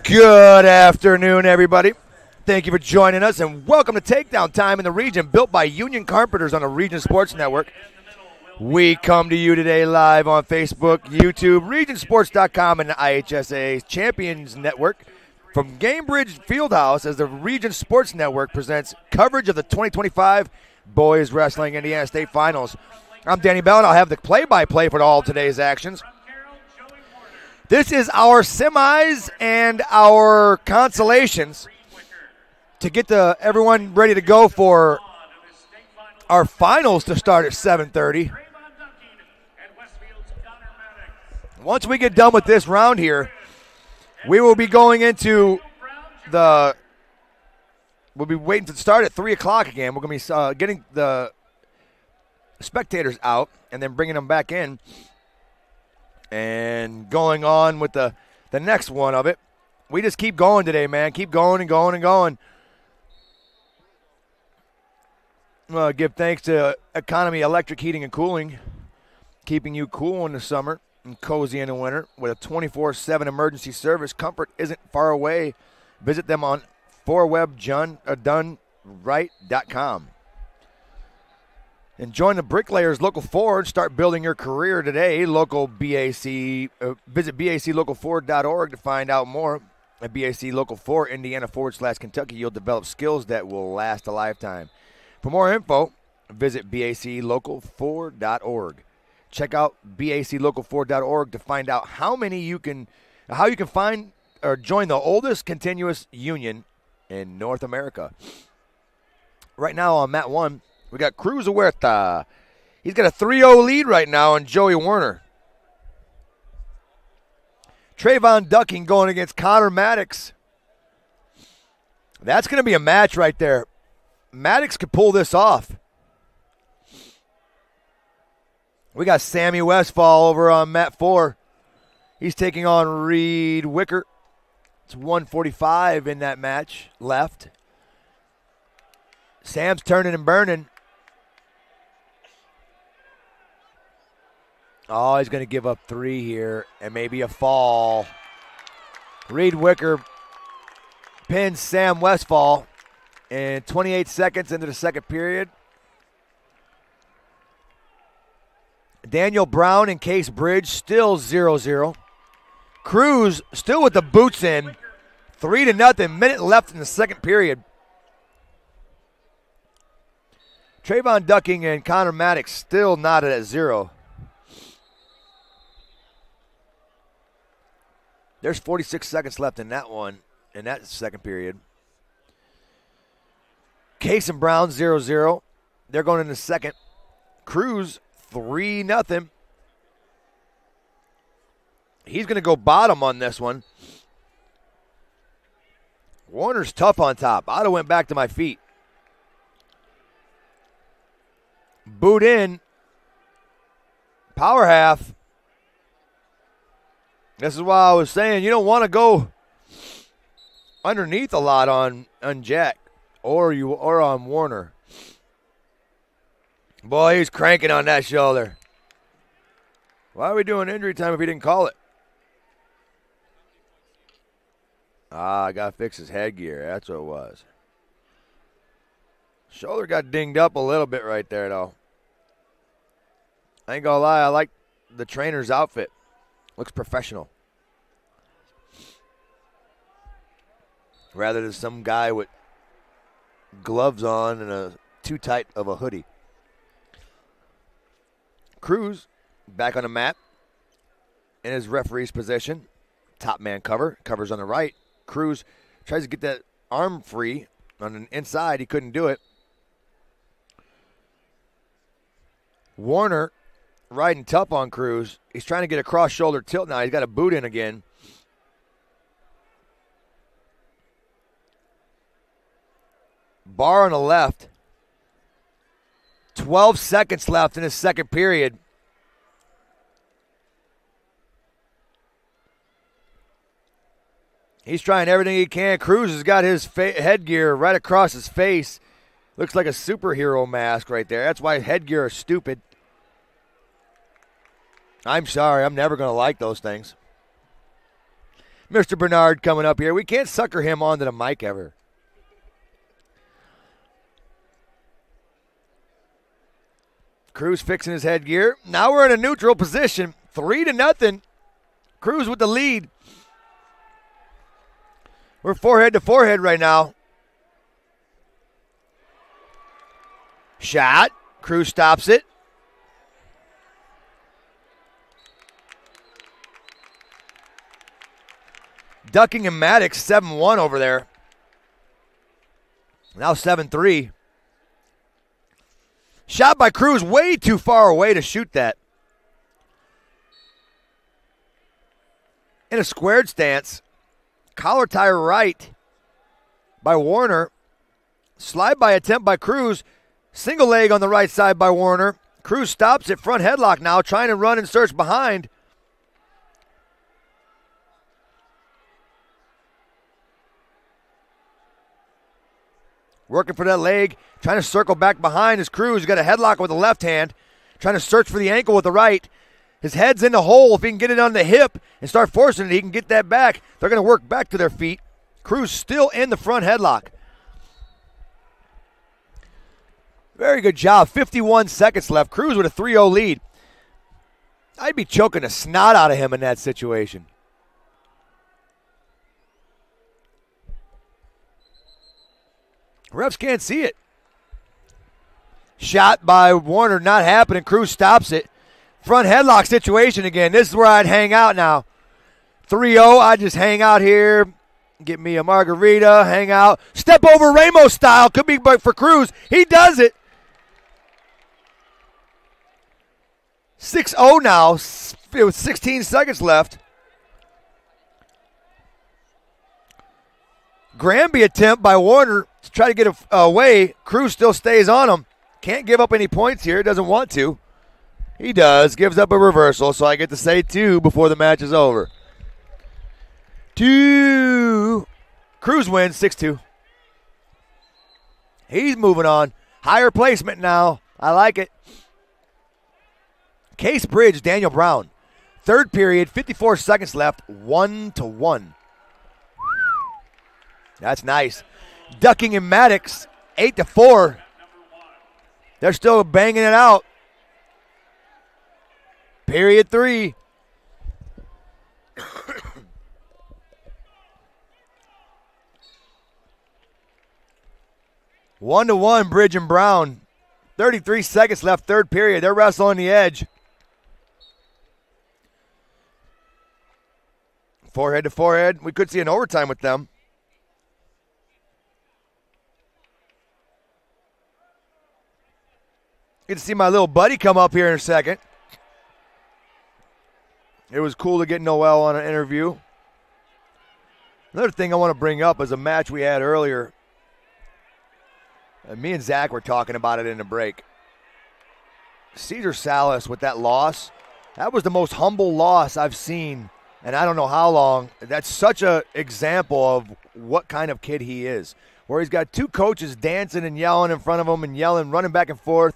Good afternoon, everybody. Thank you for joining us, and welcome to Takedown Time in the Region, built by Union Carpenters on the Region Sports Network. We come to you today live on Facebook, YouTube, regionsports.com, and the IHSA Champions Network from Gamebridge Fieldhouse as the Region Sports Network presents coverage of the 2025 Boys Wrestling Indiana State Finals. I'm Danny Bell, and I'll have the play-by-play for all today's actions. This is our semis and our consolations to get everyone ready to go for our finals to start at 7:30. Once we get done with this round here, we will be going into we'll be waiting to start at 3 o'clock again. We're going to be getting the spectators out and then bringing them back in and going on with the next one of it. We just keep going today, man. Keep going and going and going. Give thanks to Economy Electric Heating and Cooling, keeping you cool in the summer and cozy in the winter with a 24/7 emergency service. Comfort isn't far away. Visit them on forwebdoneright.com. And join the Bricklayers Local Ford. Start building your career today. Local BAC. Visit baclocal4.org to find out more. At BAC Local 4, Indiana /Kentucky, you'll develop skills that will last a lifetime. For more info, visit baclocal4.org. Check out baclocal4.org to find out how you can find or join the oldest continuous union in North America. Right now on mat 1, we got Cruz Huerta. He's got a 3-0 lead right now on Joey Warner. Trayvon Ducking going against Connor Maddox. That's going to be a match right there. Maddox could pull this off. We got Sammy Westfall over on mat 4. He's taking on Reed Wicker. It's 1:45 in that match left. Sam's turning and burning. Oh, he's going to give up 3 here and maybe a fall. Reed Wicker pins Sam Westfall in 28 seconds into the second period. Daniel Brown and Case Bridge still 0-0. Cruz still with the boots in. 3-0. Minute left in the second period. Trayvon Ducking and Connor Maddox still knotted at 0. There's 46 seconds left in that one, in that second period. Case and Brown 0-0. They're going in the second. Cruz 3-0. He's going to go bottom on this one. Warner's tough on top. I'd have went back to my feet. Boot in. Power half. This is why I was saying you don't want to go underneath a lot on Jack or on Warner. Boy, he's cranking on that shoulder. Why are we doing injury time if he didn't call it? I got to fix his headgear. That's what it was. Shoulder got dinged up a little bit right there, though. I ain't going to lie. I like the trainer's outfit. Looks professional. Rather than some guy with gloves on and a too tight of a hoodie. Cruz back on the mat in his referee's position. Top man cover. Covers on the right. Cruz tries to get that arm free on the inside. He couldn't do it. Warner riding tough on Cruz. He's trying to get a cross-shoulder tilt now. He's got a boot in again. Bar on the left. 12 seconds left in his second period. He's trying everything he can. Cruz has got his headgear right across his face. Looks like a superhero mask right there. That's why headgear is stupid. I'm sorry. I'm never going to like those things. Mr. Bernard coming up here. We can't sucker him onto the mic ever. Cruz fixing his headgear. Now we're in a neutral position. 3-0. Cruz with the lead. We're forehead to forehead right now. Shot. Cruz stops it. Ducking and Maddox 7-1 over there. Now 7-3. Shot by Cruz way too far away to shoot that. In a squared stance. Collar tie right by Warner. Slide by attempt by Cruz. Single leg on the right side by Warner. Cruz stops it. Front headlock now. Trying to run and search behind. Working for that leg. Trying to circle back behind his Cruz. He's got a headlock with the left hand. Trying to search for the ankle with the right. His head's in the hole. If he can get it on the hip and start forcing it, he can get that back. They're going to work back to their feet. Cruz still in the front headlock. Very good job. 51 seconds left. Cruz with a 3-0 lead. I'd be choking the snot out of him in that situation. Refs can't see it. Shot by Warner, not happening. Cruz stops it. Front headlock situation again. This is where I'd hang out now. 3-0, I'd just hang out here. Get me a margarita, hang out. Step over Ramos style. Could be for Cruz. He does it. 6-0 now. With 16 seconds left. Granby attempt by Warner to try to get away. Cruz still stays on him. Can't give up any points here. Doesn't want to. He does. Gives up a reversal, so I get to say 2 before the match is over. 2. Cruz wins 6-2. He's moving on. Higher placement now. I like it. Case Bridge, Daniel Brown. Third period, 54 seconds left. 1-1. That's nice. Ducking and Maddox, 8-4. They're still banging it out. Period 3. 1-1, Bridge and Brown. 33 seconds left, third period. They're wrestling the edge. Forehead to forehead. We could see an overtime with them. Get to see my little buddy come up here in a second. It was cool to get Noel on an interview. Another thing I want to bring up is a match we had earlier. Me and Zach were talking about it in the break. Cesar Salas with that loss, that was the most humble loss I've seen, and I don't know how long. That's such an example of what kind of kid he is, where he's got 2 coaches dancing and yelling in front of him and yelling, running back and forth.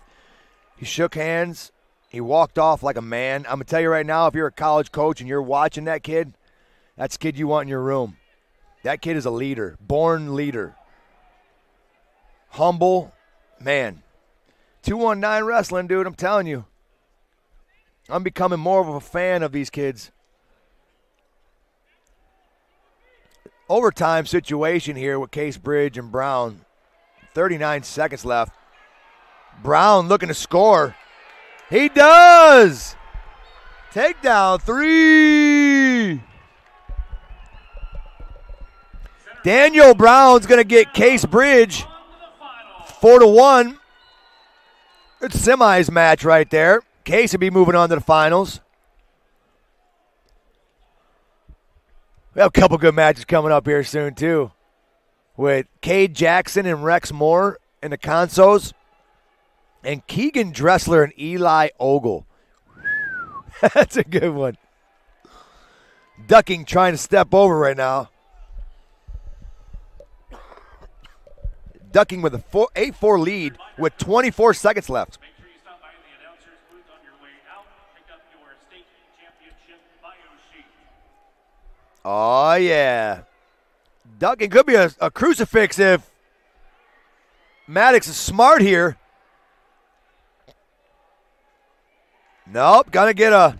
He shook hands. He walked off like a man. I'm going to tell you right now, if you're a college coach and you're watching that kid, that's the kid you want in your room. That kid is a leader, born leader. Humble, man. 219 wrestling, dude, I'm telling you. I'm becoming more of a fan of these kids. Overtime situation here with Case Bridge and Brown. 39 seconds left. Brown looking to score. He does! Takedown 3. Daniel Brown's going to get Case Bridge 4-1. It's semis match right there. Case will be moving on to the finals. We have a couple good matches coming up here soon, too. With Cade Jackson and Rex Moore in the consos. And Keegan Dressler and Eli Ogle. That's a good one. Ducking trying to step over right now. Ducking with a 8-4 lead with 24 seconds left. Make sure you stop by the announcer's booth on your way out. Pick up your state championship bio sheet. Oh, yeah. Ducking could be a crucifix if Maddox is smart here. Nope, gonna get a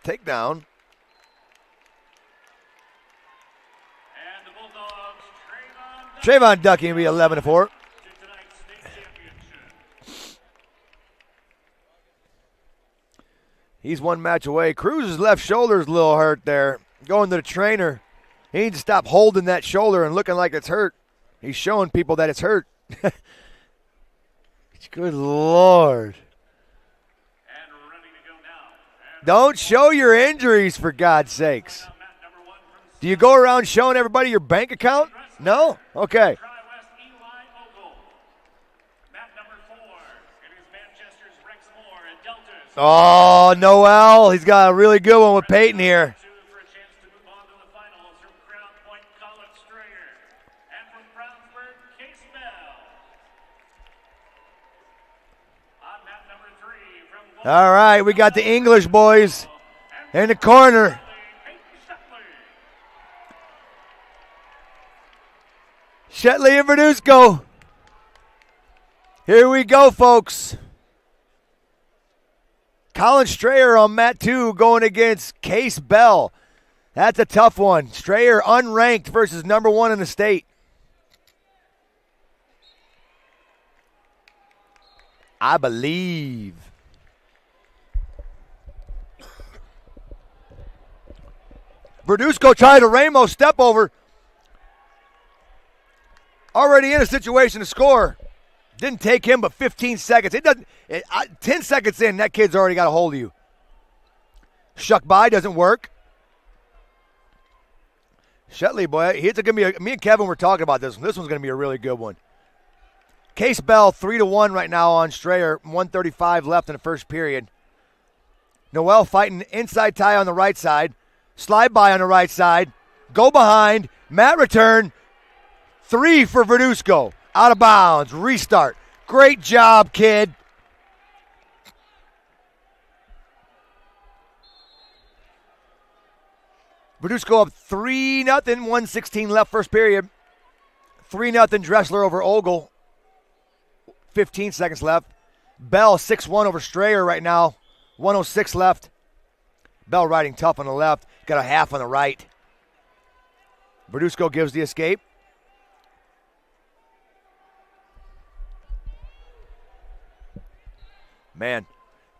takedown. And the Bulldogs, Trayvon Ducking will be 11-4. to tonight's state championship. He's one match away. Cruz's left shoulder's a little hurt there. Going to the trainer. He needs to stop holding that shoulder and looking like it's hurt. He's showing people that it's hurt. Good Lord. And ready to go now. And Don't show your injuries, for God's sakes. mat number 1 from Do you go around showing everybody your bank account? No? Okay. Tri-West Eli Ogle. Mat number 4. It is Manchester's Rex Moore and Delta's. Oh, Noel. He's got a really good one with Peyton here. 2 for a chance to move on to the finals from Crown Point, Colin Strayer. And from Brownsburg, Case Bell. On mat number 3 from All right, we got the English boys in the corner. Peyton Shley. Shley and Verdusco. Here we go, folks. Colin Strayer on mat 2 going against Case Bell. That's a tough one. Strayer unranked versus number 1 in the state. I believe. Verdusco tried a Ramo step over. Already in a situation to score. Didn't take him but 15 seconds. 10 seconds in, that kid's already got a hold of you. Shuck by doesn't work. Shley, boy, it's gonna be. Me and Kevin were talking about this one. This one's gonna be a really good one. Case Bell 3-1 right now on Strayer. 1:35 left in the first period. Noel fighting inside tie on the right side. Slide by on the right side. Go behind. Mat return. 3 for Verdusco. Out of bounds. Restart. Great job, kid. Verdusco up 3-0. 1:16 left first period. 3-0 Dressler over Ogle. 15 seconds left. Bell 6-1 over Strayer right now. 1:06 left. Bell riding tough on the left. Got a half on the right. Verdusco gives the escape. Man,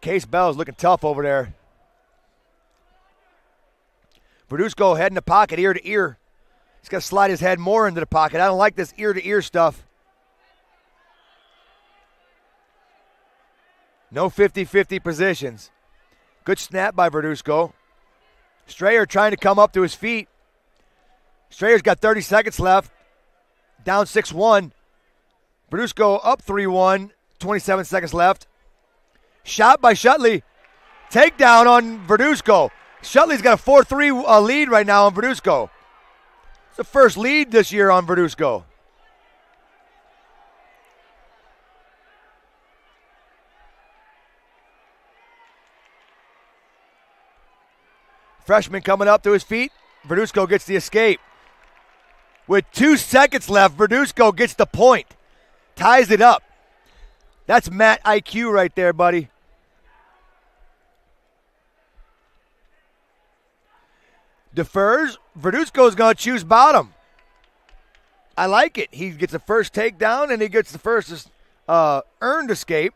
Case Bell is looking tough over there. Verdusco head in the pocket, ear to ear. He's got to slide his head more into the pocket. I don't like this ear to ear stuff. No 50-50 positions. Good snap by Verdusco. Strayer trying to come up to his feet. Strayer's got 30 seconds left. Down 6-1. Verdusco up 3-1. 27 seconds left. Shot by Shley. Takedown on Verdusco. Shutley's got a 4-3 lead right now on Verdusco. It's the first lead this year on Verdusco. Freshman coming up to his feet. Verdusco gets the escape. With 2 seconds left, Verdusco gets the point. Ties it up. That's Matt IQ right there, buddy. Defers. Verdusco's going to choose bottom. I like it. He gets the first takedown and he gets the first earned escape.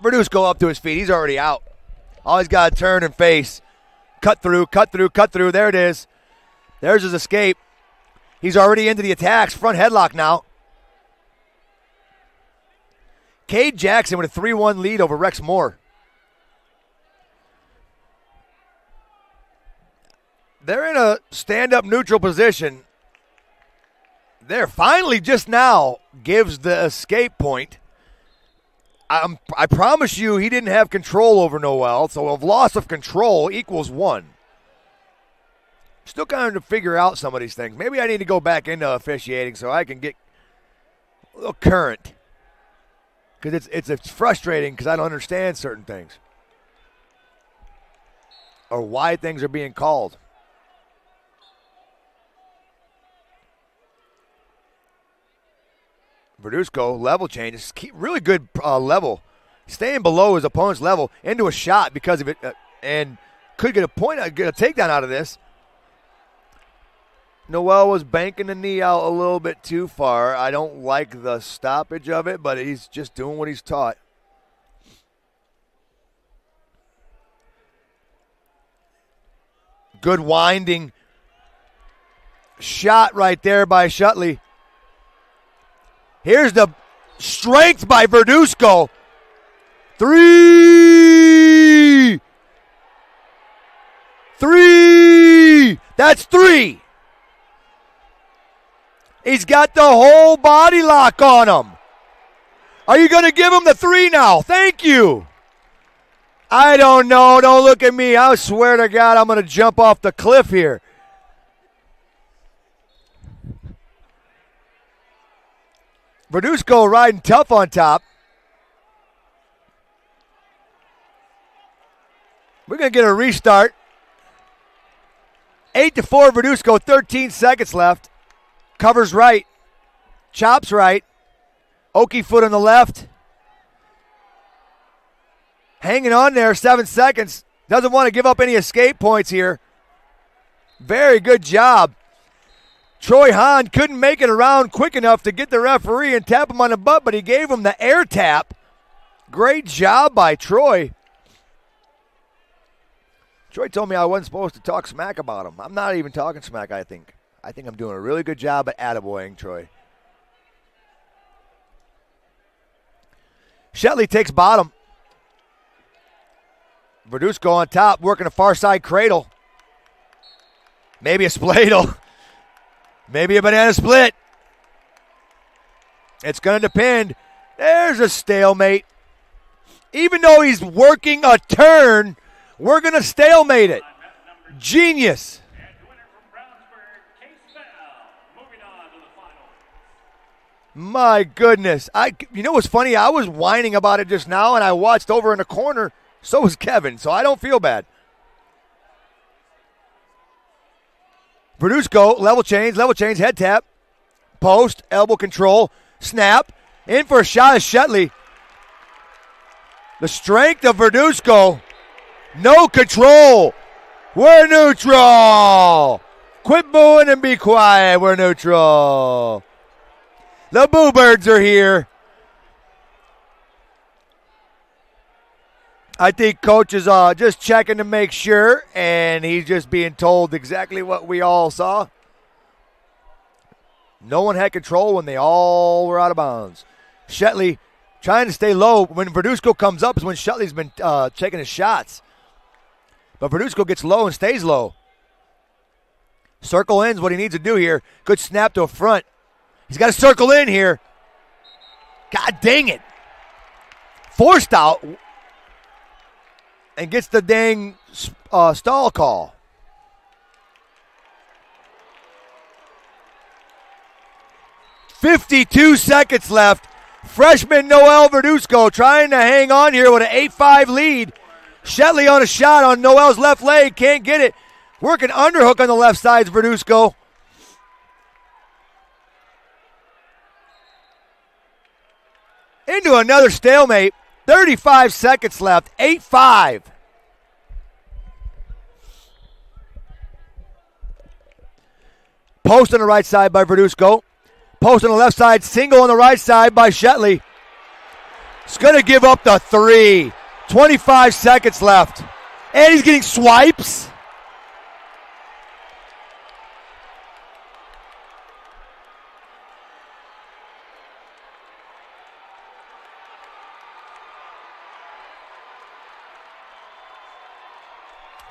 Verdusco up to his feet. He's already out. All he's got to turn and face. Cut through, cut through, cut through. There it is. There's his escape. He's already into the attacks. Front headlock now. Cade Jackson with a 3-1 lead over Rex Moore. They're in a stand-up neutral position. There finally just now gives the escape point. I promise you he didn't have control over Noel, so a loss of control equals 1. Still kind of to figure out some of these things. Maybe I need to go back into officiating so I can get a little current. Because it's frustrating because I don't understand certain things. Or why things are being called. Verdusco, level change. Really good level. Staying below his opponent's level into a shot because of it. And could get a takedown out of this. Noel was banking the knee out a little bit too far. I don't like the stoppage of it, but he's just doing what he's taught. Good winding shot right there by Shley. Here's the strength by Verdusco. 3! That's 3. He's got the whole body lock on him. Are you going to give him the 3 now? Thank you. I don't know. Don't look at me. I swear to God, I'm going to jump off the cliff here. Verdusco riding tough on top. We're going to get a restart. 8-4 Verdusco, 13 seconds left. Covers right. Chops right. Okie foot on the left. Hanging on there, 7 seconds. Doesn't want to give up any escape points here. Very good job. Troy Hahn couldn't make it around quick enough to get the referee and tap him on the butt, but he gave him the air tap. Great job by Troy. Troy told me I wasn't supposed to talk smack about him. I'm not even talking smack, I think. I think I'm doing a really good job at attaboying Troy. Shley takes bottom. Verdusco on top, working a far side cradle. Maybe a spladle. Maybe a banana split. It's going to depend. There's a stalemate. Even though he's working a turn, we're going to stalemate it. Genius. My goodness. You know what's funny? I was whining about it just now, and I watched over in the corner. So was Kevin, so I don't feel bad. Verdusco, level change, head tap. Post, elbow control, snap. In for a shot of Shley. The strength of Verdusco. No control. We're neutral. Quit booing and be quiet. We're neutral. The Boo Birds are here. I think coach is just checking to make sure, and he's just being told exactly what we all saw. No one had control when they all were out of bounds. Shley trying to stay low. When Verdusco comes up is when Shley's been taking his shots. But Verdusco gets low and stays low. Circle in's what he needs to do here. Good snap to a front. He's got to circle in here. God dang it. Forced out. And gets the dang stall call. .52 seconds left. Freshman Noel Verdusco trying to hang on here with an 8-5 lead. Shley on a shot on Noel's left leg. Can't get it. Working underhook on the left side, Verdusco. Into another stalemate. 35 seconds left. 8-5. Post on the right side by Verdusco. Post on the left side. Single on the right side by Shley. He's going to give up the 3. 25 seconds left. And he's getting swipes.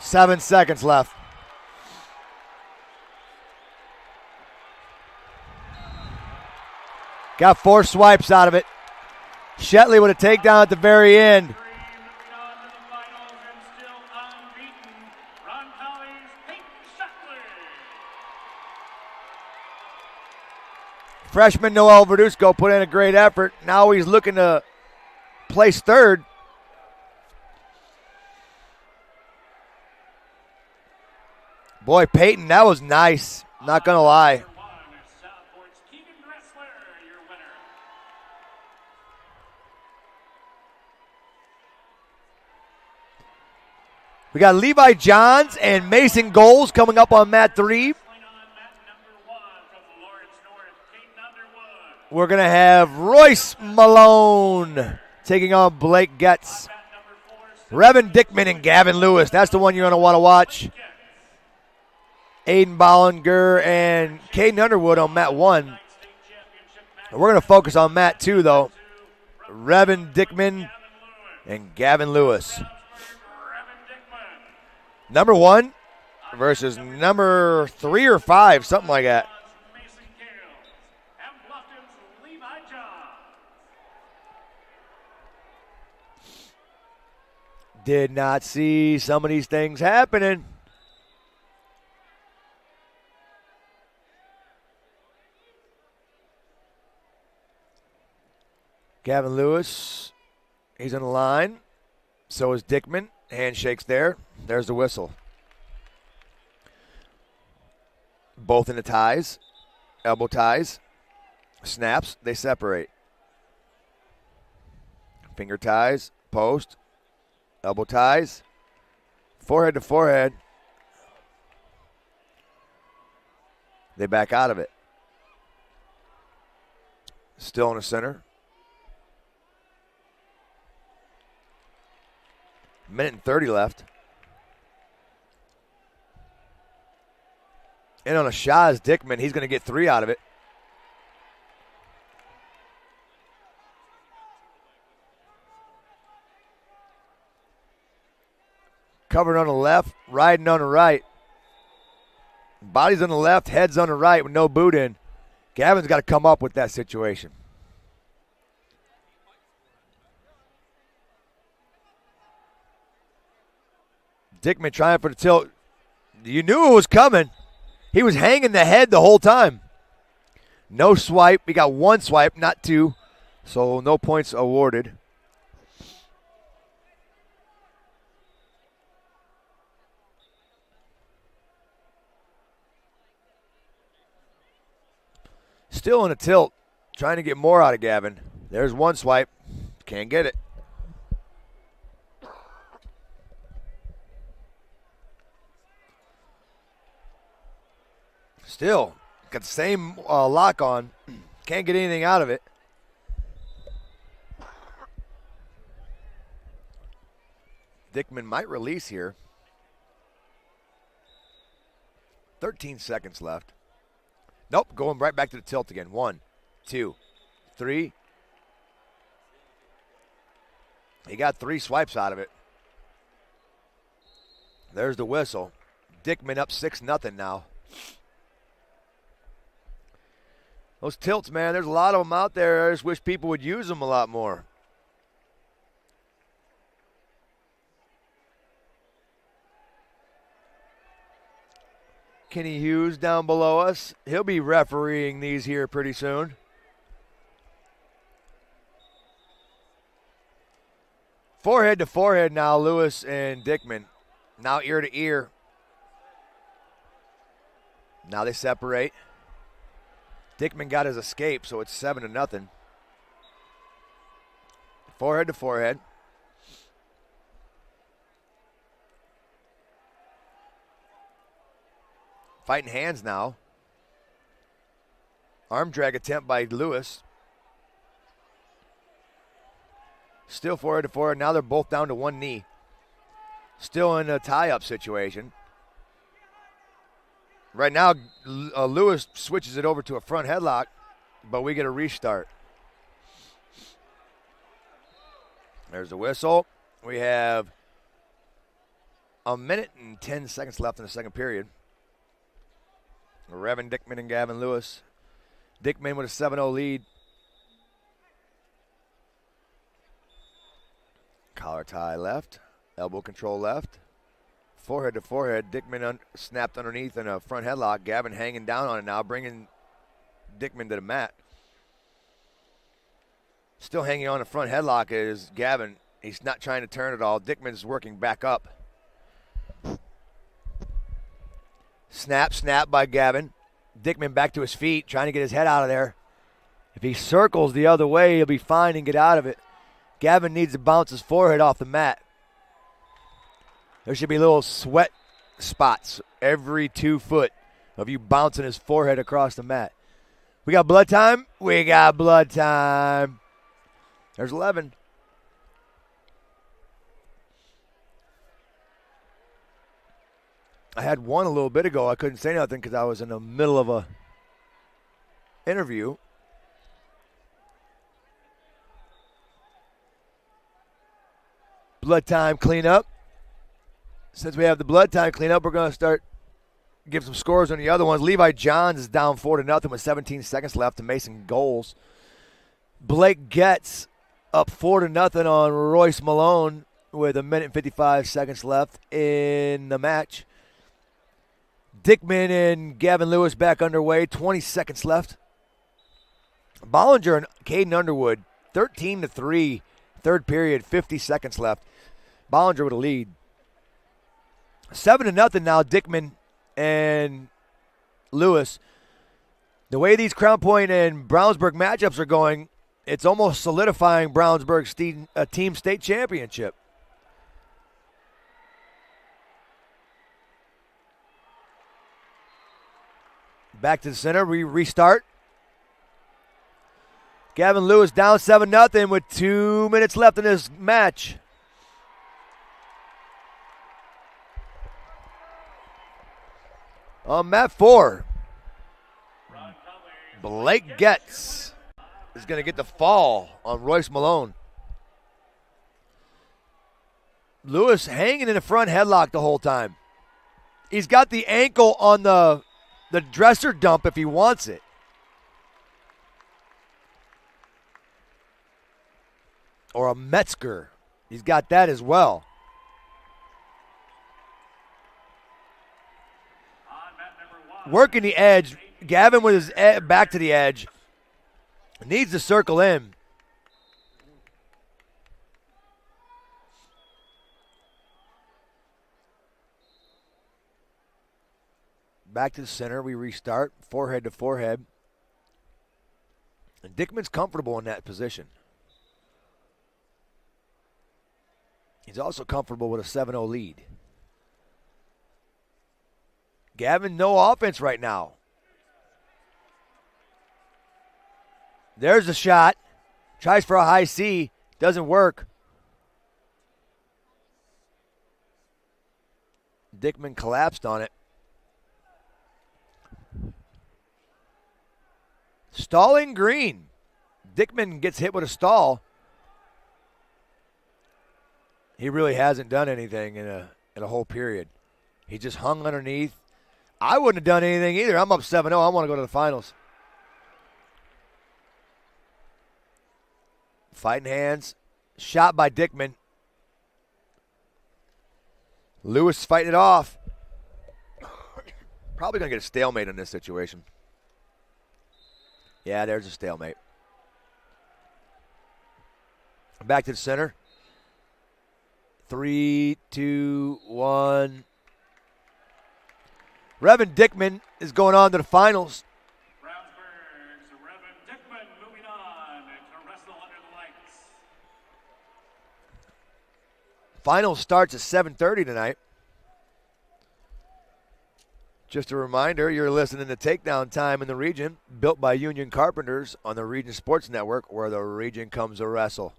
Seven seconds left. Got 4 swipes out of it. Shley with a takedown at the very end. Freshman Noel Verdusco put in a great effort. Now he's looking to placed third. Boy, Peyton, that was nice. Not going to lie. We got Levi Johns and Mason Goals coming up on mat 3. We're going to have Royce Malone taking on Blake Getz. Revan Dickman and Gavin Lewis. That's the one you're going to want to watch. Aiden Bollinger and Caden Underwood on mat 1. We're going to focus on mat 2, though. Revan Dickman and Gavin Lewis. Number 1 versus number 3 or 5, something like that. Did not see some of these things happening. Gavin Lewis, he's on the line. So is Dickman. Handshakes there. There's the whistle. Both in the ties. Elbow ties. Snaps. They separate. Finger ties. Post. Elbow ties. Forehead to forehead. They back out of it. Still in the center. Minute and 30 left. And on a shot is Dickman. He's going to get 3 out of it. Covered on the left, riding on the right. Body's on the left, head's on the right with no boot in. Gavin's got to come up with that situation. Dickman trying for the tilt. You knew it was coming. He was hanging the head the whole time. No swipe. We got 1 swipe, not 2. So no points awarded. Still in a tilt. Trying to get more out of Gavin. There's 1 swipe. Can't get it. Still, got the same lock on. Can't get anything out of it. Dickman might release here. 13 seconds left. Nope, going right back to the tilt again. 1, 2, 3. He got 3 swipes out of it. There's the whistle. Dickman up 6-0 now. Those tilts, man, there's a lot of them out there. I just wish people would use them a lot more. Kenny Hughes down below us. He'll be refereeing these here pretty soon. Forehead to forehead now, Lewis and Dickman. Now ear to ear. Now they separate. Dickman got his escape, so it's 7-0. Forehead to forehead. Fighting hands now. Arm drag attempt by Lewis. Still forehead to forehead. Now they're both down to 1 knee. Still in a tie-up situation. Right now, Lewis switches it over to a front headlock, but we get a restart. There's the whistle. We have a minute and 10 seconds left in the second period. Revan Dickman and Gavin Lewis. Dickman with a 7-0 lead. Collar tie left. Elbow control left. Forehead to forehead. Dickman snapped underneath in a front headlock. Gavin hanging down on it now, bringing Dickman to the mat. Still hanging on the front headlock is Gavin. He's not trying to turn at all. Dickman's working back up. Snap by Gavin. Dickman back to his feet, trying to get his head out of there. If he circles the other way, he'll be fine and get out of it. Gavin needs to bounce his forehead off the mat. There should be little sweat spots every 2 foot of you bouncing his forehead across the mat. We got blood time? We got blood time. There's 11. I had one a little bit ago. I couldn't say nothing because I was in the middle of a interview. Blood time cleanup. Since we have the blood time cleanup, we're going to start give some scores on the other ones. Levi Johns is down 4-0 with 17 seconds left to Mason goals. Blake Getz up 4-0 on Royce Malone with 1 minute and 55 seconds left in the match. Dickman and Gavin Lewis back underway, 20 seconds left. Bollinger and Caden Underwood, 13-3, third period, 50 seconds left. Bollinger with a lead. 7-0 now, Dickman and Lewis. The way these Crown Point and Brownsburg matchups are going, it's almost solidifying Brownsburg's team state championship. Back to the center, we restart. Gavin Lewis down 7-0 with 2 minutes left in this match. On mat 4, Blake Getz is going to get the fall on Royce Malone. Lewis hanging in the front headlock the whole time. He's got the ankle on the dresser dump if he wants it. Or a Metzger. He's got that as well. Working the edge. Gavin with his back to the edge. Needs to circle in. Back to the center. We restart. Forehead to forehead. And Dickman's comfortable in that position. He's also comfortable with a 7-0 lead. Gavin, no offense right now. There's a shot. Tries for a high C. Doesn't work. Dickman collapsed on it. Stalling green. Dickman gets hit with a stall. He really hasn't done anything in a whole period. He just hung underneath. I wouldn't have done anything either. I'm up 7-0. I want to go to the finals. Fighting hands. Shot by Dickman. Lewis fighting it off. Probably going to get a stalemate in this situation. Yeah, there's a stalemate. Back to the center. 3, 2, 1. Revan Dickman is going on to the finals. Brownsburg's Revan Dickman moving on to wrestle under the lights. Finals starts at 7:30 tonight. Just a reminder, you're listening to Takedown Time in the Region, built by Union Carpenters on the Region Sports Network, where the region comes to wrestle.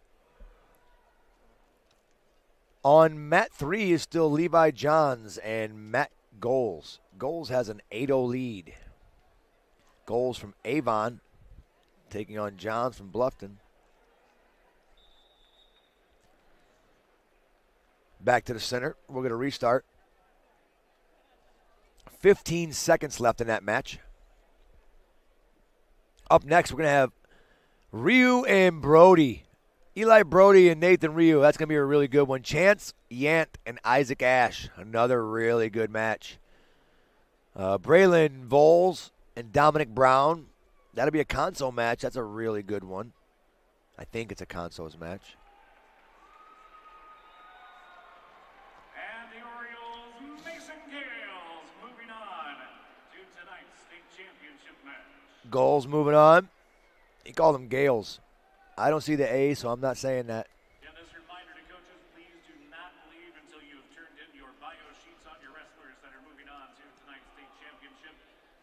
On mat 3 is still Levi Johns and Matt Goals. Goals has an 8-0 lead. Goals from Avon, taking on Johns from Bluffton. Back to the center. We're going to restart. 15 seconds left in that match. Up next, we're going to have Ryu and Brody. Eli Brody and Nathan Ryu. That's going to be a really good one. Chance Yant and Isaac Ash. Another really good match. Braylon Voles and Dominic Brown. That'll be a console match. That's a really good one. I think it's a consoles match. And the Orioles, Mason Gales, moving on to tonight's state championship match. Goals moving on. He called them Gales. I don't see the A, so I'm not saying that. And as a reminder to coaches, please do not leave until you have turned in your bio sheets on your wrestlers that are moving on to tonight's state championship.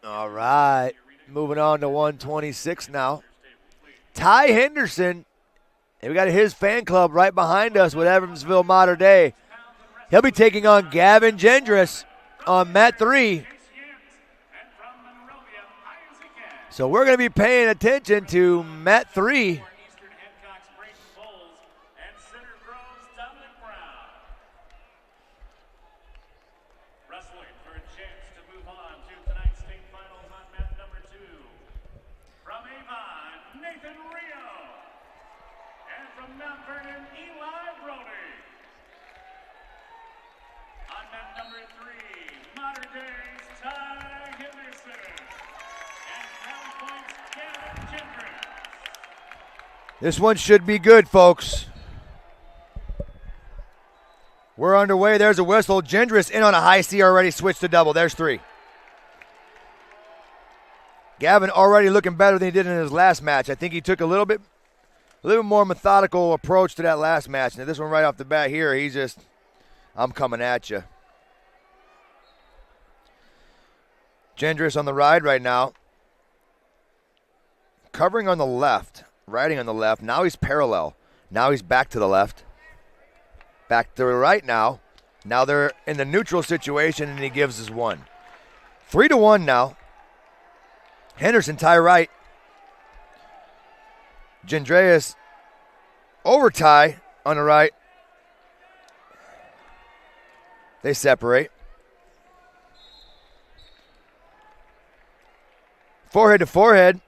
All right. Moving on to 126 now. Ty Henderson. And we got his fan club right behind us with Evansville Mater Dei. He'll be taking on Gavin Jendreas on mat 3. So we're going to be paying attention to mat 3. Wrestling for a chance to move on to tonight's state finals on mat number 2. From Avon, Nathan Rio. And from Mount Vernon, Eli Brody. On mat number 3, Mater Dei's Ty Henderson. And Crown Point's Gavin Jendreas. This one should be good, folks. We're underway. There's a whistle. Jendreas in on a high C already. Switched to double. There's 3. Gavin already looking better than he did in his last match. I think he took a little bit more methodical approach to that last match. Now this one right off the bat here, he's just, I'm coming at you. Jendreas on the ride right now. Covering on the left. Riding on the left. Now he's parallel. Now he's back to the left. Back to the right now. Now they're in the neutral situation, and he gives us 1. 3-1 now. Henderson tie right. Jendreas over tie on the right. They separate. Forehead to forehead.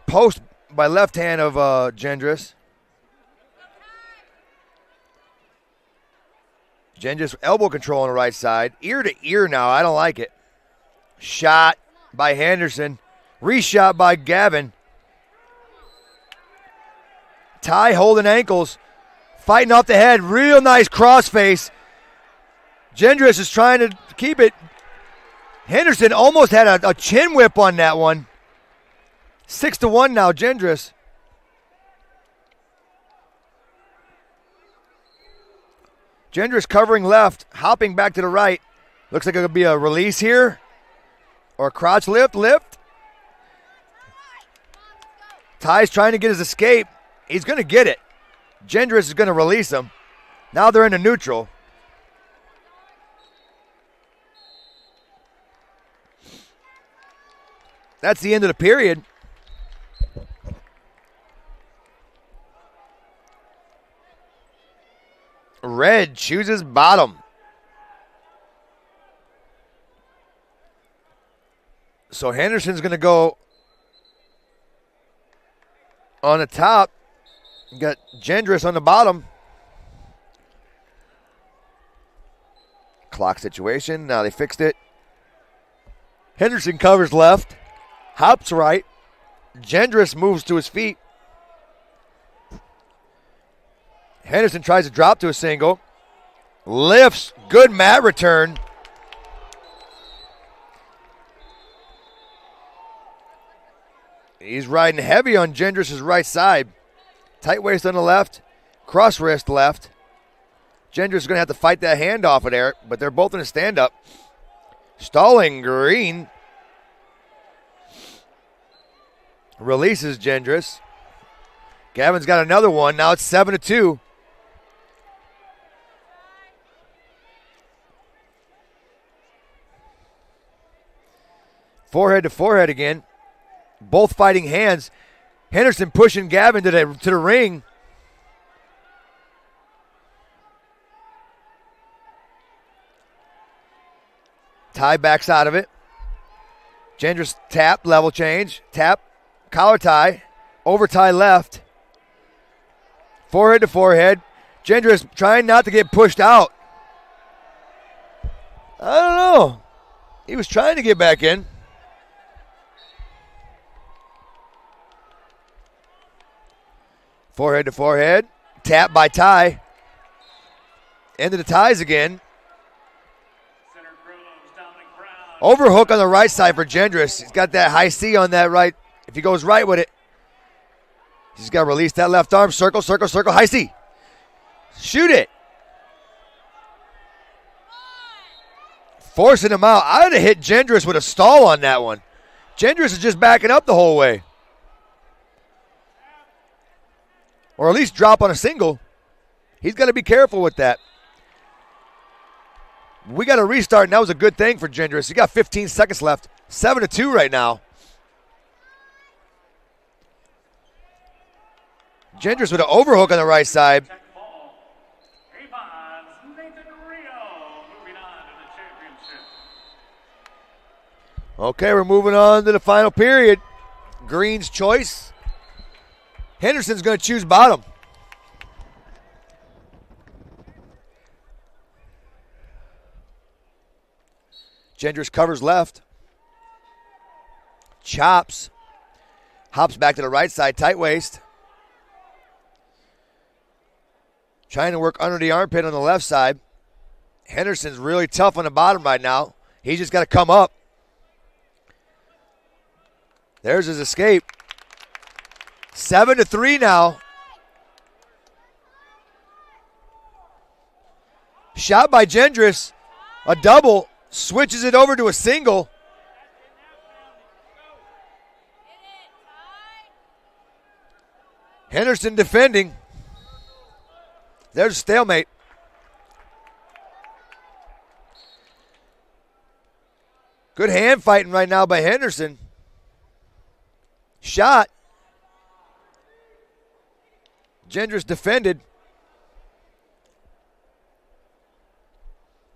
Post by left hand of Jendreas. Jendreas elbow control on the right side. Ear to ear now. I don't like it. Shot by Henderson. Reshot by Gavin. Ty holding ankles. Fighting off the head. Real nice crossface. Jendreas is trying to keep it. Henderson almost had a chin whip on that one. 6-1 now, Jendreas. Jendreas covering left, hopping back to the right. Looks like it could be a release here. Or a crotch lift. Ty's trying to get his escape. He's going to get it. Jendreas is going to release him. Now they're in a neutral. That's the end of the period. Red chooses bottom. So Henderson's going to go on the top. You got Jendreas on the bottom. Clock situation. Now they fixed it. Henderson covers left. Hops right. Jendreas moves to his feet. Henderson tries to drop to a single. Lifts. Good mat return. He's riding heavy on Jendreas' right side. Tight waist on the left. Cross wrist left. Jendreas is going to have to fight that hand off of there, but they're both in a stand-up. Stalling green. Releases Jendreas. Gavin's got another one. Now it's 7-2. Forehead to forehead again. Both fighting hands. Henderson pushing Gavin to the ring. Ty backs out of it. Jendreas tap, level change. Tap, collar tie. Over tie left. Forehead to forehead. Jendreas trying not to get pushed out. I don't know. He was trying to get back in. Forehead to forehead. Tap by Ty. Into the ties again. Overhook on the right side for Jendreas. He's got that high C on that right. If he goes right with it, he's got to release that left arm. Circle, circle, circle. High C. Shoot it. Forcing him out. I would have hit Jendreas with a stall on that one. Jendreas is just backing up the whole way. Or at least drop on a single. He's got to be careful with that. We got to restart, and that was a good thing for Jendreas. He got 15 seconds left. 7-2 right now. Jendreas with an overhook on the right side. Okay, we're moving on to the final period. Green's choice. Henderson's going to choose bottom. Jendreas covers left. Chops. Hops back to the right side, tight waist. Trying to work under the armpit on the left side. Henderson's really tough on the bottom right now. He's just got to come up. There's his escape. 7-3 now. Shot by Jendreas. A double. Switches it over to a single. Henderson defending. There's a stalemate. Good hand fighting right now by Henderson. Shot. Jendreas defended.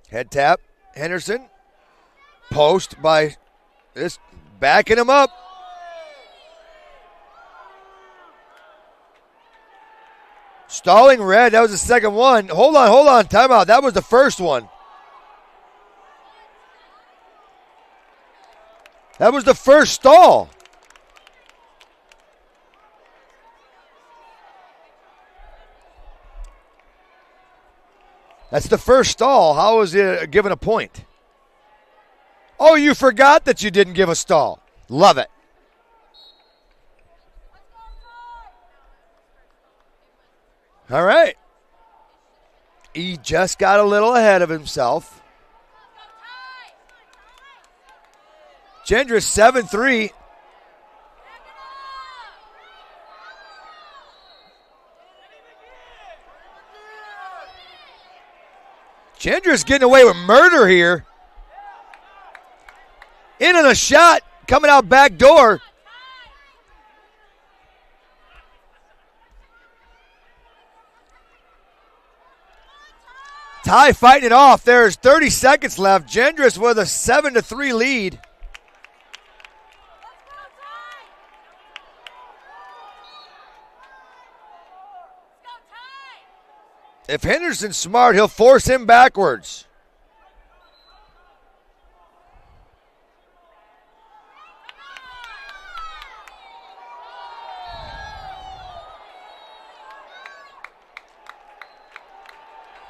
Head tap. Henderson. Post by this, backing him up. Stalling red. That was the second one. Hold on. Timeout. That was the first one. That was the first stall. That's the first stall. How was it given a point? Oh, you forgot that you didn't give a stall. Love it. All right. He just got a little ahead of himself. Jendreas 7-3. Jendreas getting away with murder here. In on a shot, coming out back door. Ty fighting it off. There's 30 seconds left. Jendreas with a 7-3 lead. If Henderson's smart, he'll force him backwards.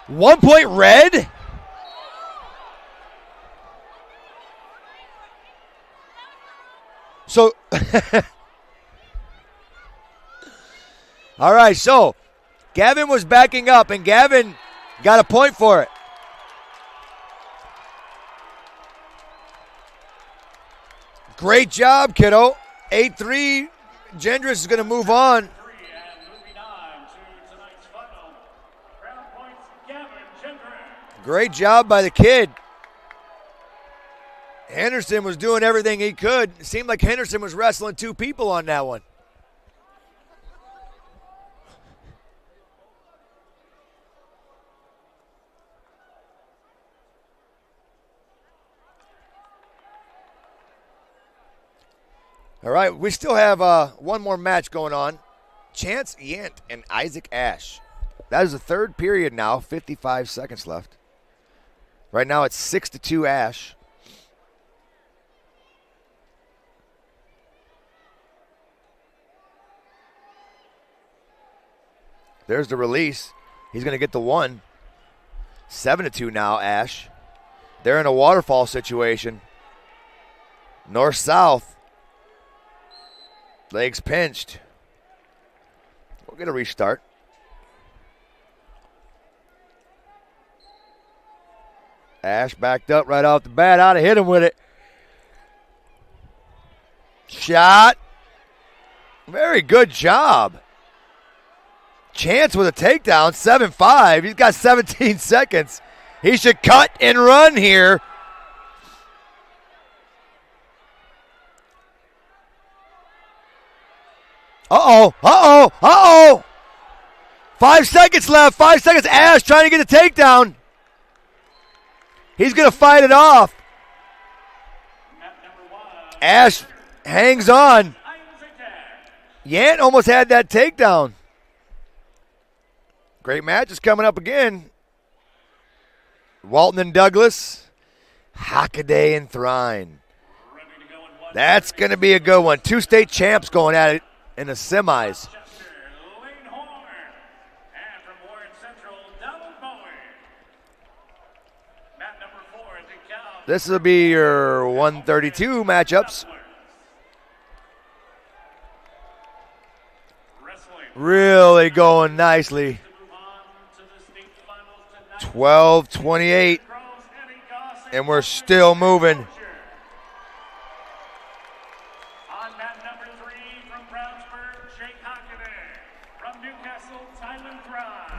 One point red. So, all right, so Gavin was backing up, and Gavin got a point for it. Great job, kiddo. 8-3. Jendreas is going to move on. Great job by the kid. Henderson was doing everything he could. It seemed like Henderson was wrestling two people on that one. All right, we still have one more match going on. Chance Yant and Isaac Ash. That is the third period now, 55 seconds left. Right now it's 6-2 Ash. There's the release. He's going to get the one. 7-2 now, Ash. They're in a waterfall situation. North-south. Legs pinched. We'll get a restart. Ash backed up right off the bat. Ought to hit him with it. Shot. Very good job. Chance with a takedown, 7-5. He's got 17 seconds. He should cut and run here. Uh-oh. 5 seconds left. 5 seconds. Ash trying to get a takedown. He's going to fight it off. Ash hangs on. Yant almost had that takedown. Great match is coming up again. Walton and Douglas. Hockaday and Thrine. That's going to be a good one. 2 state champs going at it in the semis. This will be your 132 matchups. Really going nicely. 12-28. And we're still moving.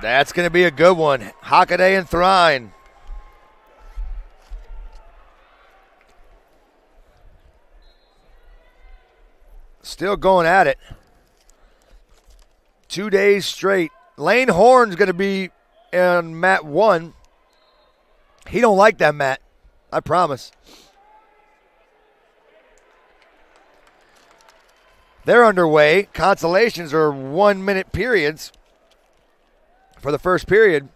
That's going to be a good one. Hockaday and Thrine. Still going at it. 2 days straight. Lane Horn's going to be on mat 1. He don't like that mat. I promise. They're underway. Consolations are 1 minute periods for the first period.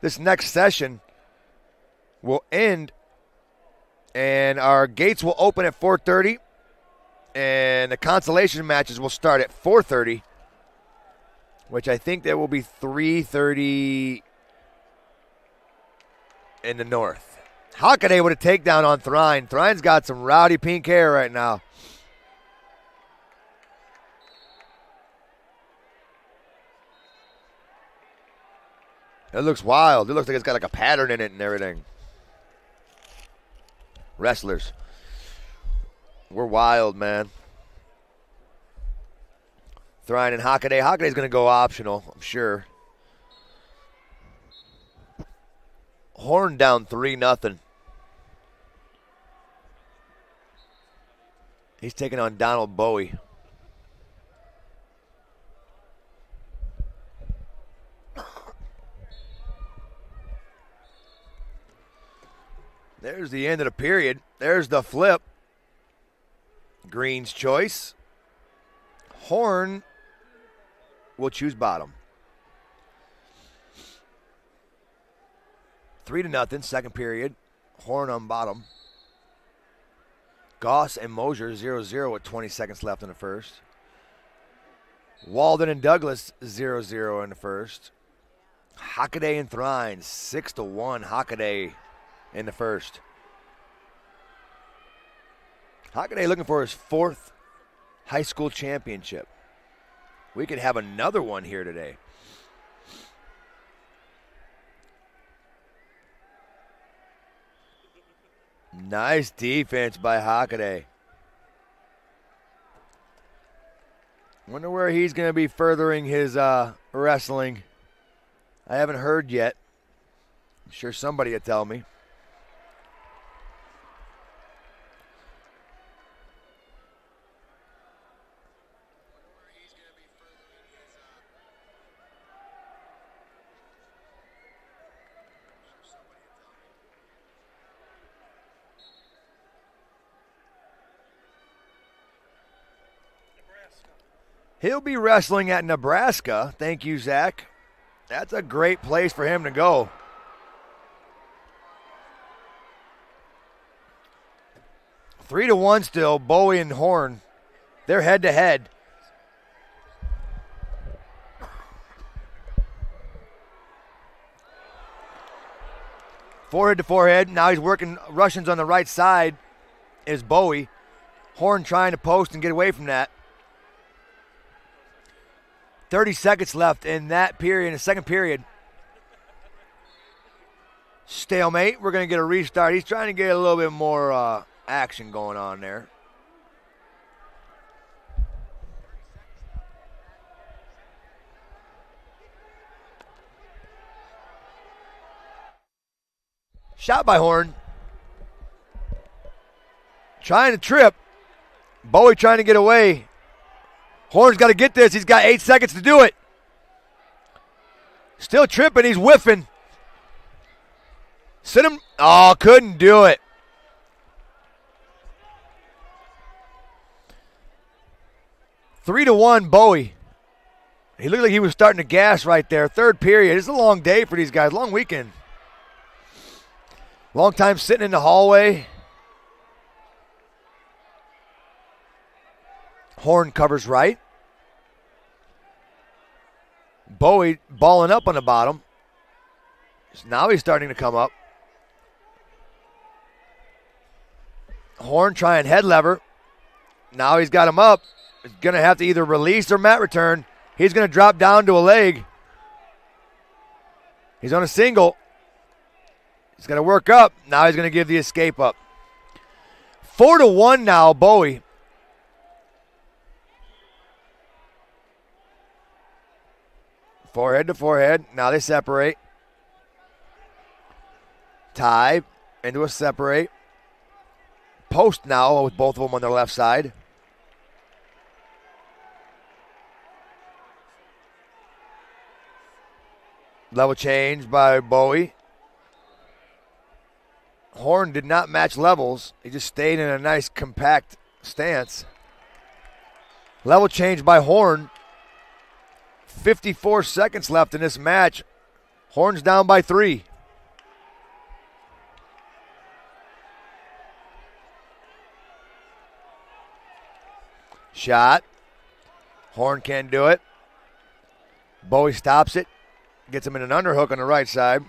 This next session will end, and our gates will open at 4:30, and the consolation matches will start at 4:30, which I think there will be 3:30 in the north. Hockaday with a takedown on Thrine. Thrine's got some rowdy pink hair right now. It looks wild. It looks like it's got like a pattern in it and everything. Wrestlers. We're wild, man. Thrine and Hockaday. Hockaday's going to go optional, I'm sure. Horn down 3-0. He's taking on Donald Bowie. There's the end of the period. There's the flip. Green's choice. Horn will choose bottom. 3-0, second period. Horn on bottom. Goss and Mosier 0-0 with 20 seconds left in the first. Walden and Douglas 0-0 in the first. Hockaday and Thrine 6-1. Hockaday in the first. Hockaday looking for his 4th high school championship. We could have another one here today. Nice defense by Hockaday. Wonder where he's going to be furthering his wrestling. I haven't heard yet. I'm sure somebody will tell me. He'll be wrestling at Nebraska. Thank you, Zach. That's a great place for him to go. Three to one still, Bowie and Horn. They're head-to-head. Forehead to forehead. Now he's working Russians on the right side is Bowie. Horn trying to post and get away from that. 30 seconds left in that period, in the second period. Stalemate. We're going to get a restart. He's trying to get a little bit more action going on there. Shot by Horn. Trying to trip. Bowie trying to get away. Horn's got to get this. He's got 8 seconds to do it. Still tripping. He's whiffing. Sit him. Oh, couldn't do it. Three to one, Bowie. He looked like he was starting to gas right there. Third period. It's a long day for these guys. Long weekend. Long time sitting in the hallway. Horn covers right. Bowie balling up on the bottom. So now he's starting to come up. Horn trying head lever. Now he's got him up. He's going to have to either release or mat return. He's going to drop down to a leg. He's on a single. He's going to work up. Now he's going to give the escape up. 4 to 1 now, Bowie. Forehead to forehead. Now they separate. Tie into a separate. Post now with both of them on their left side. Level change by Bowie. Horn did not match levels. He just stayed in a nice compact stance. Level change by Horn. 54 seconds left in this match. Horn's down by 3. Shot. Horn can't do it. Bowie stops it. Gets him in an underhook on the right side.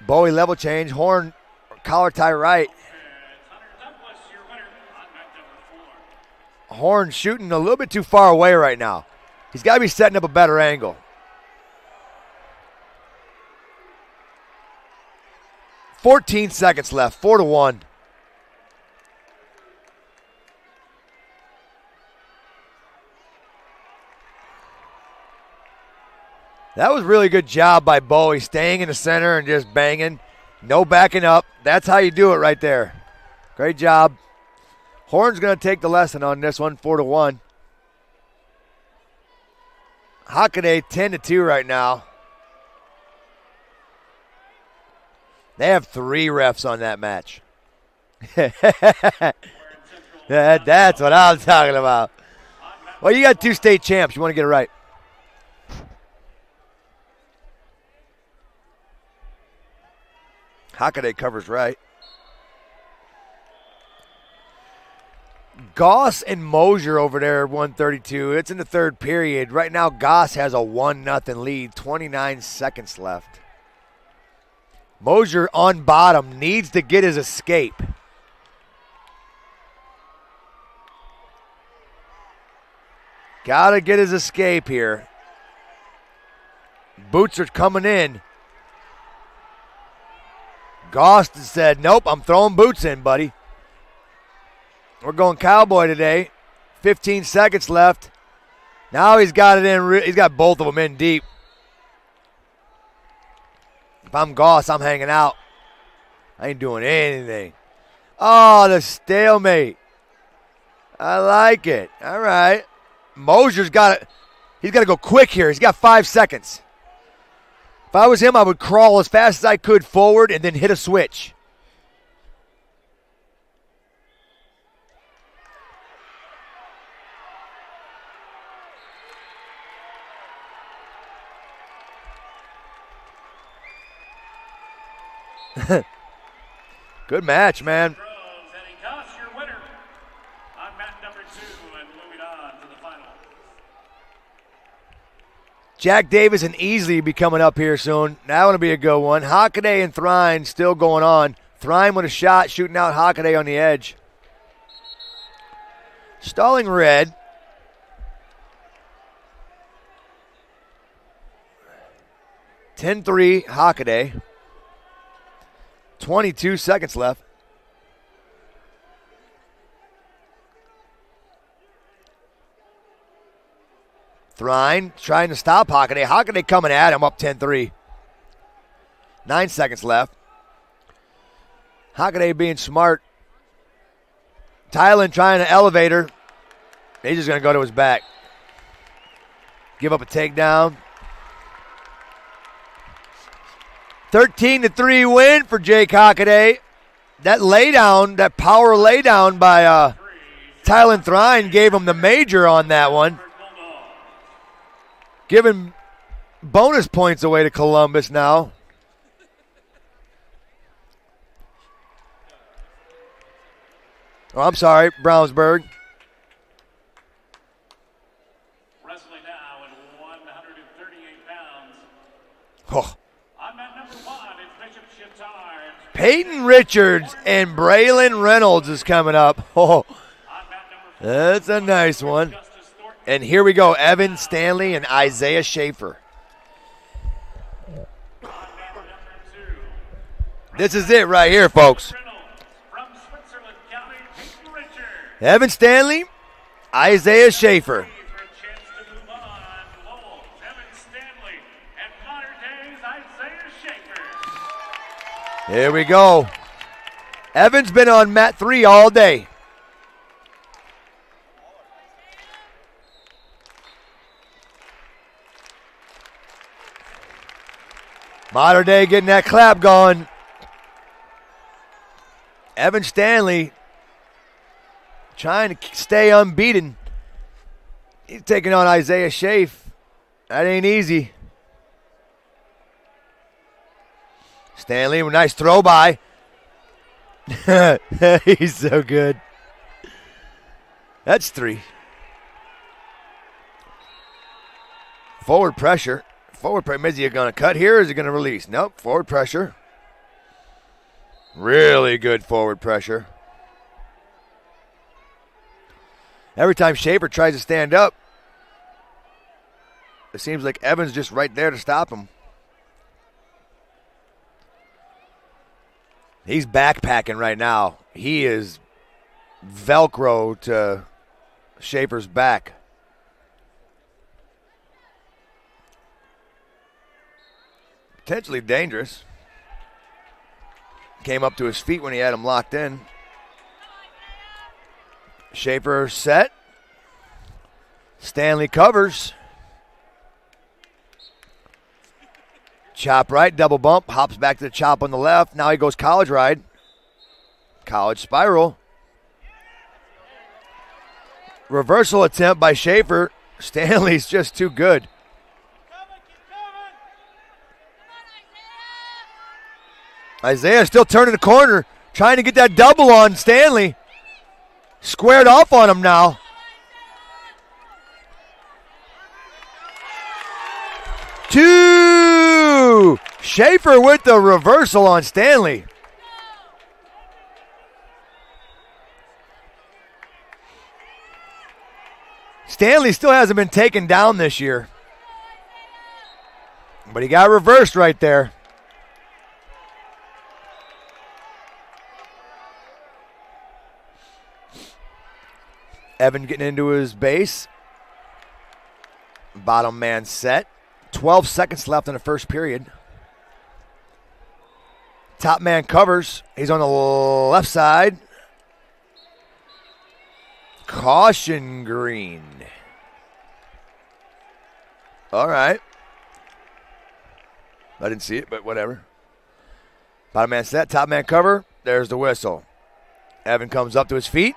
Bowie level change. Horn collar tie right. Horn shooting a little bit too far away right now. He's got to be setting up a better angle. "14 seconds left. 4 to 1. That was really good job by Bowie, staying in the center and just banging. No backing up. That's how you do it right there. Great job. Horn's going to take the lesson on this one, 4 to 1. Hockaday 10 to 2 right now. They have 3 refs on that match. That's what I'm talking about. Well, you got 2 state champs. You want to get it right. Hockaday covers right. Goss and Mosier over there, 132. It's in the third period. Right now, Goss has a 1-0 lead. 29 seconds left. Mosier on bottom needs to get his escape. Got to get his escape here. Boots are coming in. Goss said, nope, I'm throwing boots in, buddy. We're going cowboy today. 15 seconds left. Now he's got it in. He's got both of them in deep. If I'm Goss, I'm hanging out. I ain't doing anything. Oh, the stalemate. I like it. All right. Mosier's got it. He's got to go quick here. He's got 5 seconds. If I was him, I would crawl as fast as I could forward and then hit a switch. Good match, man. Jack Davis and Easley be coming up here soon. That one will be a good one. Hockaday and Thrine still going on. Thrine with a shot, shooting out Hockaday on the edge. Stalling red. (10-3) Hockaday. 22 seconds left. Thrine trying to stop Hockaday. Hockaday coming at him, up 10-3. 9 seconds left. Hockaday being smart. Tylen trying to elevate her. He's just going to go to his back. Give up a takedown. 13-3 win for Jake Hockaday. That laydown, that power laydown by Tylen Thrine gave him the major on that one. Giving bonus points away to Columbus now. Oh, I'm sorry, Brownsburg. Wrestling now at 138 pounds. Oh. On mat number 1 is Bishop Chittard. Peyton Richards and Braylon Reynolds is coming up. Oh, On mat number 4, that's a nice one. Justice Thornton. And here we go, Evan Stanley and Isaiah Schaefer. On mat number 2, This is it right here, folks. Reynolds from Switzerland County, Peyton Richards. Evan Stanley, Isaiah Schaefer. For a chance to move on. Lowell, Evan Stanley, and modern days Isaiah Schaefer. Here we go. Evan's been on mat 3 all day. Modern day getting that clap going. Evan Stanley trying to stay unbeaten. He's taking on Isaiah Schaefer. That ain't easy. Stanley with a nice throw by. He's so good. That's 3. Forward pressure. Forward pressure. Is he going to cut here or is he going to release? Nope. Forward pressure. Really good forward pressure. Every time Schaefer tries to stand up, it seems like Evan's just right there to stop him. He's backpacking right now. He is Velcro to Schaefer's back. Potentially dangerous. Came up to his feet when he had him locked in. Schaefer set. Stanley covers. Chop right, double bump, hops back to the chop on the left. Now he goes college ride. College spiral. Reversal attempt by Schaefer. Stanley's just too good. Isaiah still turning the corner, trying to get that double on Stanley. Squared off on him now. Two. Schaefer with the reversal on Stanley. Stanley still hasn't been taken down this year. But he got reversed right there. Evan getting into his base. Bottom man set. 12 seconds left in the first period. Top man covers. He's on the left side. Caution green. All right. I didn't see it, but whatever. Bottom man set. Top man cover. There's the whistle. Evan comes up to his feet.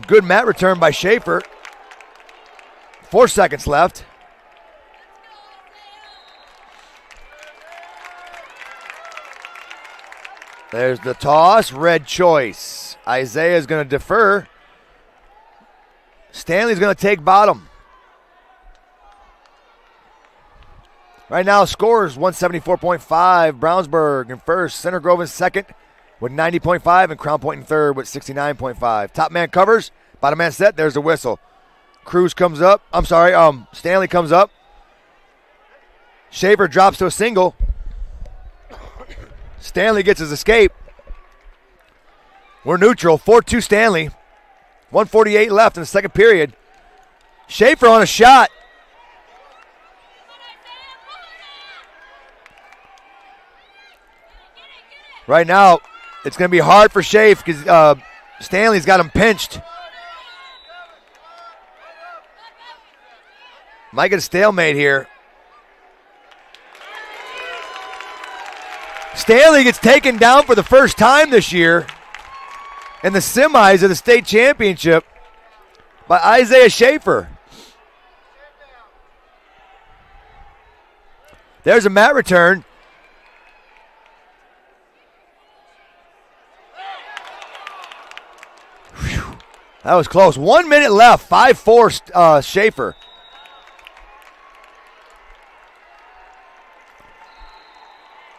Good mat return by Schaefer. 4 seconds left. There's the toss. Red choice. Isaiah's going to defer. Stanley's going to take bottom. Right now, scores 174.5. Brownsburg in first. Center Grove in second with 90.5. And Crown Point in third with 69.5. Top man covers. Bottom man set. There's the whistle. Cruz comes up. Stanley comes up. Schaefer drops to a single. Stanley gets his escape. We're neutral. 4-2 Stanley. 148 left in the second period. Schaefer on a shot. Right now, it's going to be hard for Schaefer because Stanley's got him pinched. Might get a stalemate here. Stanley gets taken down for the first time this year in the semis of the state championship by Isaiah Schaefer. There's a mat return. Whew. That was close. 1 minute left. 5-4 Schaefer.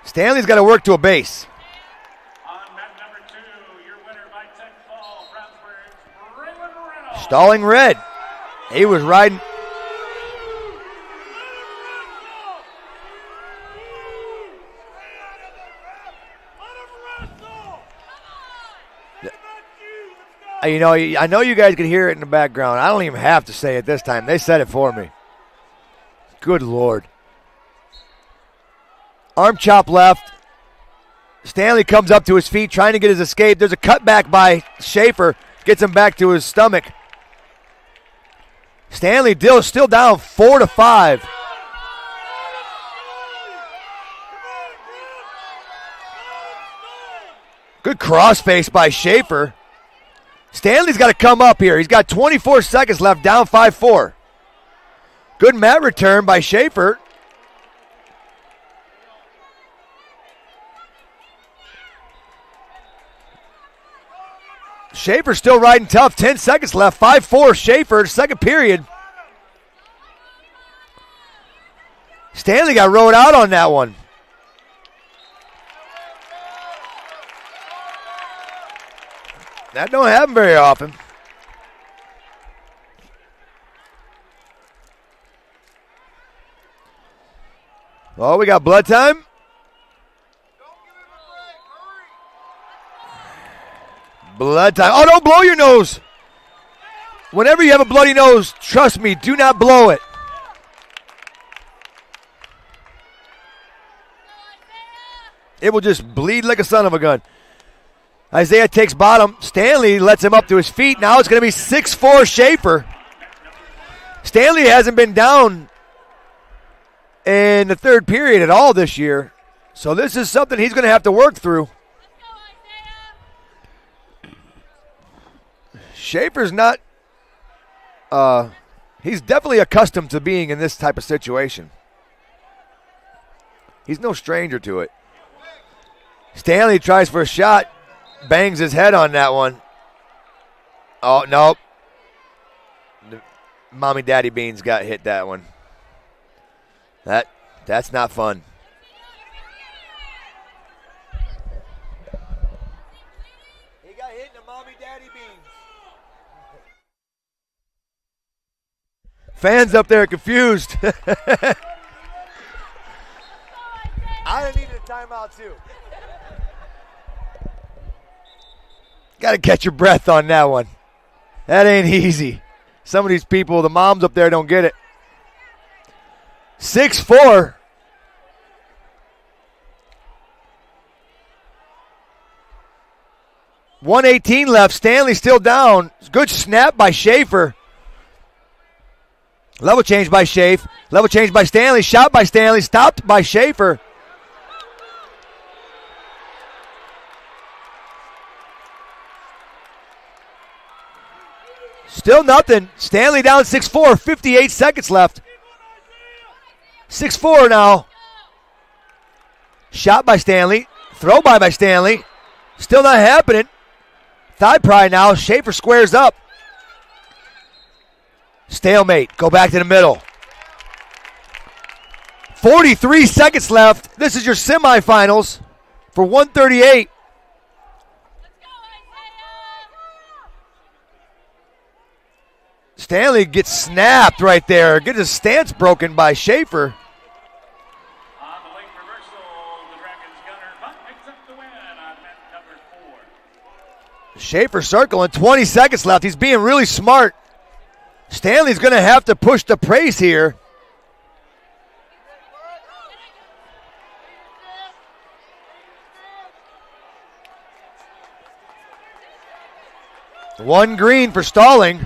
Stanley's got to work to a base. On mat number 2, your winner by 10 fall, Brownsburg's Freeman Reynolds. Stalling red. He was riding. You know, I know you guys can hear it in the background. I don't even have to say it this time. They said it for me. Good Lord. Arm chop left. Stanley comes up to his feet trying to get his escape. There's a cutback by Schaefer. Gets him back to his stomach. Stanley still down 4-5. Good crossface by Schaefer. Stanley's got to come up here. He's got 24 seconds left, down 5-4. Good mat return by Schaefer. Schaefer still riding tough. 10 seconds left. 5-4 Schaefer, second period. Stanley got rode out on that one. That don't happen very often. Oh, we got blood time. Blood time. Oh, don't blow your nose. Whenever you have a bloody nose, trust me, do not blow it. It will just bleed like a son of a gun. Isaiah takes bottom. Stanley lets him up to his feet. Now it's going to be 6-4 Schaefer. Stanley hasn't been down in the third period at all this year. So this is something he's going to have to work through. Schaefer's not, he's definitely accustomed to being in this type of situation. He's no stranger to it. Stanley tries for a shot. Bangs his head on that one. Oh, nope. Mommy Daddy Beans got hit that one. That's not fun. He got hit in the Mommy Daddy Beans. Fans up there confused. I needed a timeout too. Got to catch your breath on that one. That ain't easy. Some of these people, the moms up there don't get it. 6-4. .118 left. Stanley still down. Good snap by Schaefer. Level change by Schaefer. Level change by Stanley. Shot by Stanley. Stopped by Schaefer. Still nothing. Stanley down 6-4. 58 seconds left. 6-4 now. Shot by Stanley. Throw by Stanley. Still not happening. Thigh pry now. Schaefer squares up. Stalemate. Go back to the middle. 43 seconds left. This is your semifinals for 138. Stanley gets snapped right there. Gets his stance broken by Schaefer. On the late reversal, the Dragons gunner Buck picks up the win on mat number 4. Schaefer circling, 20 seconds left. He's being really smart. Stanley's going to have to push the pace here. One green for stalling.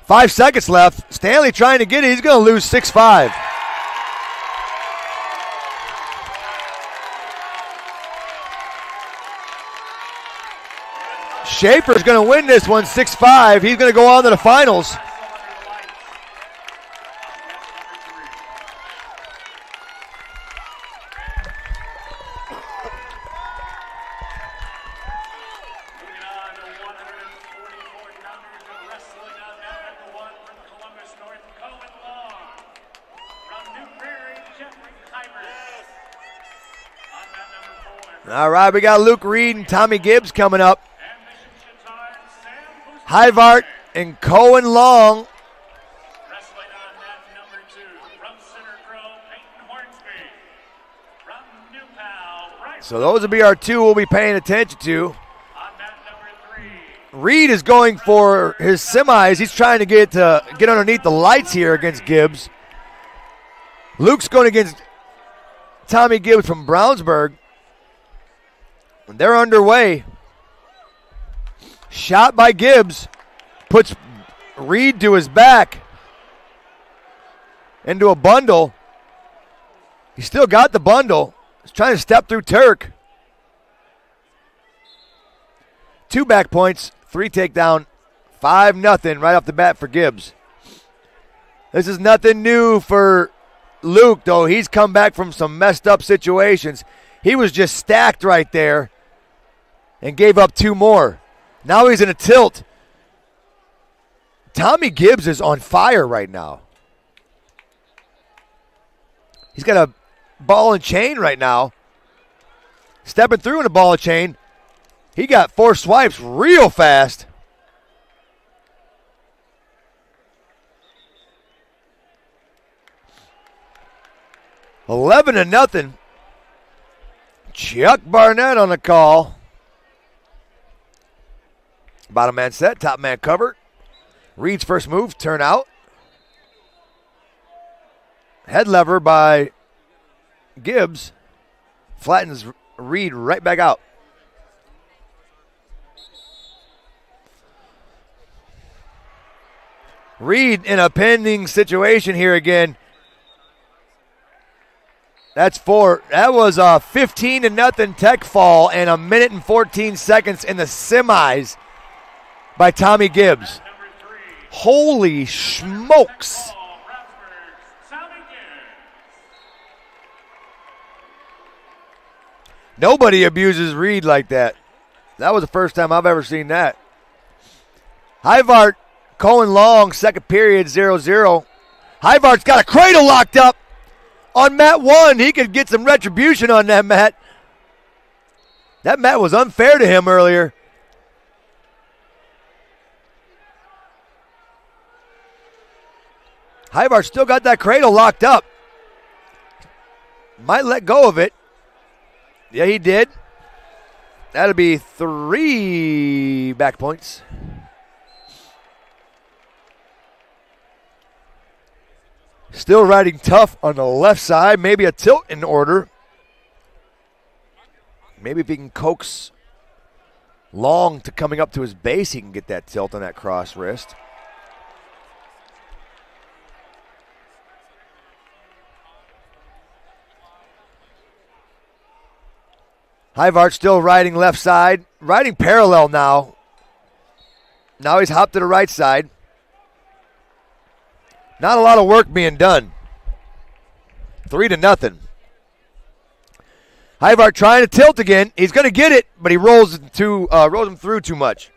5 seconds left. Stanley trying to get it. He's going to lose 6-5. Schaefer's going to win this one 6-5. He's going to go on to the finals. All right, we got Luke Reed and Tommy Gibbs coming up. Hiart and Cohen Long. Wrestling on mat number 2 from Center Grove, Peyton Hornsby. From New Pal, So those will be our two we'll be paying attention to. on mat number 3. Reed is going for his semis. He's trying to get underneath the lights here against Gibbs. Luke's going against Tommy Gibbs from Brownsburg. And they're underway. Shot by Gibbs. Puts Reed to his back. Into a bundle. He still got the bundle. He's trying to step through Turk. 2 back points. 3 takedown. 5-0 right off the bat for Gibbs. This is nothing new for Luke, though. He's come back from some messed up situations. He was just stacked right there and gave up 2 more. Now he's in a tilt. Tommy Gibbs is on fire right now. He's got a ball and chain right now. Stepping through in a ball and chain. He got 4 swipes real fast. $11-0. Chuck Barnett on the call. Bottom man set, top man covered. Reed's first move, turn out. Head lever by Gibbs. Flattens Reed right back out. Reed in a pending situation here again. That's 4. That was a 15-0 tech fall and 1 minute and 14 seconds in the semis by Tommy Gibbs. Holy smokes. Nobody abuses Reed like that. That was the first time I've ever seen that. Hiart, Cohen Long, second period, 0-0. Hiart's got a cradle locked up on mat 1. He could get some retribution on that mat. That mat was unfair to him earlier. Hiart still got that cradle locked up. Might let go of it. Yeah, he did. That'll be 3 back points. Still riding tough on the left side. Maybe a tilt in order. Maybe if he can coax Long to coming up to his base, he can get that tilt on that cross wrist. Hiart still riding left side. Riding parallel now. Now he's hopped to the right side. Not a lot of work being done. 3-0. Hiart trying to tilt again. He's going to get it, but he rolls him through too much.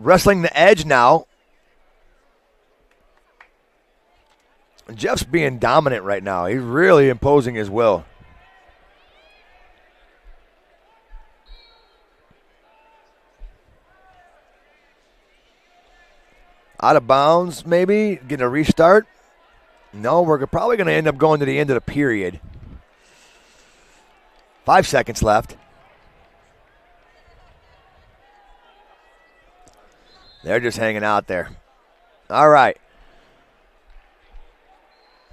wrestling the edge now. Jeff's being dominant right now. He's really imposing his will. Out of bounds, maybe. Getting a restart. No, we're probably going to end up going to the end of the period. 5 seconds left. They're just hanging out there. All right.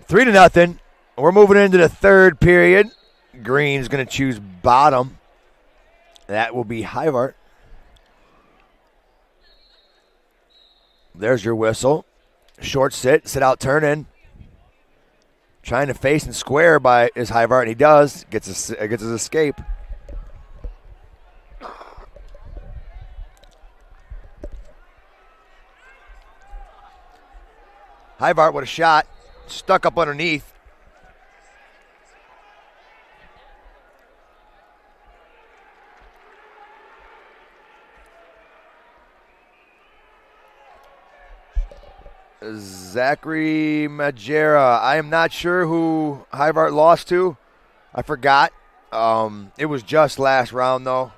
3-0. We're moving into the third period. Green's going to choose bottom. That will be Hiart. There's your whistle. Short sit out, turn in. Trying to face and square by is Hiart, and he does. Gets his escape. Hiart with a shot. Stuck up underneath. Zachary Majera. I am not sure who Hiart lost to. I forgot. It was just last round, though.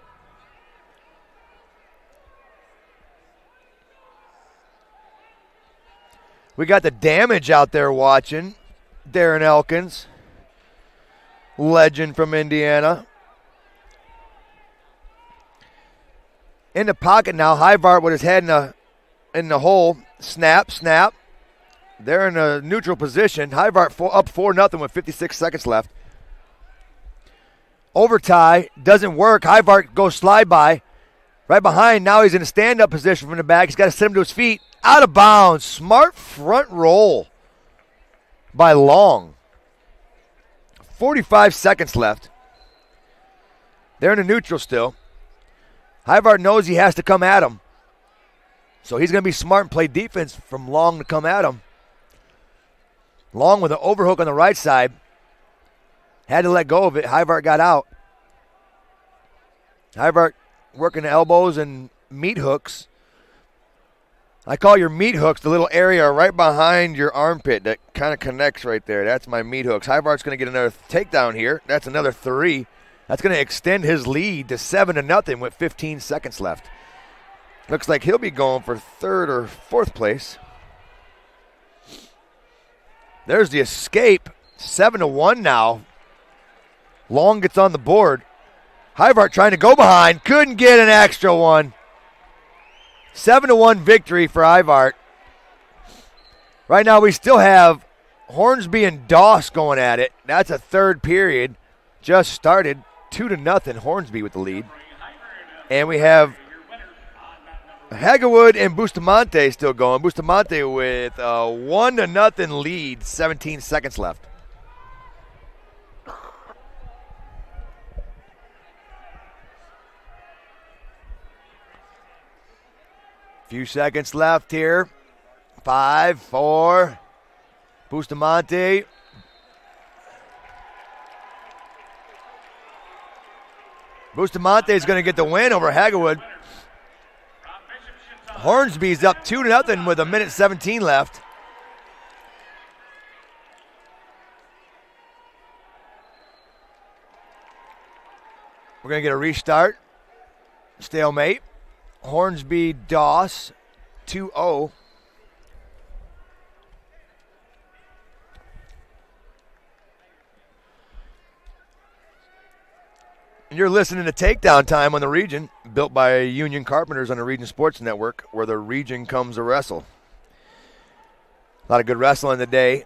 We got the Damage out there watching. Darren Elkins. Legend from Indiana. In the pocket now. Hiart with his head in the hole. Snap. They're in a neutral position. Hiart up 4-0 with 56 seconds left. Overtie. Doesn't work. Hiart goes slide by. Right behind. Now he's in a stand-up position from the back. He's got to set him to his feet. Out of bounds. Smart front roll by Long. 45 seconds left. They're in a neutral still. Hiart knows he has to come at him. So he's going to be smart and play defense from Long to come at him. Long with an overhook on the right side. Had to let go of it. Hiart got out. Hiart working the elbows and meat hooks. I call your meat hooks the little area right behind your armpit that kind of connects right there. That's my meat hooks. Hiart's going to get another takedown here. That's another 3. That's going to extend his lead to 7-0 with 15 seconds left. Looks like he'll be going for 3rd or 4th place. There's the escape. 7-1 now. Long gets on the board. Hiart trying to go behind. Couldn't get an extra one. 7-1 victory for Hiart. Right now we still have Hornsby and Doss going at it. That's a third period. Just started. 2-0 Hornsby with the lead. And we have Hagawood and Bustamante still going. Bustamante with a 1-0 lead, 17 seconds left. Few seconds left here. 5, 4. Bustamante. Bustamante is going to get the win over Hagawood. Hornsby's up 2-0 with 1:17 left. We're going to get a restart. Stalemate. Hornsby, Doss, 2-0. And you're listening to Takedown Time on the Region, built by Union Carpenters on the Region Sports Network, where the region comes to wrestle. A lot of good wrestling today.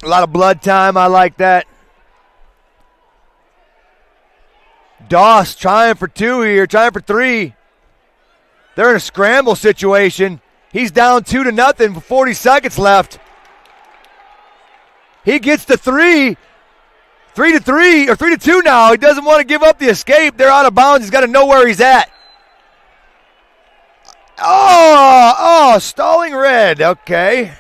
A lot of blood time. I like that. Doss trying for 2 here, trying for 3. They're in a scramble situation. He's down 2-0 with 40 seconds left. He gets the 3. 3-3 or 3-2 now. He doesn't want to give up the escape. They're out of bounds. He's got to know where he's at. Oh, stalling red. Okay.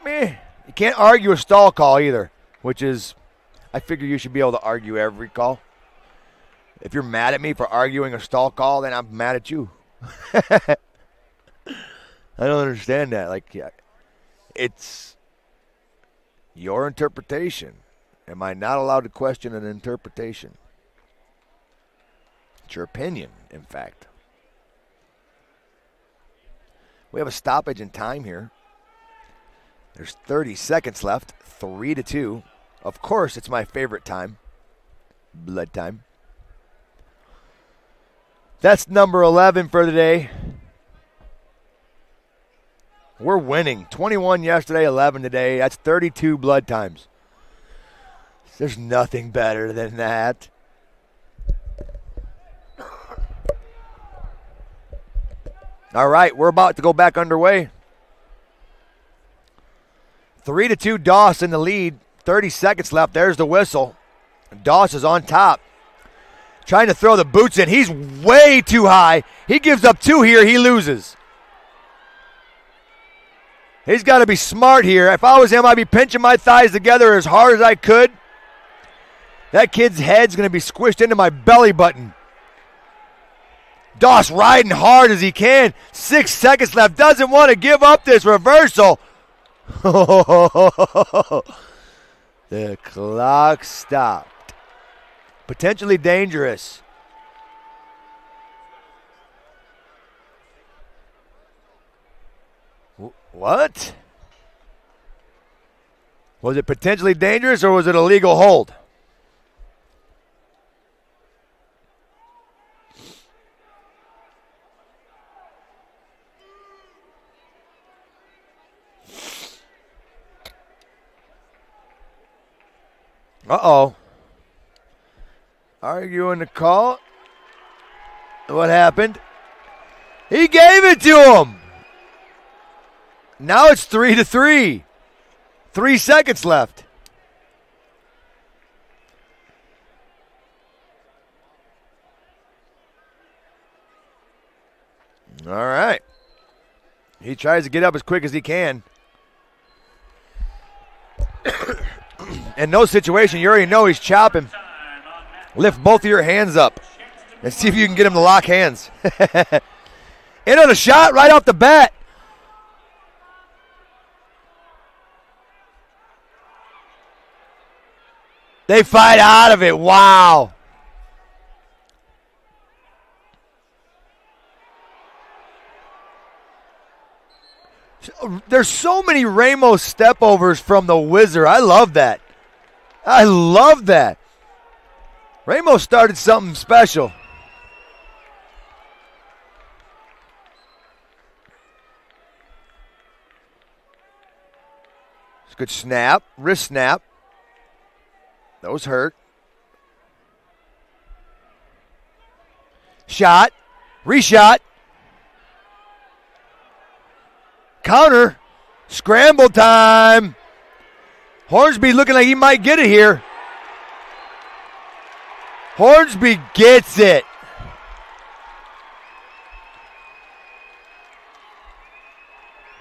Meh. You can't argue a stall call either, which is, I figure you should be able to argue every call. If you're mad at me for arguing a stall call, then I'm mad at you. I don't understand that. Like, yeah, it's your interpretation. Am I not allowed to question an interpretation? It's your opinion, in fact. We have a stoppage in time here. There's 30 seconds left, 3-2. Of course, it's my favorite time, blood time. That's number 11 for the day. We're winning. 21 yesterday, 11 today. That's 32 blood times. There's nothing better than that. All right, we're about to go back underway. 3-2, Doss in the lead. 30 seconds left. There's the whistle. Doss is on top. Trying to throw the boots in. He's way too high. He gives up 2 here. He loses. He's got to be smart here. If I was him, I'd be pinching my thighs together as hard as I could. That kid's head's going to be squished into my belly button. Doss riding hard as he can. 6 seconds left. Doesn't want to give up this reversal. The clock stopped. Potentially dangerous. What? Was it potentially dangerous or was it a legal hold? Uh-oh. Arguing the call. What happened? He gave it to him. Now it's 3-3. 3 seconds left. All right. He tries to get up as quick as he can. In no situation, you already know he's chopping. Lift both of your hands up and see if you can get him to lock hands. In on a shot right off the bat. They fight out of it. Wow. There's so many Ramos stepovers from the Wizard. I love that. I love that. Ramos started something special. It's a good snap, wrist snap. Those hurt. Shot, reshot. Counter, scramble time. Hornsby looking like he might get it here. Hornsby gets it.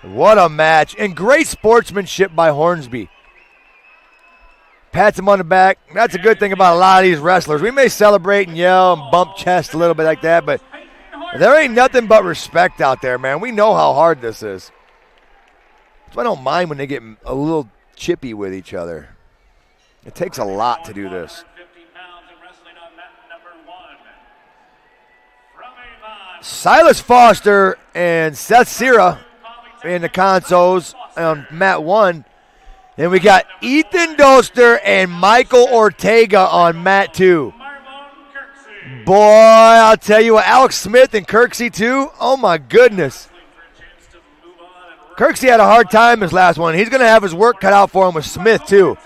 What a match. And great sportsmanship by Hornsby. Pats him on the back. That's a good thing about a lot of these wrestlers. We may celebrate and yell and bump chest a little bit like that, but there ain't nothing but respect out there, man. We know how hard this is. So I don't mind when they get a little chippy with each other. It takes a lot to do this. Silas Foster and Seth Sierra in the consoles on mat 1. Then we got Ethan Doster and Michael Ortega on mat 2. Boy, I'll tell you what, Alex Smith and Kirky too. Oh my goodness. Kirky had a hard time his last one. He's going to have his work cut out for him with Smith too.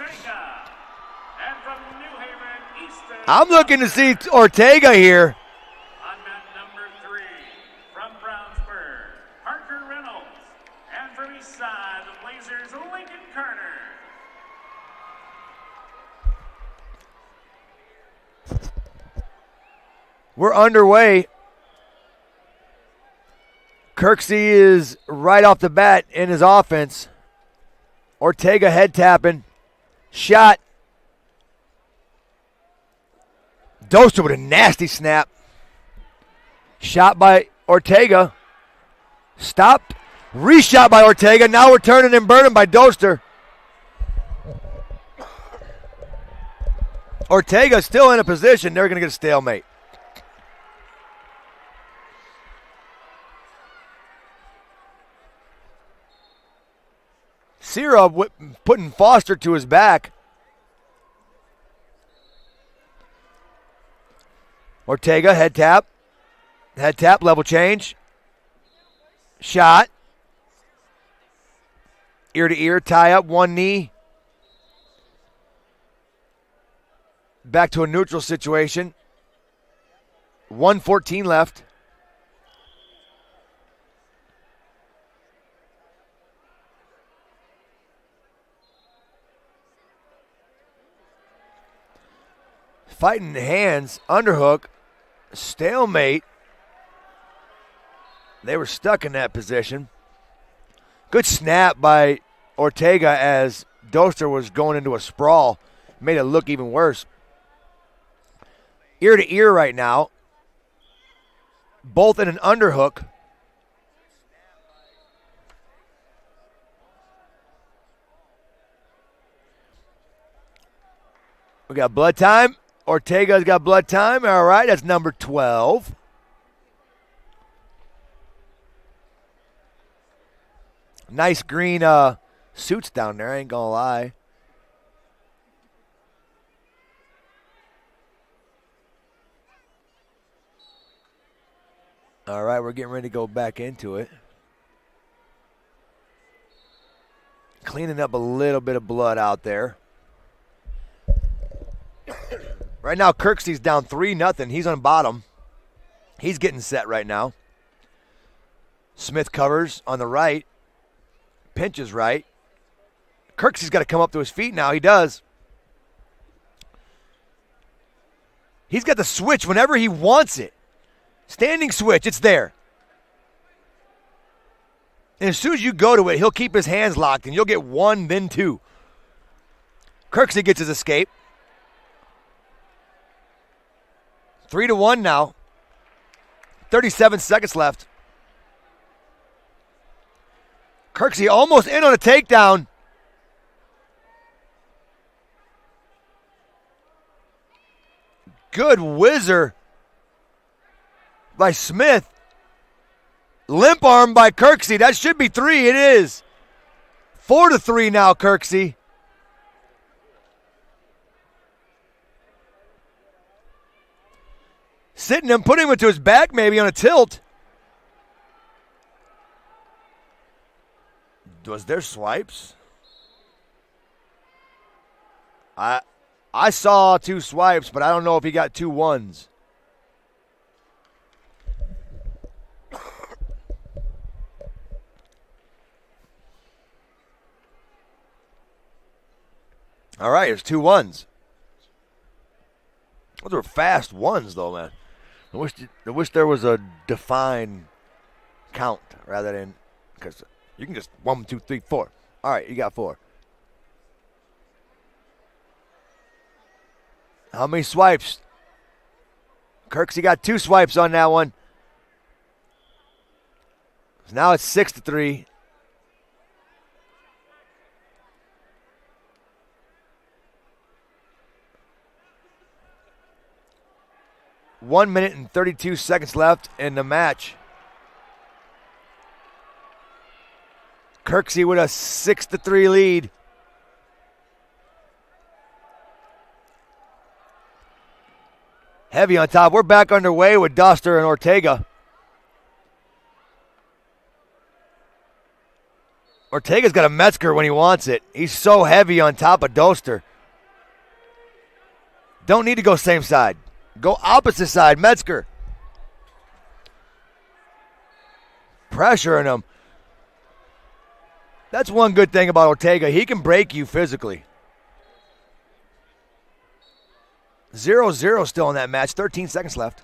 I'm looking to see Ortega here. On mat number 3, from Brownsburg, Parker Reynolds. And from east side, the Blazers, Lincoln Carter. We're underway. Kirky is right off the bat in his offense. Ortega head tapping. Shot. Doster with a nasty snap. Shot by Ortega. Stopped. Reshot by Ortega. Now we're turning and burning by Doster. Ortega still in a position. They're going to get a stalemate. Sierra putting Foster to his back. Ortega, head tap. Head tap, level change. Shot. Ear to ear, tie up, one knee. Back to a neutral situation. 1:14 left. Fighting hands, underhook, stalemate. They were stuck in that position. Good snap by Ortega as Doster was going into a sprawl. Made it look even worse. Ear to ear right now. Both in an underhook. We got blood time. Ortega's got blood time. All right, that's number 12. Nice green suits down there, I ain't gonna lie. All right, we're getting ready to go back into it. Cleaning up a little bit of blood out there. Right now, Kirky's down 3-0. He's on bottom. He's getting set right now. Smith covers on the right. Pinches right. Kirky's got to come up to his feet now. He does. He's got the switch whenever he wants it. Standing switch, it's there. And as soon as you go to it, he'll keep his hands locked, and you'll get one, then two. Kirky gets his escape. 3-1 now. 37 seconds left. Kirky almost in on a takedown. Good whizzer by Smith. Limp arm by Kirky. That should be 3. It is. 4-3 now, Kirky. Sitting him, putting him to his back maybe on a tilt. Was there swipes? I saw 2 swipes, but I don't know if he got 2 ones. All right, there's 2 ones. Those were fast ones, though, man. I wish there was a defined count rather than, because you can just 1, 2, 3, 4. All right, you got 4. How many swipes? Kirky got 2 swipes on that one. So now it's 6-3. One minute and 32 seconds left in the match. Kirky with a 6-3 lead. Heavy on top. We're back underway with Doster and Ortega. Ortega's got a Metzger when he wants it. He's so heavy on top of Doster. Don't need to go same side. Go opposite side, Metzger. Pressuring him. That's one good thing about Ortega. He can break you physically. 0-0 still in that match. 13 seconds left.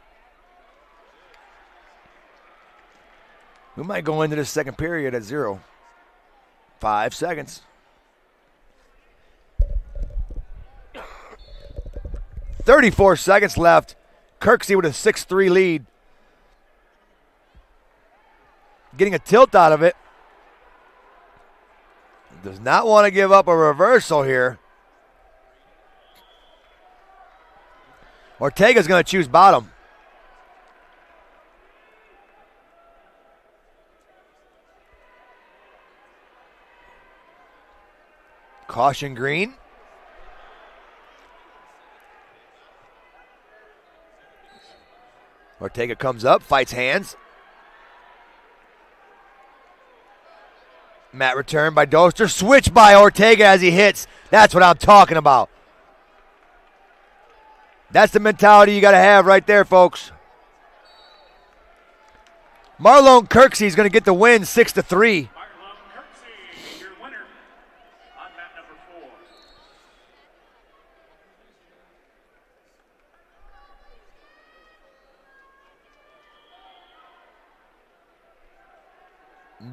We might go into the second period at 0. 5 seconds. 34 seconds left. Kirky with a 6-3 lead. Getting a tilt out of it. Does not want to give up a reversal here. Ortega's going to choose bottom. Caution green. Ortega comes up, fights hands. Mat return by Doster. Switch by Ortega as he hits. That's what I'm talking about. That's the mentality you got to have right there, folks. Marlon Kirksey is going to get the win 6-3.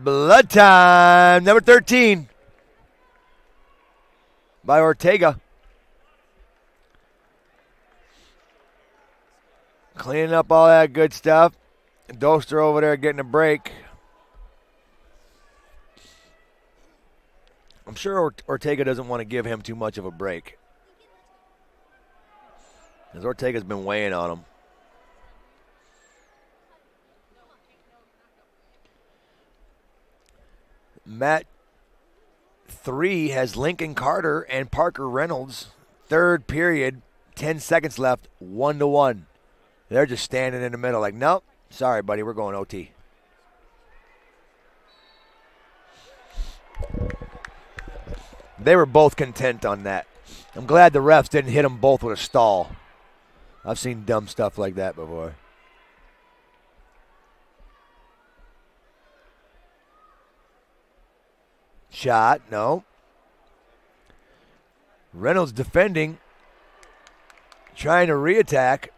Blood time, number 13 by Ortega. Cleaning up all that good stuff. Doster over there getting a break. I'm sure Ortega doesn't want to give him too much of a break, because Ortega's been weighing on him. Mat 3 has Lincoln Carter and Parker Reynolds. Third period, 10 seconds left, 1-1. They're just standing in the middle like, nope, sorry, buddy, we're going OT. They were both content on that. I'm glad the refs didn't hit them both with a stall. I've seen dumb stuff like that before. Shot, no. Reynolds defending, trying to reattack.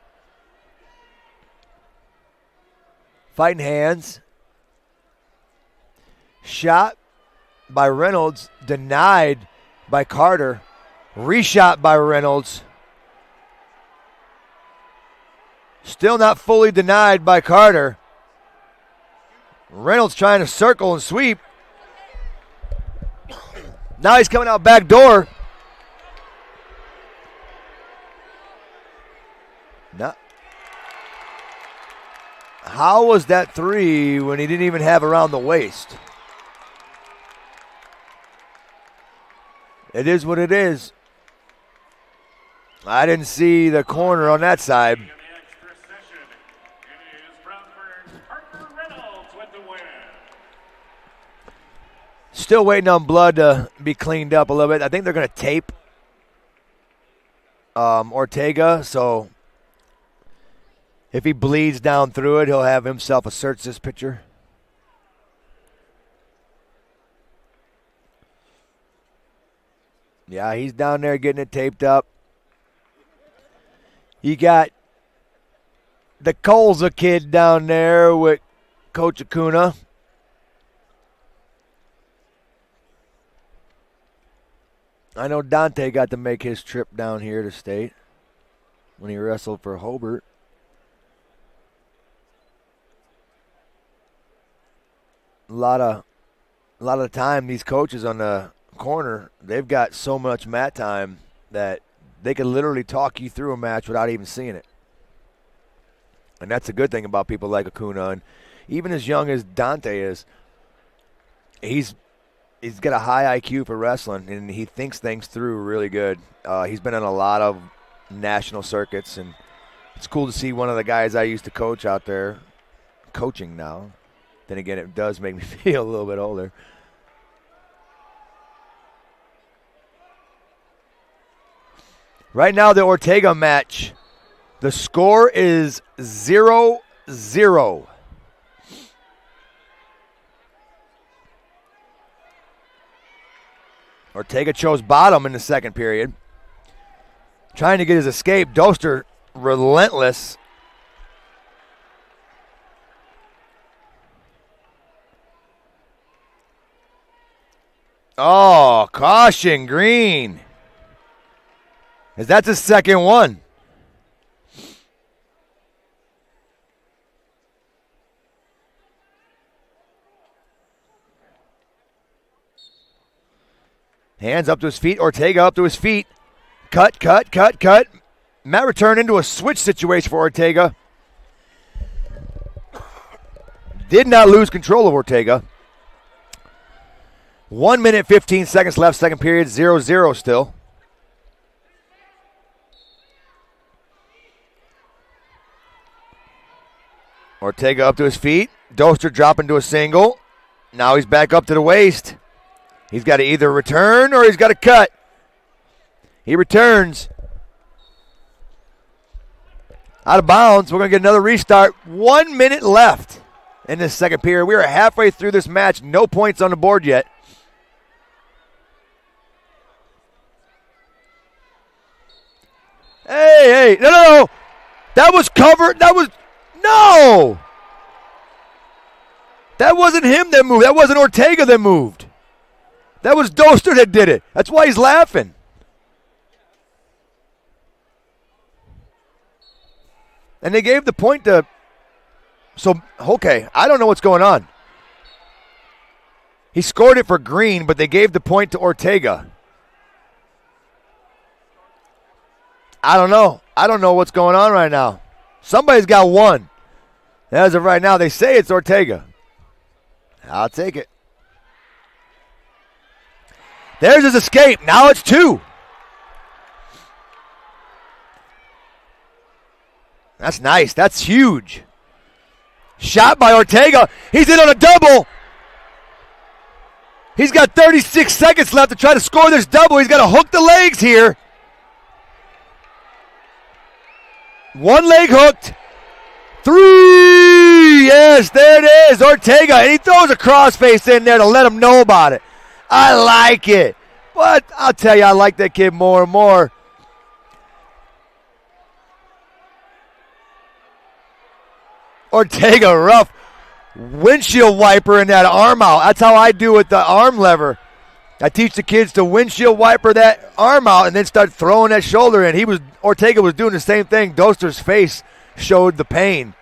Fighting hands. Shot by Reynolds, denied by Carter. Reshot by Reynolds. Still not fully denied by Carter. Reynolds trying to circle and sweep. Now he's coming out back door. No. How was that 3 when he didn't even have around the waist? It is what it is. I didn't see the corner on that side. Still waiting on blood to be cleaned up a little bit. I think they're going to tape Ortega, so if he bleeds down through it, he'll have himself a search this picture. Yeah, he's down there getting it taped up. You got the Colza kid down there with Coach Acuna. I know Dante got to make his trip down here to state when he wrestled for Hobart. A lot of time these coaches on the corner, they've got so much mat time that they can literally talk you through a match without even seeing it. And that's a good thing about people like Acuna. And even as young as Dante is, he's got a high IQ for wrestling, and he thinks things through really good. He's been on a lot of national circuits, and it's cool to see one of the guys I used to coach out there coaching now. Then again, it does make me feel a little bit older. Right now, the Ortega match, the score is 0-0. Ortega chose bottom in the second period. Trying to get his escape. Doster relentless. Oh, caution green. As that's his second one. Hands up to his feet. Ortega up to his feet. Cut, cut, cut, cut. Mat return into a switch situation for Ortega. Did not lose control of Ortega. 1 minute, 15 seconds left, second period, 0-0 still. Ortega up to his feet. Doster dropping to a single. Now he's back up to the waist. He's got to either return or he's got to cut. He returns. Out of bounds. We're going to get another restart. 1 minute left in this second period. We are halfway through this match. No points on the board yet. Hey, no. That was covered. No. That wasn't him that moved. That wasn't Ortega that moved. That was Doster that did it. That's why he's laughing. And they gave the point to... So, okay, I don't know what's going on. He scored it for Green, but they gave the point to Ortega. I don't know. I don't know what's going on right now. Somebody's got one. As of right now, they say it's Ortega. I'll take it. There's his escape. Now it's 2. That's nice. That's huge. Shot by Ortega. He's in on a double. He's got 36 seconds left to try to score this double. He's got to hook the legs here. One leg hooked. 3. Yes, there it is. Ortega. And he throws a crossface in there to let him know about it. I like it. But I'll tell you, I like that kid more and more. Ortega rough. Windshield wiper in that arm out. That's how I do with the arm lever. I teach the kids to windshield wiper that arm out and then start throwing that shoulder in. Ortega was doing the same thing. Doster's face showed the pain.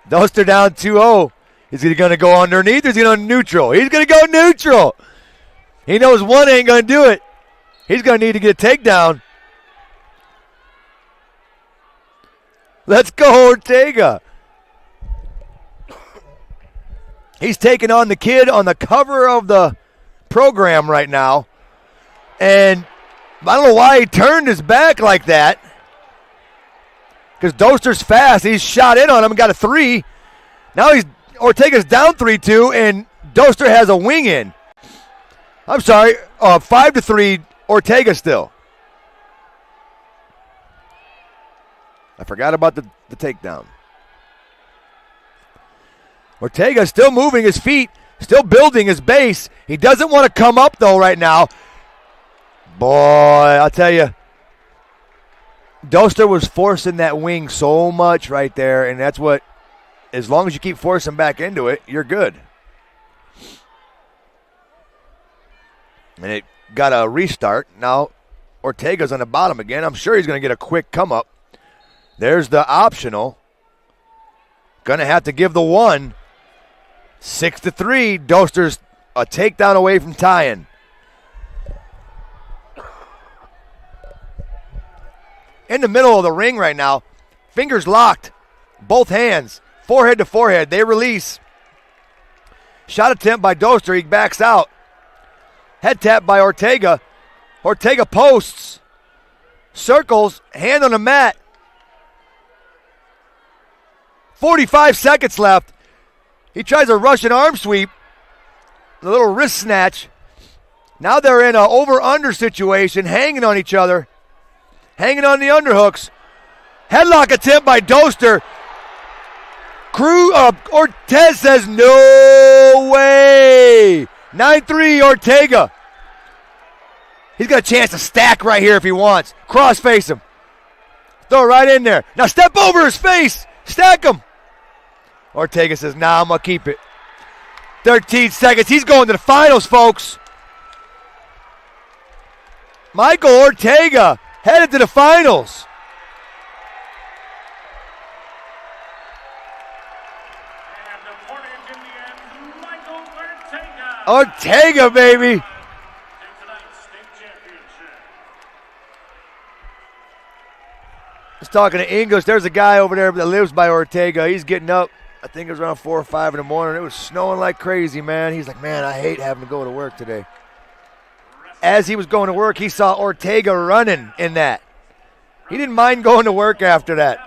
Doster down 2-0. Is he going to go underneath or is he going to neutral? He's going to go neutral. He knows one ain't going to do it. He's going to need to get a takedown. Let's go, Ortega. He's taking on the kid on the cover of the program right now. And I don't know why he turned his back like that. Because Doster's fast. He's shot in on him and got a 3. Now Ortega's down 3-2, and Doster has a wing in. I'm sorry, 5-3, Ortega still. I forgot about the takedown. Ortega still moving his feet, still building his base. He doesn't want to come up, though, right now. Boy, I'll tell you, Doster was forcing that wing so much right there, and that's what, as long as you keep forcing back into it, you're good. And it got a restart. Now Ortega's on the bottom again. I'm sure he's going to get a quick come up. There's the optional. Going to have to give the 1. 6-3. Doster's a takedown away from tying. In the middle of the ring right now. Fingers locked. Both hands. Forehead to forehead. They release. Shot attempt by Doster. He backs out. Head tap by Ortega. Ortega posts. Circles. Hand on the mat. 45 seconds left. He tries a Russian arm sweep. A little wrist snatch. Now they're in an over-under situation, hanging on each other. Hanging on the underhooks. Headlock attempt by Doster. Ortez says no way. 9-3 Ortega. He's got a chance to stack right here if he wants. Cross face him. Throw it right in there. Now step over his face. Stack him. Ortega says, nah, I'm going to keep it. 13 seconds. He's going to the finals, folks. Michael Ortega headed to the finals. And according to the end Ortega, baby. In tonight's state championship. I was talking to English. There's a guy over there that lives by Ortega. He's getting up. I think it was around 4 or 5 in the morning. It was snowing like crazy, man. He's like, man, I hate having to go to work today. As he was going to work, he saw Ortega running in that. He didn't mind going to work after that.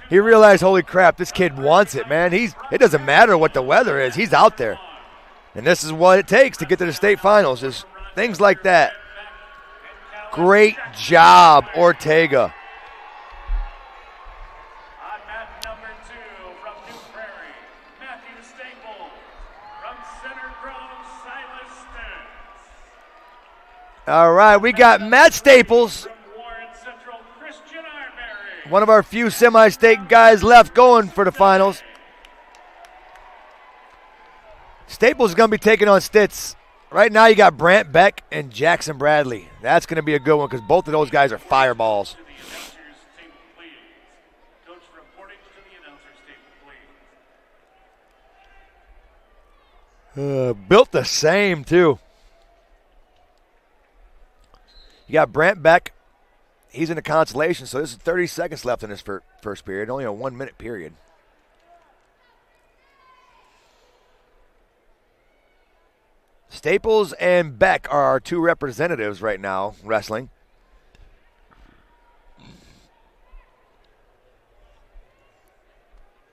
He realized, holy crap, this kid wants it, man. It doesn't matter what the weather is. He's out there. And this is what it takes to get to the state finals, is things like that. Great job, Ortega. On mat number 2 from New Prairie, Matthew Staples. From Center Grove, Silas Stits. All right, we got Matt Staples, From Warren Central, Christian Arbery. one of our few semi-state guys left going for the finals. Staples is going to be taking on Stits. Right now you got Brant Beck and Jackson Bradley. That's going to be a good one because both of those guys are fireballs. To the announcers table, please. Coach reporting to the announcers table, please. Built the same, too. You got Brant Beck. He's in the Consolation, so this is 30 seconds left in this first period. Only a 1-minute period. Staples and Beck are our 2 representatives right now wrestling.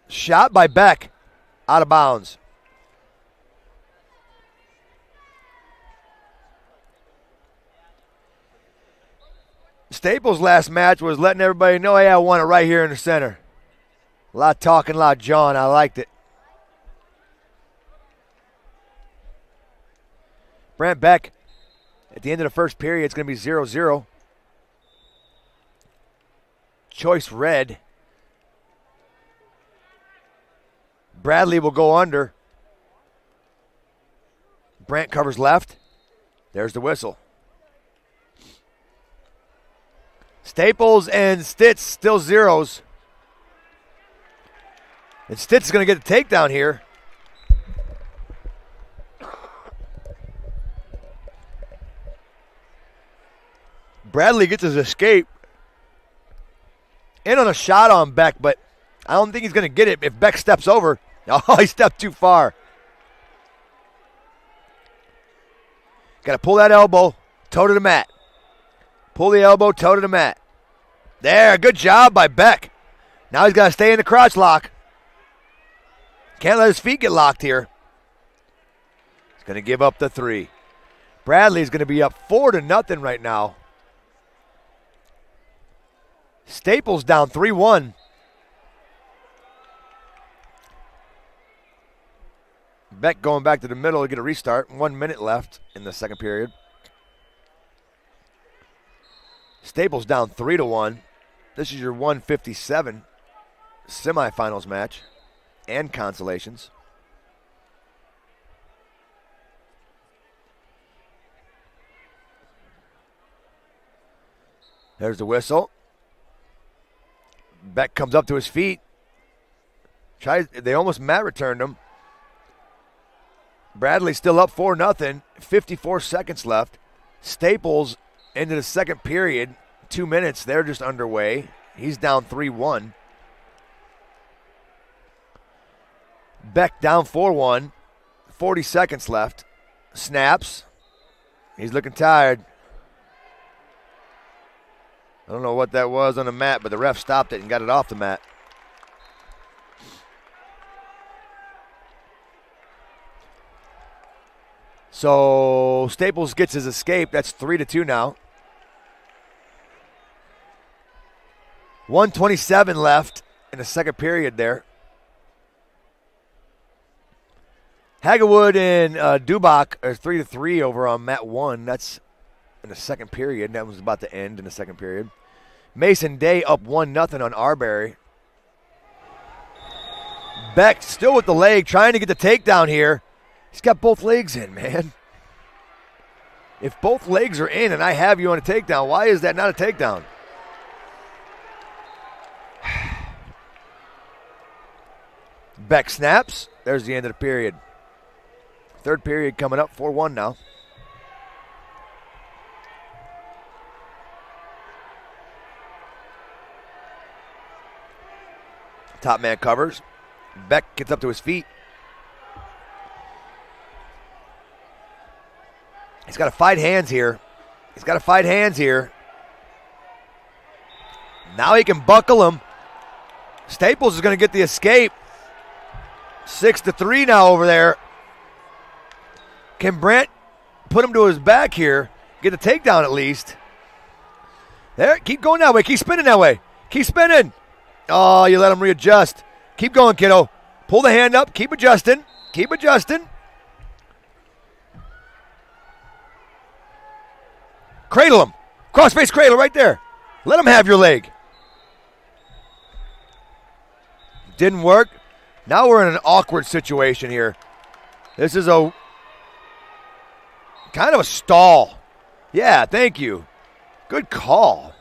Shot by Beck, out of bounds. Staples' last match was letting everybody know, hey, I won it right here in the center. A lot of talking, a lot of jawing. I liked it. Brant Beck, at the end of the first period, it's going to be 0-0. Choice red. Bradley will go under. Brant covers left. There's the whistle. Staples and Stits still zeros. And Stits is going to get the takedown here. Bradley gets his escape. In on a shot on Beck, but I don't think he's going to get it if Beck steps over. Oh, he stepped too far. Got to pull that elbow, toe to the mat. Pull the elbow, toe to the mat. There, good job by Beck. Now he's got to stay in the crotch lock. Can't let his feet get locked here. He's going to give up the 3. Bradley's going to be up 4-0 right now. Staples down 3-1. Beck going back to the middle to get a restart. 1 minute left in the second period. Staples down 3-1. This is your 157 semifinals match and consolations. There's the whistle. Beck comes up to his feet. They almost mat returned him. Bradley still up 4-0. 54 seconds left. Staples into the second period. 2 minutes. They're just underway. He's down 3-1. Beck down 4-1. 40 seconds left. Snaps. He's looking tired. I don't know what that was on the mat, but the ref stopped it and got it off the mat. So Staples gets his escape. That's 3-2 now. 1:27 left in the second period there. Hagawood and Dubach are 3-3 over on mat 1. That's in the second period. That was about to end in the second period. Mason Day up 1-0 on Arbery. Beck still with the leg, trying to get the takedown here. He's got both legs in, man. If both legs are in and I have you on a takedown, why is that not a takedown? Beck snaps. There's the end of the period. Third period coming up, 4-1 now. Top man covers. Beck gets up to his feet. He's got to fight hands here. Now he can buckle him. Staples is going to get the escape. 6-3 now over there. Can Brant put him to his back here? Get the takedown at least. There, keep going that way. Keep spinning that way. Keep spinning. Oh, you let him readjust. Keep going, kiddo. Pull the hand up. Keep adjusting. Cradle him. Crossface cradle right there. Let him have your leg. Didn't work. Now we're in an awkward situation here. This is a kind of a stall. Yeah, thank you. Good call.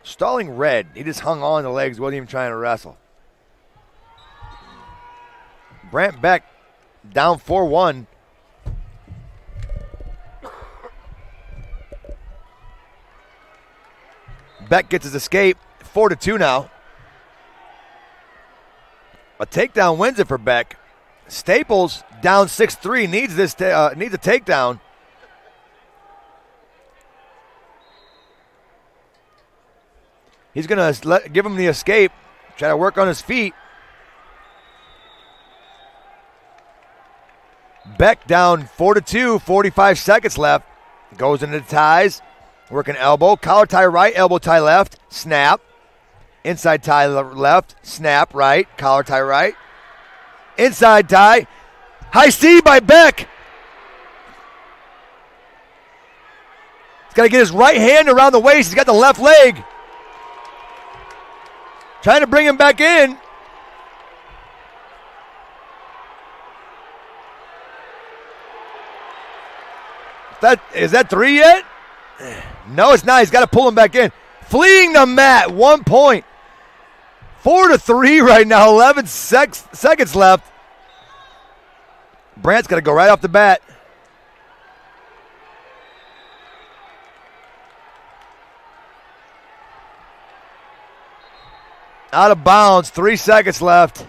Stalling red. He just hung on the legs, wasn't even trying to wrestle. Brant Beck down 4-1. Beck gets his escape. 4-2 now. A takedown wins it for Beck. Staples down 6-3 needs a takedown. He's going to give him the escape. Try to work on his feet. Beck down 4-2, 45 seconds left. Goes into the ties. Working elbow. Collar tie right, elbow tie left. Snap. Inside tie left. Snap right. Collar tie right. Inside tie. High C by Beck. He's got to get his right hand around the waist. He's got the left leg. Trying to bring him back in. Is that 3 yet? No, it's not. He's got to pull him back in. Fleeing the mat, 1 point. 4-3 right now, 11 seconds left. Brant's got to go right off the bat. Out of bounds, 3 seconds left.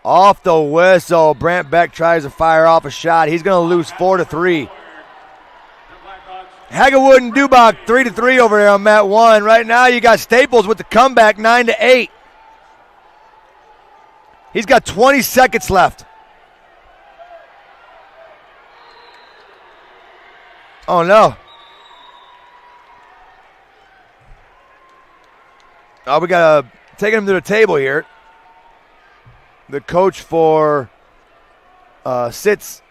Off the whistle, Brant Beck tries to fire off a shot. He's going to lose 4-3. Hagawood and Dubach 3-3 over there on mat 1. Right now you got Staples with the comeback 9-8. He's got 20 seconds left. Oh no. Oh, we got to take him to the table here. The coach for Stits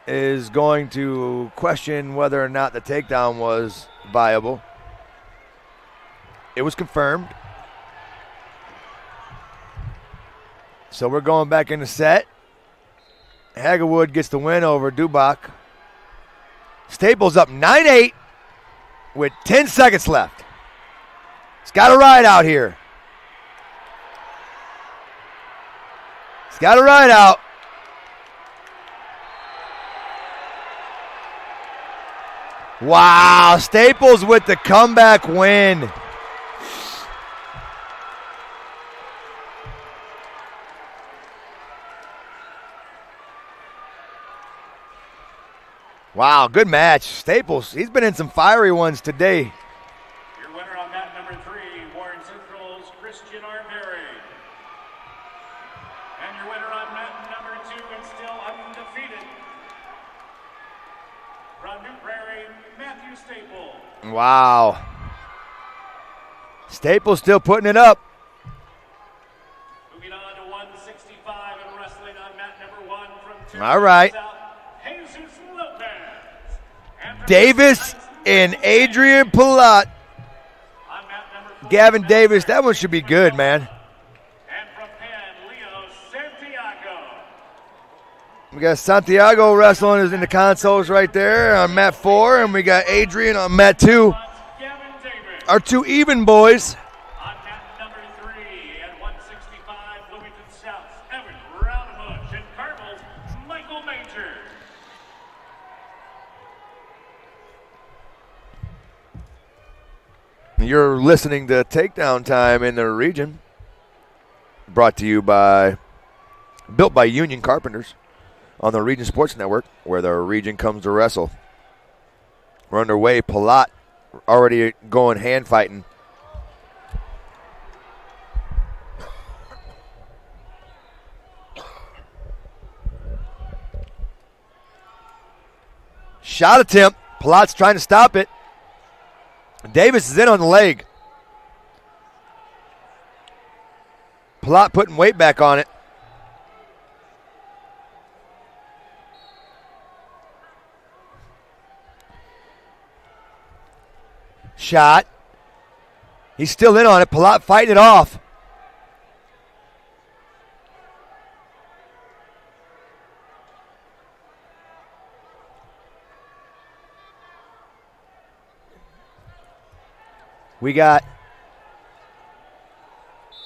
is going to question whether or not the takedown was viable. It was confirmed. So we're going back in the set. Hagawood gets the win over Dubach. Staples up 9-8 with 10 seconds left. He's got a ride out here. He's got a ride out. Wow, Staples with the comeback win. Wow, good match. Staples, he's been in some fiery ones today. Your winner on mat number 3, Warren Central's Christian Armberry. And your winner on mat number 2 and still undefeated, from New Prairie, Matthew Staples. Wow. Staples still putting it up. Moving on to 165 and wrestling on mat number 1 from All right. Davis and Adrian Palat. Gavin Davis, that one should be good, man. And from Penn, Leo Santiago. We got Santiago wrestling in the consoles right there on mat 4, and we got Adrian on mat 2. Our two even boys. On mat number You're listening to Takedown Time in the Region, brought to you by, built by Union Carpenters on the Region Sports Network, where the region comes to wrestle. We're underway. Palat already going hand fighting. Shot attempt. Palat's trying to stop it. Davis is in on the leg. Palat putting weight back on it. Shot. He's still in on it. Palat fighting it off. We got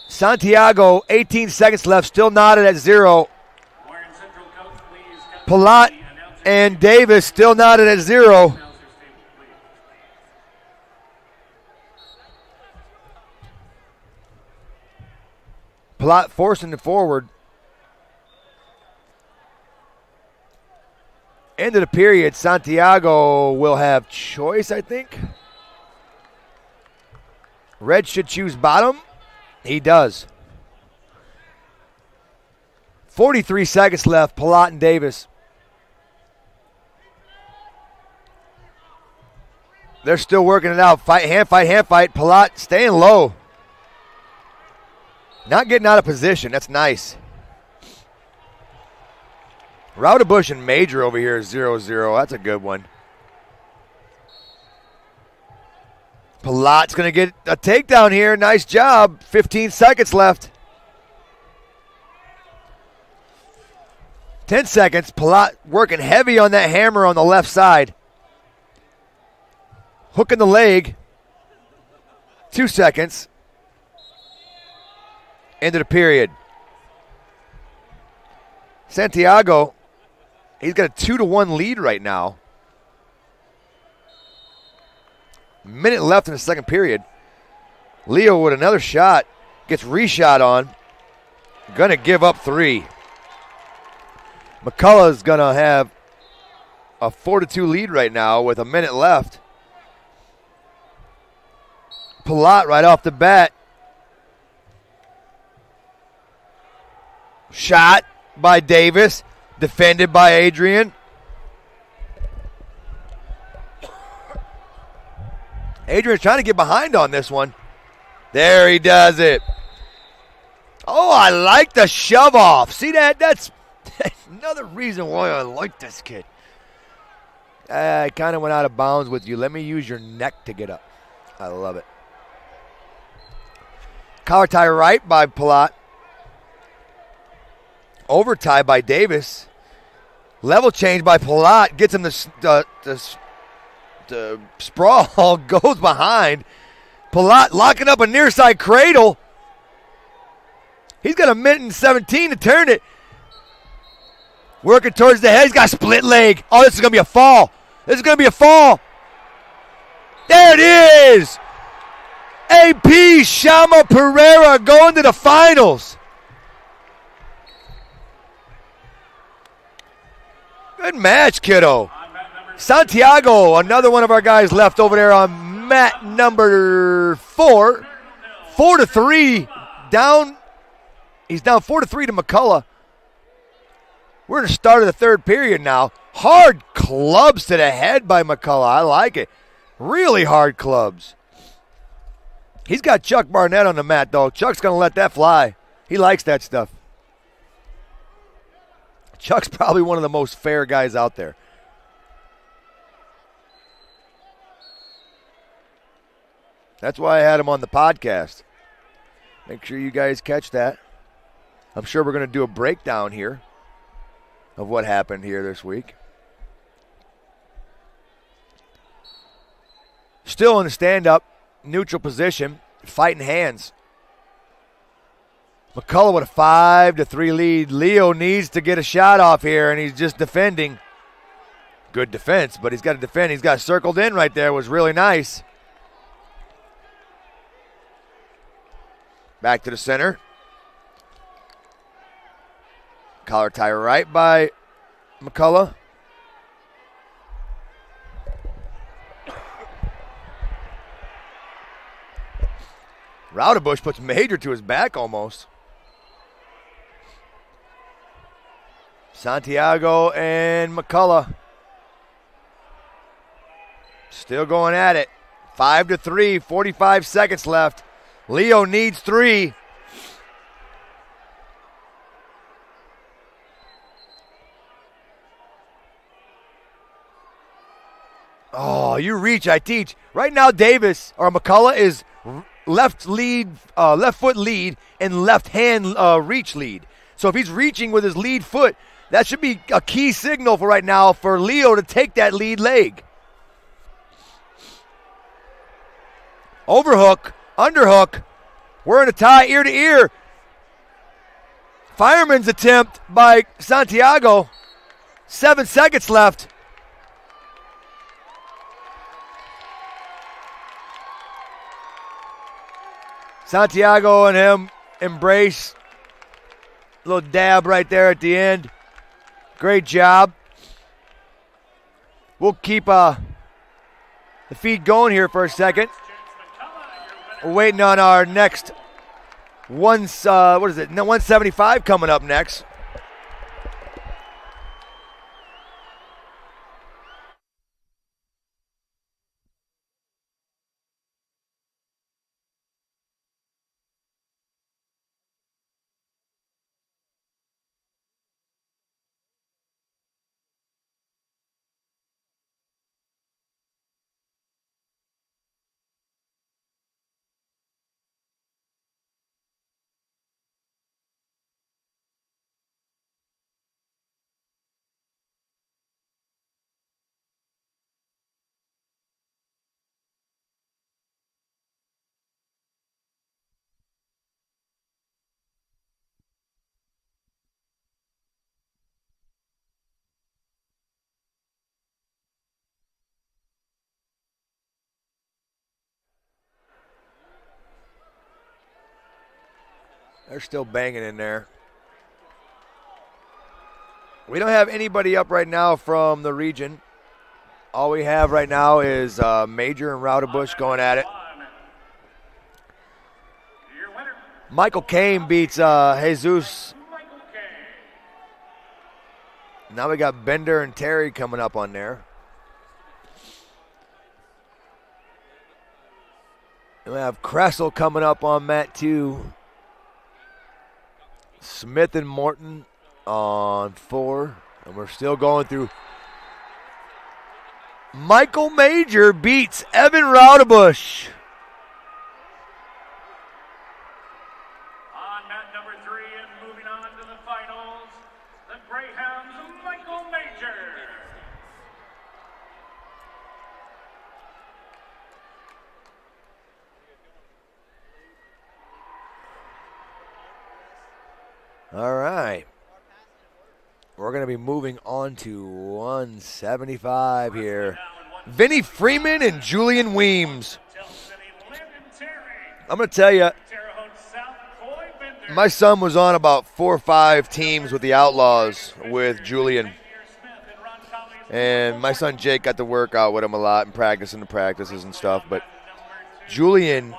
Santiago, 18 seconds left, still knotted at 0. Palat and Davis still knotted at 0. Palat forcing it forward. End of the period, Santiago will have choice, I think. Red should choose bottom. He does. 43 seconds left, Palat and Davis. They're still working it out. Fight, hand fight, hand fight. Palat staying low. Not getting out of position. That's nice. Raudebush and Major over here is 0-0. That's a good one. Palat's going to get a takedown here. Nice job. 15 seconds left. 10 seconds. Palat working heavy on that hammer on the left side. Hooking the leg. 2 seconds. End of the period. Santiago, he's got a 2-1 lead right now. Minute left in the second period. Leo with another shot. Gets reshot on. Gonna give up 3. McCullough's gonna have a 4-2 lead right now with a minute left. Palat right off the bat. Shot by Davis. Defended by Adrian. Adrian's trying to get behind on this one. There he does it. Oh, I like the shove off. See that? That's another reason why I like this kid. I kind of went out of bounds with you. Let me use your neck to get up. I love it. Collar tie right by Palat. Over tie by Davis. Level change by Palat. Gets him the sprawl, goes behind. Palat locking up a near side cradle. He's got a minute and 17 to turn it. Working towards the head. He's got a split leg. Oh, this is going to be a fall. This is going to be a fall. There it is. AP Shama Pereira going to the finals. Good match, kiddo. Santiago, another one of our guys left over there on mat number 4. 4-3 down. He's down 4-3 to McCullough. We're in the start of the third period now. Hard clubs to the head by McCullough. I like it. Really hard clubs. He's got Chuck Barnett on the mat, though. Chuck's going to let that fly. He likes that stuff. Chuck's probably one of the most fair guys out there. That's why I had him on the podcast. Make sure you guys catch that. I'm sure we're going to do a breakdown here of what happened here this week. Still in the stand-up, neutral position, fighting hands. McCullough with a 5-3 lead. Leo needs to get a shot off here, and he's just defending. Good defense, but he's got to defend. He's got circled in right there. It was really nice. Back to the center. Collar tie right by McCullough. Raudebush puts Major to his back almost. Santiago and McCullough still going at it. 5-3, 45 seconds left. Leo needs 3. Oh, you reach, I teach. Right now, McCullough is left foot lead and left hand reach lead. So if he's reaching with his lead foot, that should be a key signal for right now for Leo to take that lead leg. Overhook, underhook. We're in a tie ear to ear. Fireman's attempt by Santiago. 7 seconds left. Santiago and him embrace. A little dab right there at the end. Great job. We'll keep the feed going here for a second. We're waiting on our next 175 coming up next. They're still banging in there. We don't have anybody up right now from the region. All we have right now is Major and Raudebush going at it. Michael Kane beats Jesus. Now we got Bender and Terry coming up on there. And we have Kressel coming up on mat 2. Smith and Morton on 4. And we're still going through. Michael Major beats Evan Raudebush. On mat number 3 and moving on to the finals, the Greyhounds, Michael Major. All right. We're going to be moving on to 175 here. Vinny Freeman and Julian Weems. I'm going to tell you, my son was on about 4 or 5 teams with the Outlaws with Julian. And my son Jake got to work out with him a lot and practice in the practices and stuff. But Julian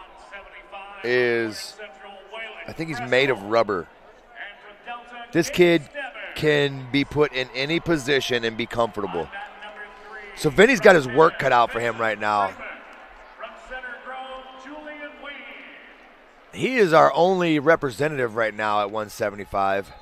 is, I think he's made of rubber. This kid can be put in any position and be comfortable. So Vinny's got his work cut out for him right now. He is our only representative right now at 175.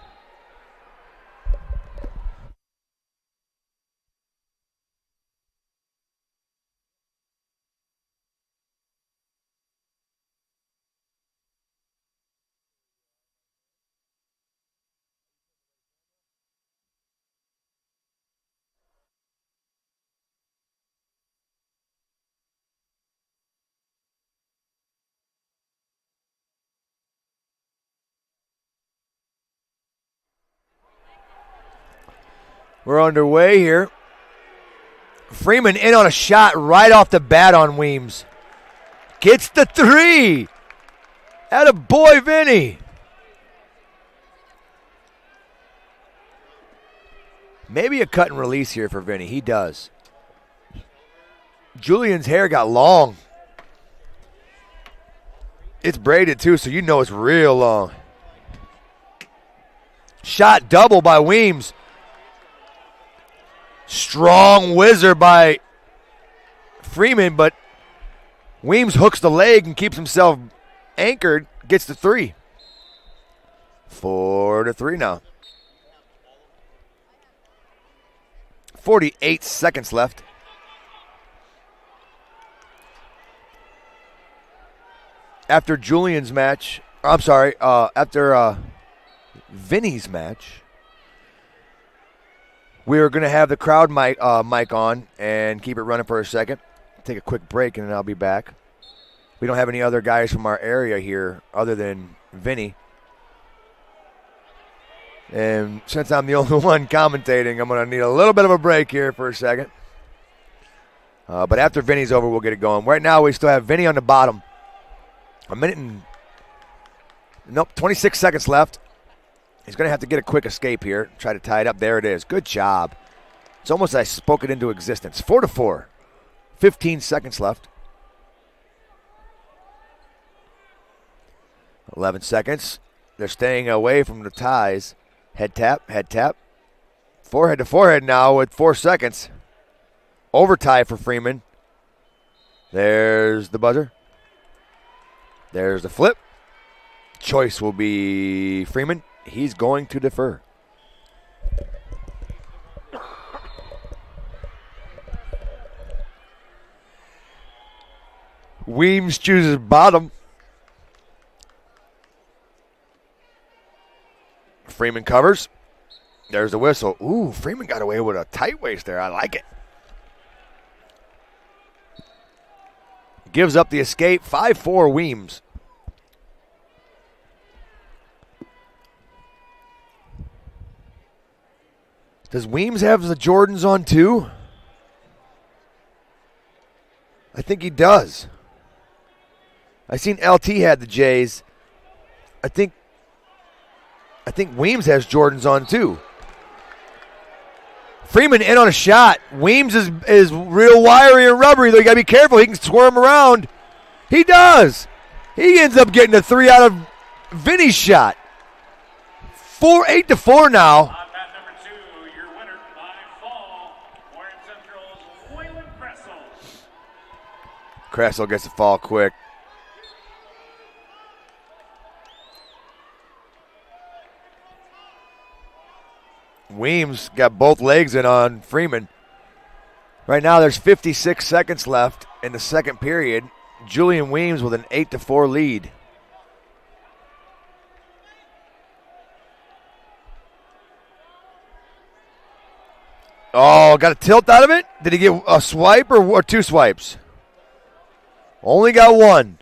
We're underway here. Freeman in on a shot right off the bat on Weems. Gets the 3. Atta boy, Vinny. Maybe a cut and release here for Vinny. He does. Julian's hair got long. It's braided too, so you know it's real long. Shot double by Weems. Strong whizzer by Freeman, but Weems hooks the leg and keeps himself anchored, gets the 3. 4-3 now. 48 seconds left. After Julian's match, after Vinny's match, we're going to have the crowd mic on and keep it running for a second. Take a quick break and then I'll be back. We don't have any other guys from our area here other than Vinny. And since I'm the only one commentating, I'm going to need a little bit of a break here for a second. But after Vinny's over, we'll get it going. Right now, we still have Vinny on the bottom. 26 seconds left. He's going to have to get a quick escape here. Try to tie it up. There it is. Good job. It's almost like I spoke it into existence. 4-4. 15 seconds left. 11 seconds. They're staying away from the ties. Head tap, head tap. Forehead to forehead now with 4 seconds. Overtie for Freeman. There's the buzzer. There's the flip. Choice will be Freeman. He's going to defer. Weems chooses bottom. Freeman covers. There's the whistle. Ooh, Freeman got away with a tight waist there. I like it. Gives up the escape. 5-4 Weems. Does Weems have the Jordans on too? I think he does. I seen LT had the J's. I think Weems has Jordans on too. Freeman in on a shot. Weems is real wiry and rubbery, though. You got to be careful. He can squirm around. He does. He ends up getting a 3 out of Vinny's shot. 8-4 now. On mat number 2, your winner by fall, Warren Central's Waylon Kressel. Kressel gets the fall quick. Weems got both legs in on Freeman. Right now there's 56 seconds left in the second period. Julian Weems with an 8-4 lead. Oh, got a tilt out of it? Did he get a swipe or 2 swipes? Only got 1.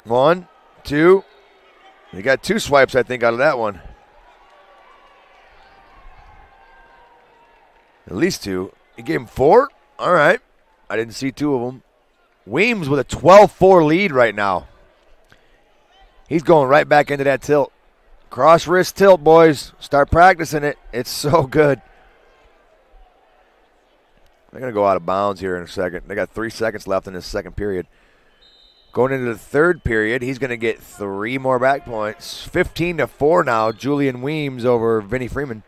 One, 2. He got 2 swipes, I think, out of that one. At least 2. He gave him 4? All right. I didn't see 2 of them. Weems with a 12-4 lead right now. He's going right back into that tilt. Cross wrist tilt, boys. Start practicing it. It's so good. They're going to go out of bounds here in a second. They got 3 seconds left in this second period. Going into the third period, he's going to get 3 more back points. 15-4 now. Julian Weems over Vinny Freeman.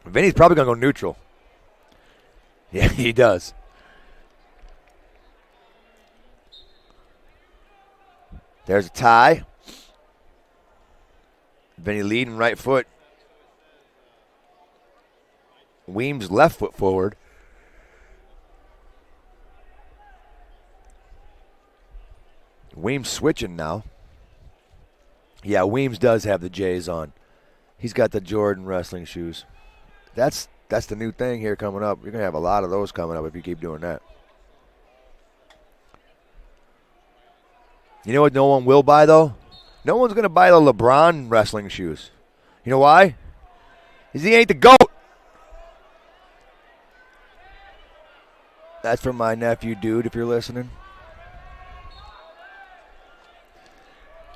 Vinny's probably going to go neutral. Yeah, he does. There's a tie. Vinny leading right foot. Weems left foot forward. Weems switching now. Yeah, Weems does have the J's on. He's got the Jordan wrestling shoes. That's the new thing here coming up. You're going to have a lot of those coming up if you keep doing that. You know what no one will buy, though? No one's going to buy the LeBron wrestling shoes. You know why? He ain't the GOAT. That's from my nephew, dude, if you're listening.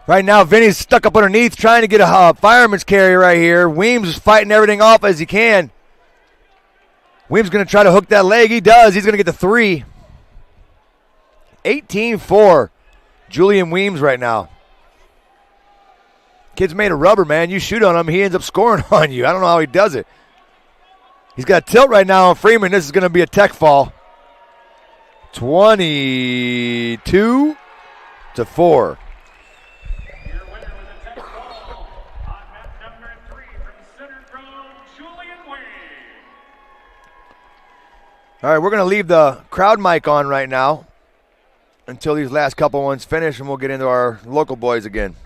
Right now, Vinny's stuck up underneath trying to get a fireman's carry right here. Weems is fighting everything off as he can. Weems going to try to hook that leg. He does. He's going to get the 3. 18-4. Julian Weems right now. Kid's made of rubber, man. You shoot on him, he ends up scoring on you. I don't know how he does it. He's got a tilt right now on Freeman. This is going to be a tech fall. 22-4. Your winner with a tech fall on mat number 3 from Center Grove, Julian Weems. All right, we're going to leave the crowd mic on right now until these last couple ones finish, and we'll get into our local boys again.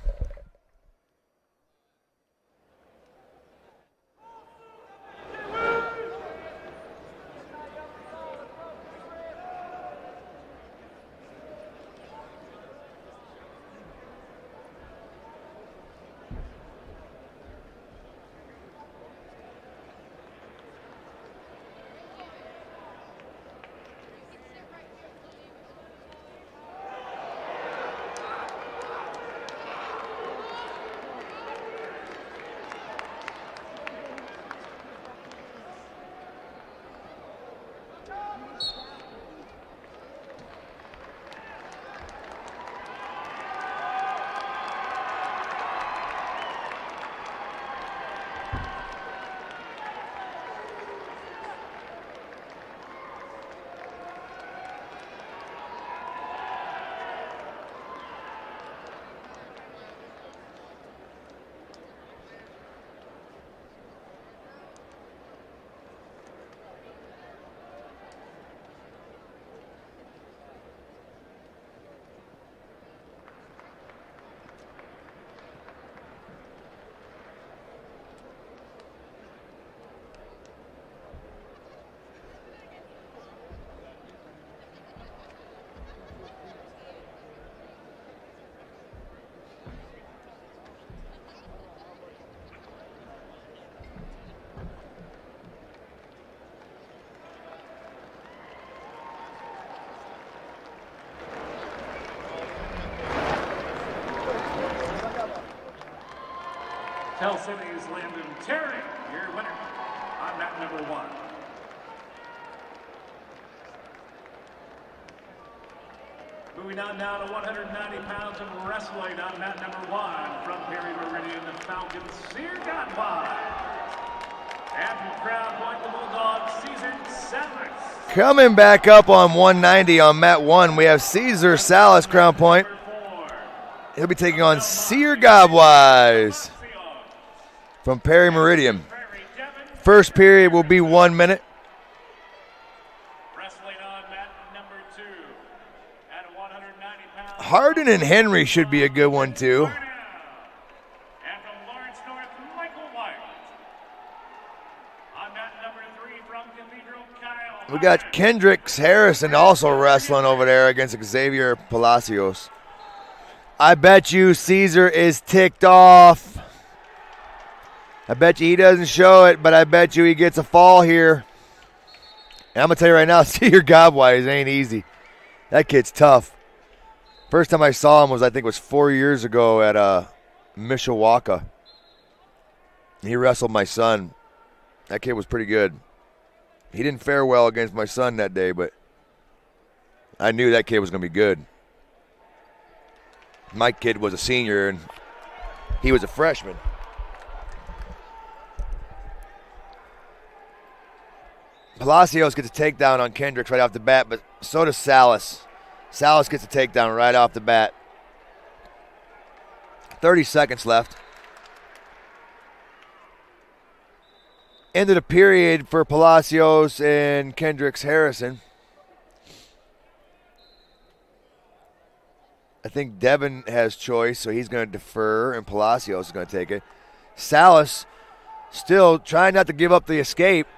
Tell City's Landon Terry, your winner on mat number 1. Moving on now to 190 pounds of wrestling on mat number 1 from Perry Meridian, the Falcon, Sear Gowise. And from Crown Point, the Bulldog, Caesar Salas. Coming back up on 190 on mat 1, we have Caesar Salas, Crown Point. He'll be taking on Sear Gowise from Perry Meridian. First period will be 1 minute. Wrestling on mat number 2 at 190 pounds. Hardin and Henry should be a good one, too. And from Lawrence North, Michael White. On mat number 3 from Cathedral, Kyle. We got Kendricks Harrison also wrestling over there against Xavier Palacios. I bet you Caesar is ticked off. I bet you he doesn't show it, but I bet you he gets a fall here. And I'm going to tell you right now, Sear Gowise ain't easy. That kid's tough. First time I saw him was, I think it was 4 years ago at Mishawaka. He wrestled my son. That kid was pretty good. He didn't fare well against my son that day, but I knew that kid was going to be good. My kid was a senior, and he was a freshman. Palacios gets a takedown on Kendricks right off the bat, but so does Salas. Salas gets a takedown right off the bat. 30 seconds left. End of the period for Palacios and Kendricks Harrison. I think Devin has choice, so he's going to defer, and Palacios is going to take it. Salas still trying not to give up the escape.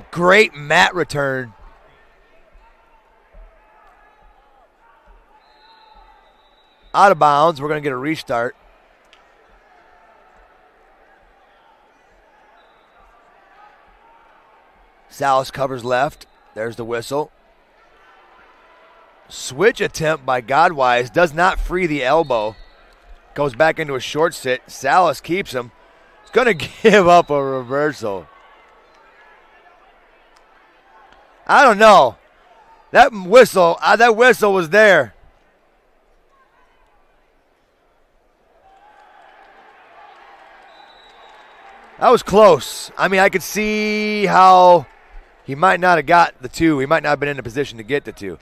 Great mat return. Out of bounds. We're going to get a restart. Salas covers left. There's the whistle. Switch attempt by Gowise. Does not free the elbow. Goes back into a short sit. Salas keeps him. He's going to give up a reversal. I don't know. That whistle was there. That was close. I mean, I could see how he might not have got the two. He might not have been in a position to get the two.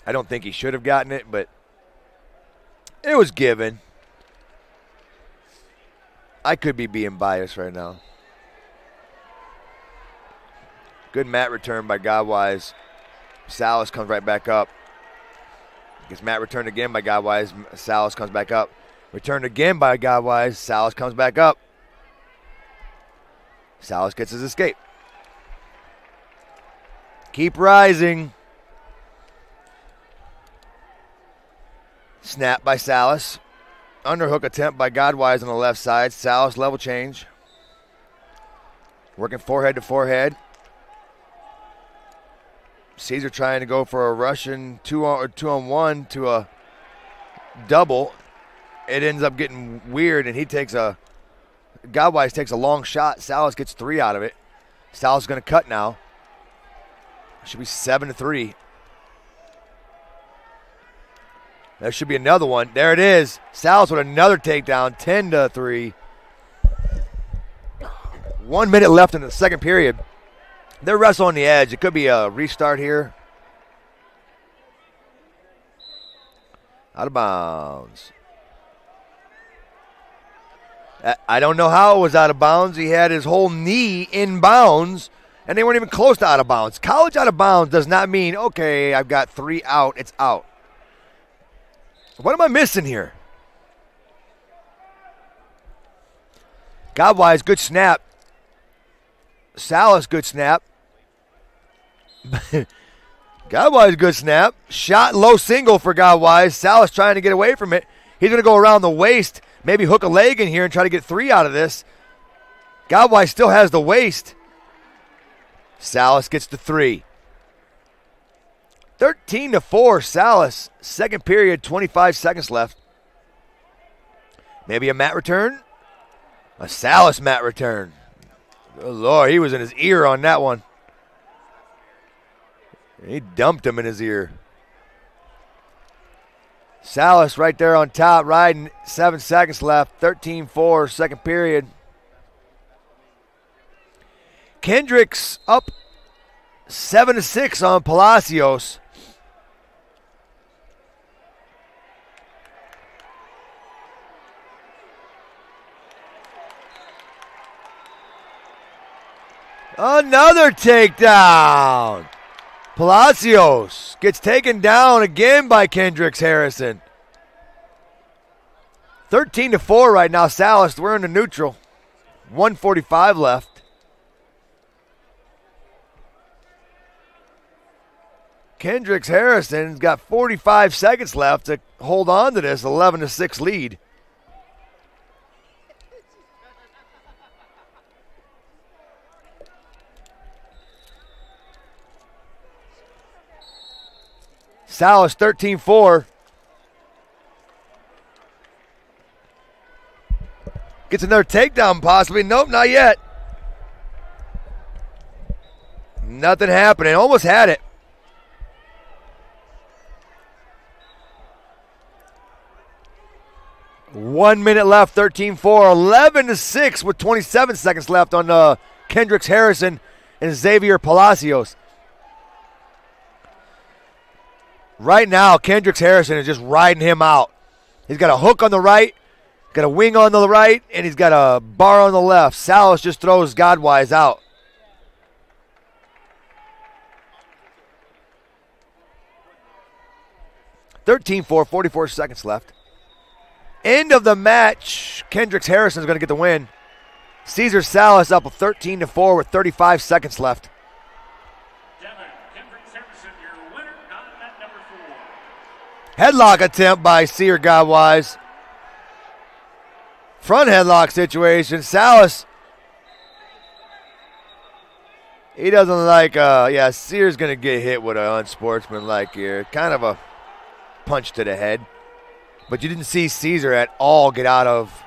I don't think he should have gotten it, but it was given. I could be being biased right now. Good mat return by Gowise. Salas comes right back up. Gets mat returned again by Gowise. Salas comes back up. Returned again by Gowise. Salas comes back up. Salas gets his escape. Keep rising. Snap by Salas. Underhook attempt by Gowise on the left side. Salas level change. Working forehead to forehead. Caesar trying to go for a Russian two on one to a double. It ends up getting weird, and Gowise takes a long shot. Salas gets 3 out of it. Salas is going to cut now. Should be 7-3. There should be another one. There it is. Salas with another takedown, 10-3. 1 minute left in the second period. They're wrestling on the edge. It could be a restart here. Out of bounds. I don't know how it was out of bounds. He had his whole knee in bounds, and they weren't even close to out of bounds. College out of bounds does not mean, okay, I've got 3 out, it's out. What am I missing here? Gowise, good snap. Salas, good snap. Gowise, good snap. Shot low single for Gowise. Salas trying to get away from it. He's going to go around the waist, maybe hook a leg in here and try to get 3 out of this. Gowise still has the waist. Salas gets the 3. 13-4, Salas. Second period, 25 seconds left. Maybe a mat return. A Salas mat return. Good Lord, he was in his ear on that one. He dumped him in his ear. Salas right there on top, riding. 7 seconds left. 13-4, second period. Kendricks up 7-6 on Palacios. Another takedown. Palacios gets taken down again by Kendricks Harrison. 13-4 right now, Salas. We're in the neutral. 1:45 left. Kendricks Harrison's got 45 seconds left to hold on to this 11-6 lead. Salas 13-4. Gets another takedown possibly. Nope, not yet. Nothing happening. Almost had it. One minute left, 13-4. 11-6 with 27 seconds left on Kendricks Harrison and Xavier Palacios. Right now, Kendricks Harrison is just riding him out. He's got a hook on the right, got a wing on the right, and he's got a bar on the left. Salas just throws Gowise out. (13-4), 44 seconds left. End of the match. Kendricks Harrison is going to get the win. Cesar Salas up 13-4 with 35 seconds left. Headlock attempt by Sear Gowise. Front headlock situation. Salas. He doesn't like, Sear's going to get hit with an unsportsmanlike here. Kind of a punch to the head. But you didn't see Caesar at all get out of.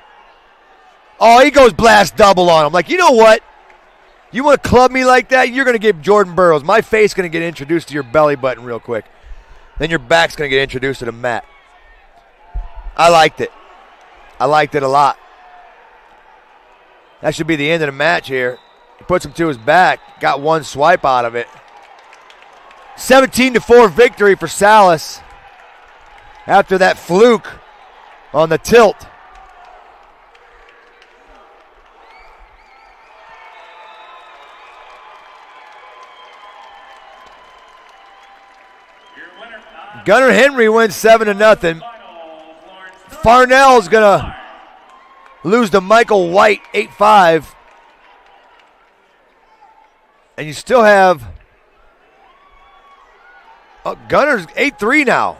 Oh, he goes blast double on him. Like, you know what? You want to club me like that? You're going to get Jordan Burroughs. My face going to get introduced to your belly button real quick. Then your back's going to get introduced to the mat. I liked it. I liked it a lot. That should be the end of the match here. He puts him to his back. Got one swipe out of it. 17-4 victory for Salas. After that fluke on the tilt. Gunnar Henry wins 7-0. Farnell's going to lose to Michael White 8-5. And you still have Gunner's 8-3 now.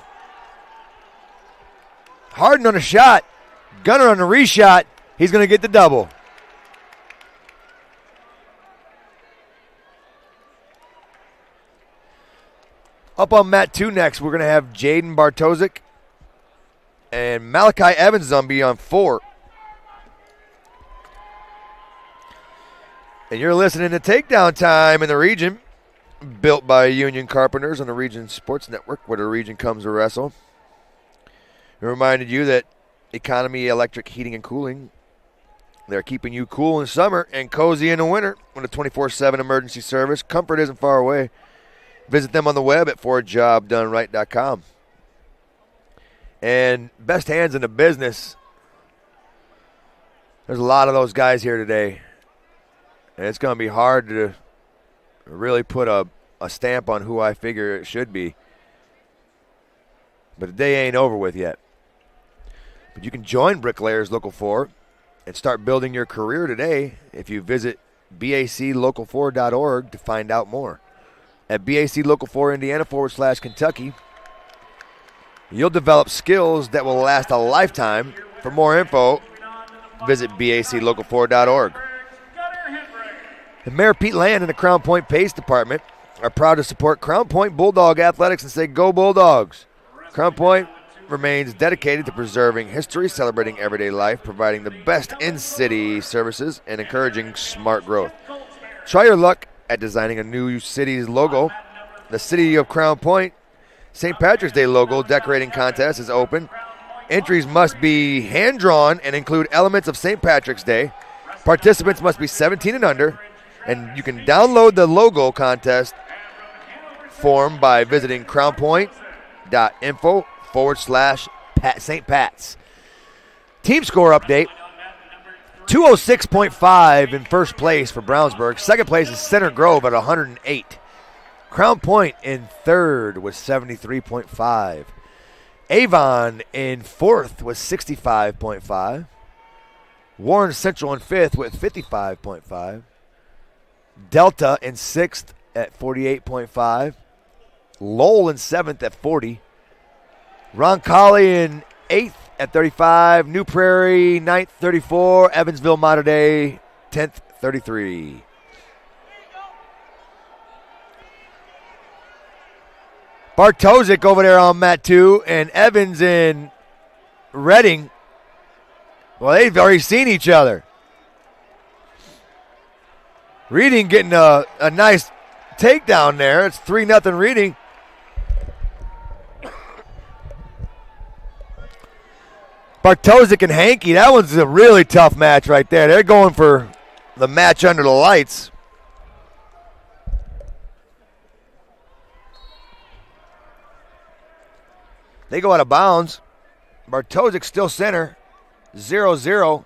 Harden on a shot. Gunner on the reshot. He's going to get the double. Up on mat 2 next, we're going to have Jaden Bartosik and Malachi Evans Zombie on 4. And you're listening to Takedown Time in the region, built by Union Carpenters on the Region Sports Network, where the region comes to wrestle. We reminded you that Economy Electric Heating and Cooling, they're keeping you cool in summer and cozy in the winter with a 24/7 emergency service. Comfort isn't far away. Visit them on the web at forjobdoneright.com. And best hands in the business. There's a lot of those guys here today. And it's going to be hard to really put a stamp on who I figure it should be. But the day ain't over with yet. But you can join Bricklayers Local 4 and start building your career today if you visit baclocal4.org to find out more. At BAC Local 4 Indiana /Kentucky, you'll develop skills that will last a lifetime. For more info, visit baclocal4.org. And Mayor Pete Land and the Crown Point Pace Department are proud to support Crown Point Bulldog Athletics and say, go Bulldogs. Crown Point remains dedicated to preserving history, celebrating everyday life, providing the best in-city services, and encouraging smart growth. Try your luck at designing a new city's logo. The City of Crown Point St. Patrick's Day logo decorating contest is open. Entries must be hand-drawn and include elements of St. Patrick's Day. Participants must be 17 and under, and you can download the logo contest form by visiting crownpoint.info/St. Pat's. Team score update. 206.5 in first place for Brownsburg. Second place is Center Grove at 108. Crown Point in third was 73.5. Avon in fourth was 65.5. Warren Central in fifth with 55.5. Delta in sixth at 48.5. Lowell in seventh at 40. Roncalli in eighth at 35. New Prairie, 9th, 34. Evansville, Mater Dei, 10th, 33. Bartosik over there on mat 2, and Evans in Reading. Well, they've already seen each other. Reading getting a nice takedown there. It's 3-0 Reading. Bartosik and Hankey, that one's a really tough match right there. They're going for the match under the lights. They go out of bounds. Bartosik still center. 0-0.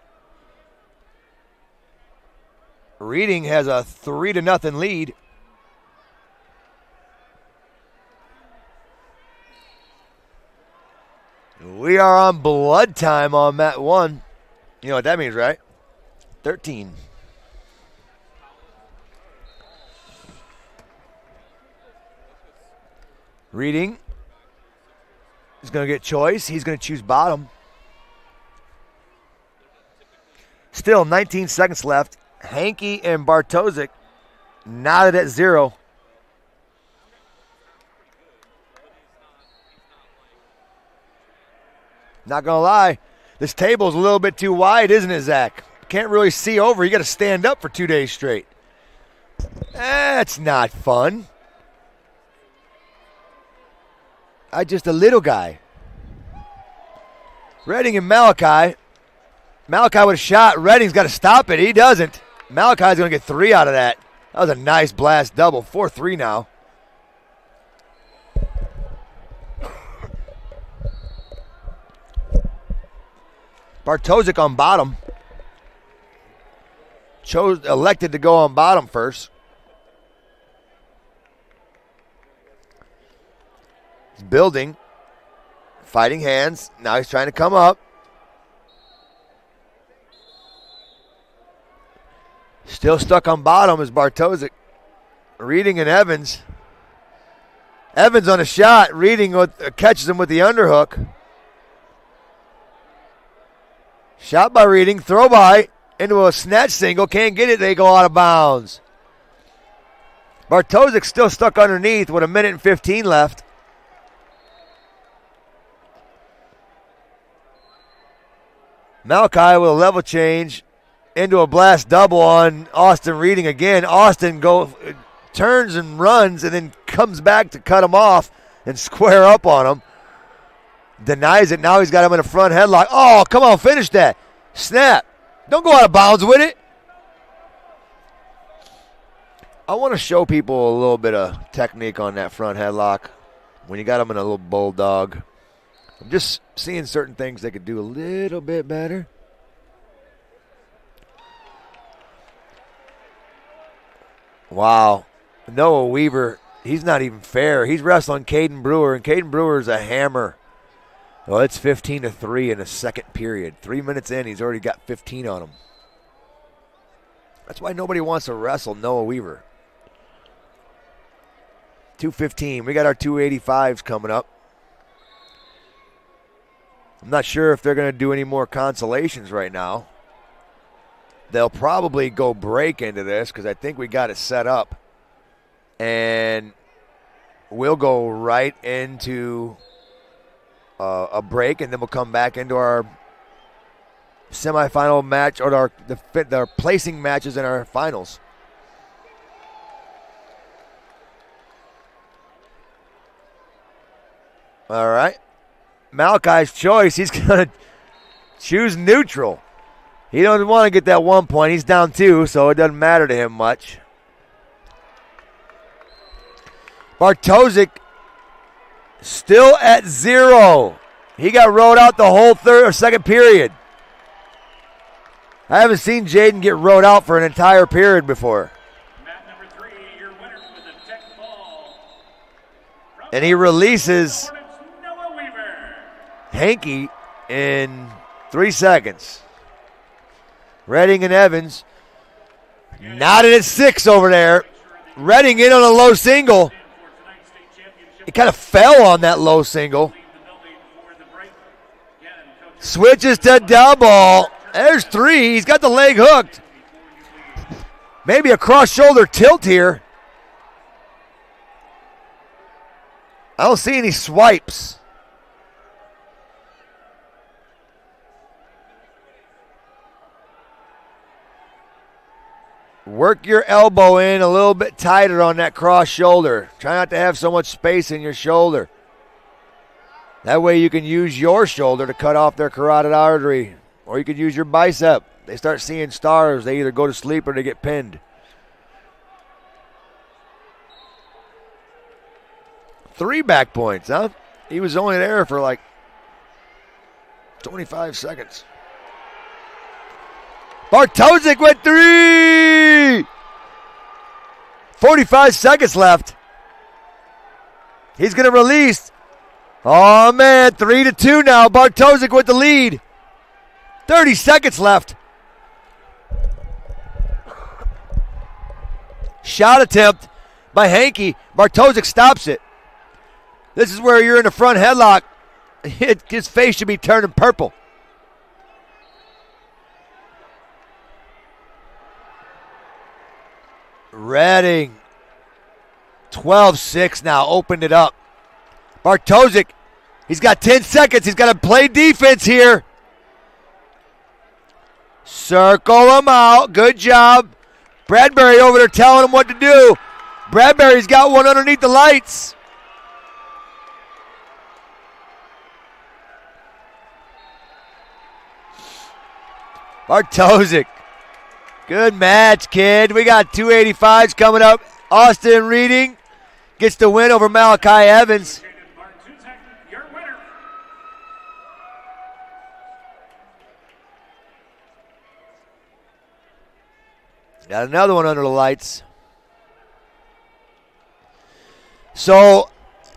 Reading has a 3-0 lead. We are on blood time on mat 1. You know what that means, right? 13. Reading is going to get choice. He's going to choose bottom. still 19 seconds left. Hanky and Bartosik knotted at 0. Not going to lie, this table's a little bit too wide, isn't it, Zach? Can't really see over. You got to stand up for 2 days straight. That's not fun. I'm just a little guy. Redding and Malachi. Malachi with a shot. Redding's got to stop it. He doesn't. Malachi's going to get 3 out of that. That was a nice blast double. 4-3 now. Bartosik on bottom. Elected to go on bottom first. He's building. Fighting hands. Now he's trying to come up. Still stuck on bottom is Bartosik. Reading and Evans. Evans on a shot. Reading catches him with the underhook. Shot by Reading. Throw by. Into a snatch single. Can't get it. They go out of bounds. Bartosik still stuck underneath with 1:15 left. Malachi with a level change into a blast double on Austin Reading again. Austin turns and runs and then comes back to cut him off and square up on him. Denies it. Now he's got him in a front headlock. Oh, come on, finish that. Snap. Don't go out of bounds with it. I want to show people a little bit of technique on that front headlock when you got him in a little bulldog. I'm just seeing certain things they could do a little bit better. Wow. Noah Weaver, he's not even fair. He's wrestling Caden Brewer, and Caden Brewer's a hammer. Well, it's 15-3 in the second period. 3 minutes in, he's already got 15 on him. That's why nobody wants to wrestle Noah Weaver. 2:15. We got our 285s coming up. I'm not sure if they're going to do any more consolations right now. They'll probably go break into this because I think we got it set up. And we'll go right into a break, and then we'll come back into our semifinal match or the placing matches in our finals. All right. Malachi's choice. He's going to choose neutral. He doesn't want to get that 1 point. He's down 2, so it doesn't matter to him much. Bartosik still at 0. He got rode out the whole second period. I haven't seen Jaden get rode out for an entire period before. Mat number 3, your winner with a tech ball. And he releases Noah Weaver. Hanky in 3 seconds. Redding and Evans knotted at 6 over there. Redding in on a low single. He kind of fell on that low single. Switches to double. There's 3. He's got the leg hooked. Maybe a cross-shoulder tilt here. I don't see any swipes. Work your elbow in a little bit tighter on that cross shoulder. Try not to have so much space in your shoulder. That way you can use your shoulder to cut off their carotid artery. Or you could use your bicep. They start seeing stars. They either go to sleep or they get pinned. 3 back points, huh? He was only there for like 25 seconds. Bartosik with 3! 45 seconds left. He's going to release. Oh, man, 3-2 now. Bartosik with the lead. 30 seconds left. Shot attempt by Hanky. Bartosik stops it. This is where you're in the front headlock. His face should be turning purple. Redding. 12-6 now. Opened it up. Bartosik. He's got 10 seconds. He's got to play defense here. Circle him out. Good job. Bradbury over there telling him what to do. Bradbury's got one underneath the lights. Bartosik. Good match, kid. We got 285s coming up. Austin Reading gets the win over Malachi Evans. Got another one under the lights. So,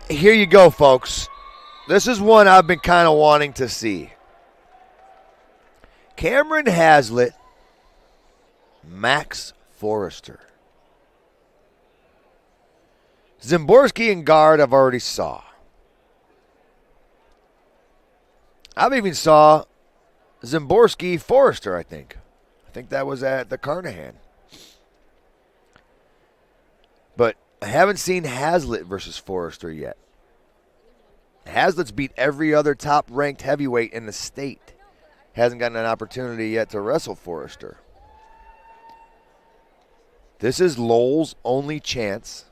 here you go, folks. This is one I've been kind of wanting to see. Cameron Haslet, Max Forrester. Zimborski and guard I've already saw. I've even saw Zimborski Forrester, I think. I think that was at the Carnahan. But I haven't seen Haslet versus Forrester yet. Haslet's beat every other top-ranked heavyweight in the state. Hasn't gotten an opportunity yet to wrestle Forrester. This is Lowell's only chance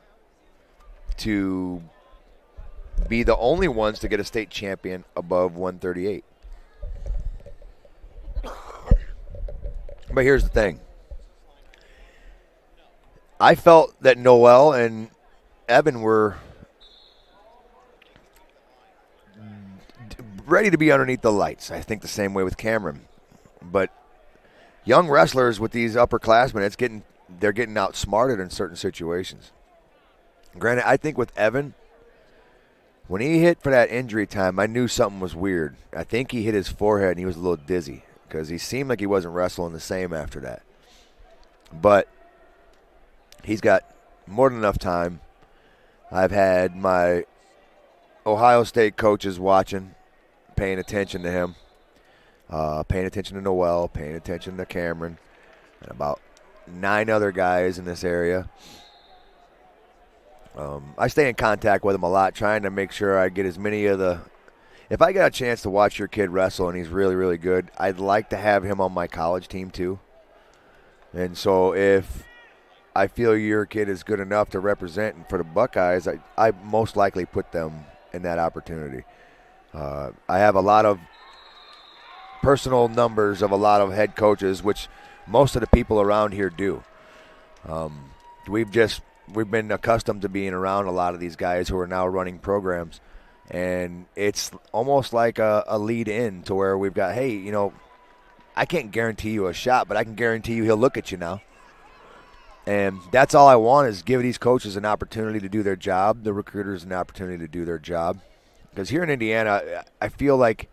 to be the only ones to get a state champion above 138. But here's the thing. I felt that Noel and Evan were ready to be underneath the lights. I think the same way with Cameron. But young wrestlers with these upperclassmen, they're getting outsmarted in certain situations. Granted, I think with Evan, when he hit for that injury time, I knew something was weird. I think he hit his forehead and he was a little dizzy because he seemed like he wasn't wrestling the same after that. But he's got more than enough time. I've had my Ohio State coaches watching, paying attention to him, paying attention to Noel, paying attention to Cameron, and about 9 other guys in this area. I stay in contact with him a lot, trying to make sure I get as many of the... If I get a chance to watch your kid wrestle and he's really, really good, I'd like to have him on my college team too. And so if I feel your kid is good enough to represent for the Buckeyes, I most likely put them in that opportunity. I have a lot of personal numbers of a lot of head coaches, which most of the people around here do. We've been accustomed to being around a lot of these guys who are now running programs, and it's almost like a lead in to where we've got, hey, you know, I can't guarantee you a shot, but I can guarantee you he'll look at you now. And that's all I want, is give these coaches an opportunity to do their job, the recruiters an opportunity to do their job. Because here in Indiana, I feel like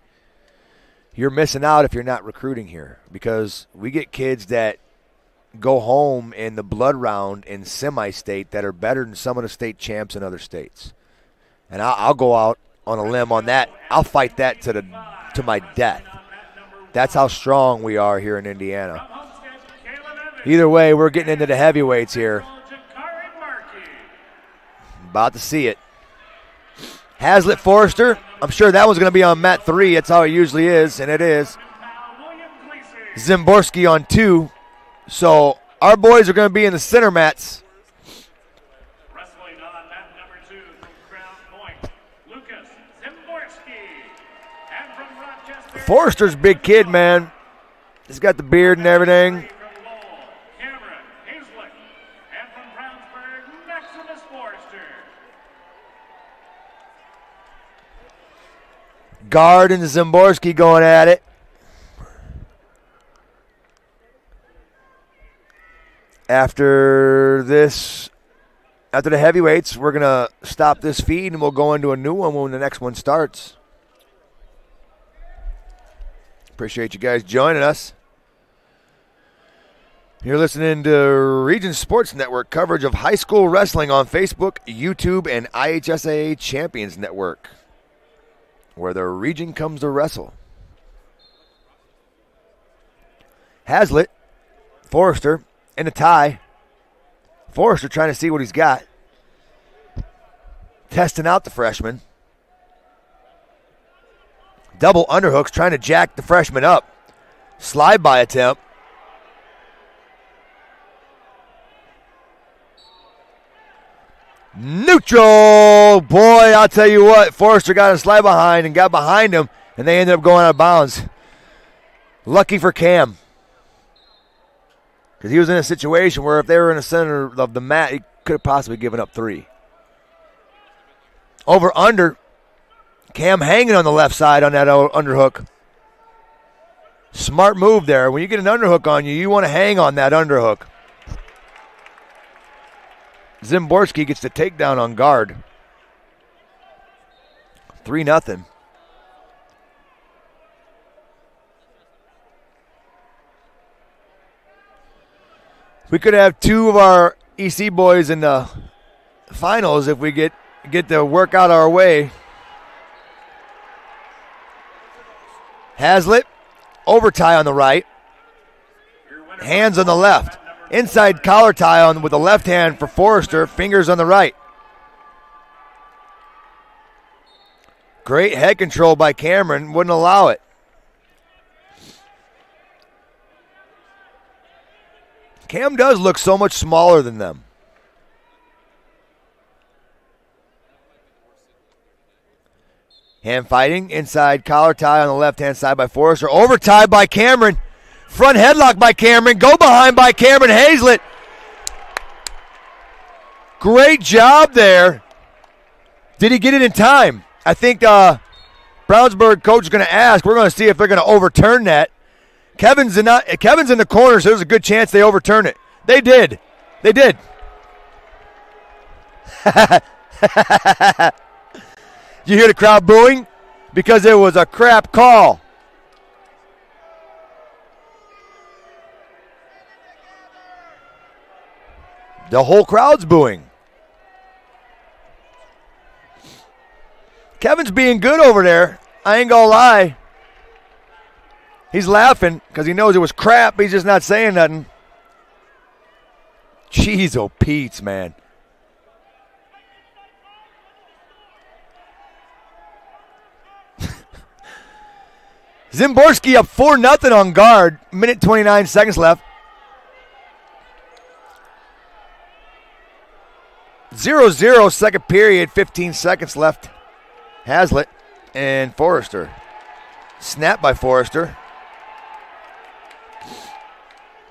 you're missing out if you're not recruiting here, because we get kids that go home in the blood round in semi-state that are better than some of the state champs in other states. And I'll go out on a limb on that. I'll fight that to my death. That's how strong we are here in Indiana. Either way, we're getting into the heavyweights here. About to see it. Haslet Forrester. I'm sure that one's going to be on mat 3. That's how it usually is, and it is. Zimborski on 2. So our boys are going to be in the center mats. Wrestling on mat number 2 from Crown Point, Lucas Zimborski. And from Rochester, Forrester's big kid, man. He's got the beard and everything. from Lowell, Cameron Haslet. And from Brownsburg, Maximus Forrester. Guard and Zimborski going at it. After the heavyweights, we're going to stop this feed and we'll go into a new one when the next one starts. Appreciate you guys joining us. You're listening to Region Sports Network coverage of high school wrestling on Facebook, YouTube, and IHSAA Champions Network, where the region comes to wrestle. Haslet, Forrester, in a tie. Forrester trying to see what he's got. Testing out the freshman. Double underhooks trying to jack the freshman up. Slide by attempt. Neutral! Boy, I'll tell you what, Forrester got a slide behind and got behind him, and they ended up going out of bounds. Lucky for Cam. Because he was in a situation where if they were in the center of the mat, he could have possibly given up 3. Over under. Cam hanging on the left side on that underhook. Smart move there. When you get an underhook on you, you want to hang on that underhook. Zimborski gets the takedown on guard. 3-0. We could have 2 of our EC boys in the finals if we get the workout our way. Haslet, over tie on the right. Hands on the left. Inside collar tie on with the left hand for Forrester. Fingers on the right. Great head control by Cameron. Wouldn't allow it. Cam does look so much smaller than them. Hand fighting. Inside collar tie on the left-hand side by Forrester. Over tie by Cameron. Front headlock by Cameron. Go behind by Cameron Haslet. Great job there. Did he get it in time? I think Brownsburg coach is going to ask. We're going to see if they're going to overturn that. Kevin's in the corner, so there's a good chance they overturn it. They did. They did. You hear the crowd booing? Because it was a crap call. The whole crowd's booing. Kevin's being good over there. I ain't gonna lie. He's laughing because he knows it was crap. He's just not saying nothing. Jeez, oh, Pete's, man. Zimborski up 4-0 on guard. Minute 29 seconds left. 0-0 second period. 15 seconds left. Haslet and Forrester. Snap by Forrester.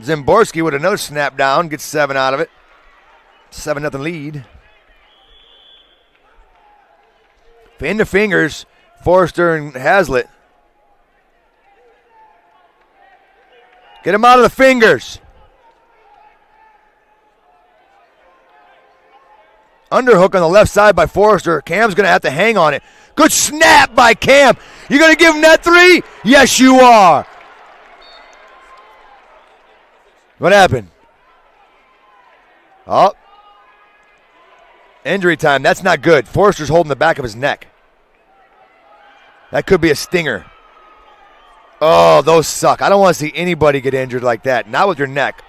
Zimborski with another snap down. Gets 7 out of it. 7-0 lead. In the fingers, Forrester and Haslet. Get him out of the fingers. Underhook on the left side by Forrester. Cam's going to have to hang on it. Good snap by Cam. You going to give him that 3? Yes, you are. What happened? Oh. Injury time. That's not good. Forrester's holding the back of his neck. That could be a stinger. Oh, those suck. I don't want to see anybody get injured like that. Not with your neck.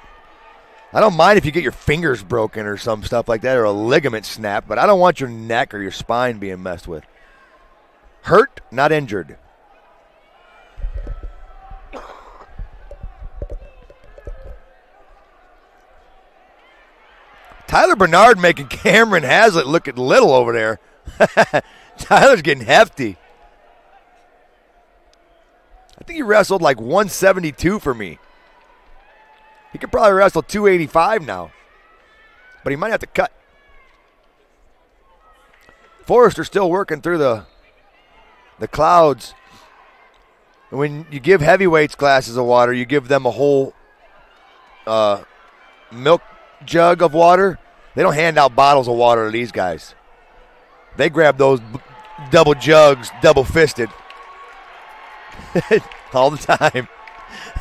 I don't mind if you get your fingers broken or some stuff like that or a ligament snap, but I don't want your neck or your spine being messed with. Hurt, not injured. Tyler Bernard making Cameron Haslet look at little over there. Tyler's getting hefty. I think he wrestled like 172 for me. He could probably wrestle 285 now. But he might have to cut. Forrester's still working through the clouds. When you give heavyweights glasses of water, you give them a whole milk jug of water. They don't hand out bottles of water to these guys. They grab those double jugs, double-fisted. All the time.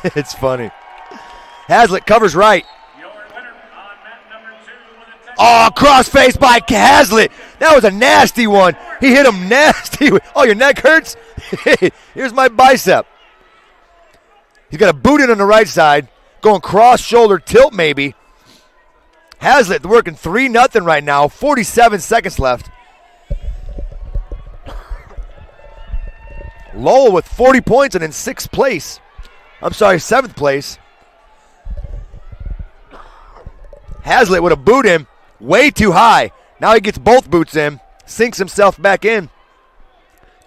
It's funny. Haslet covers right. Oh, crossface by Haslet. That was a nasty one. He hit him nasty. Oh, your neck hurts? Here's my bicep. He's got a boot in on the right side. Going cross shoulder tilt maybe. Haslet working 3-0 right now, 47 seconds left. Lowell with 40 points and in 6th place. I'm sorry, 7th place. Haslet would have booed him way too high. Now he gets both boots in, sinks himself back in.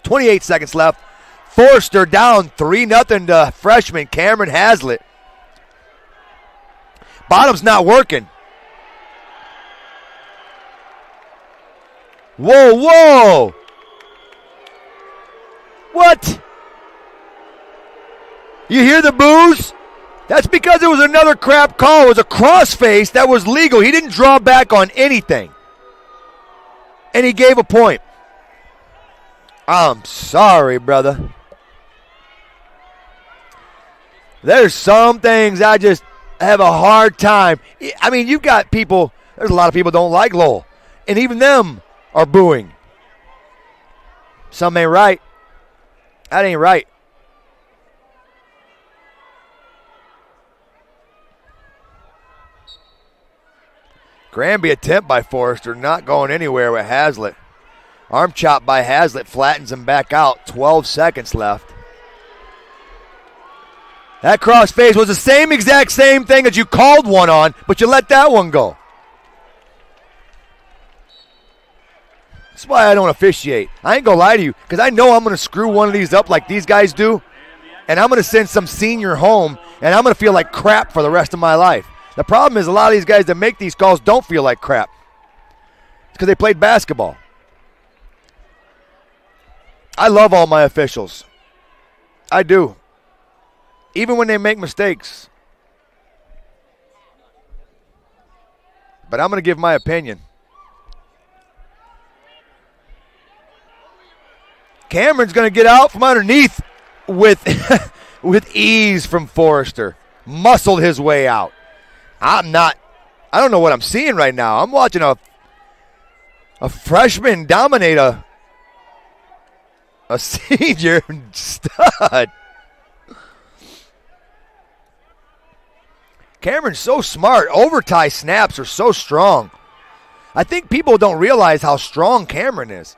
28 seconds left. Forrester down 3-0 to freshman Cameron Haslet. Bottom's not working. Whoa, whoa. What? You hear the boos? That's because it was another crap call. It was a crossface that was legal. He didn't draw back on anything. And he gave a point. I'm sorry, brother. There's some things I just have a hard time. I mean, you've got people, there's a lot of people don't like Lowell. And even them are booing. Some ain't right. That ain't right. Granby attempt by Forrester, not going anywhere with Haslet. Arm chop by Haslet flattens him back out. 12 seconds left. That crossface was the exact same thing that you called one on, but you let that one go. That's why I don't officiate. I ain't going to lie to you, because I know I'm going to screw one of these up like these guys do, and I'm going to send some senior home, and I'm going to feel like crap for the rest of my life. The problem is a lot of these guys that make these calls don't feel like crap. It's because they played basketball. I love all my officials. I do. Even when they make mistakes. But I'm going to give my opinion. Cameron's going to get out from underneath with ease from Forrester. Muscled his way out. I don't know what I'm seeing right now. I'm watching a freshman dominate a senior stud. Cameron's so smart. Overtie snaps are so strong. I think people don't realize how strong Cameron is.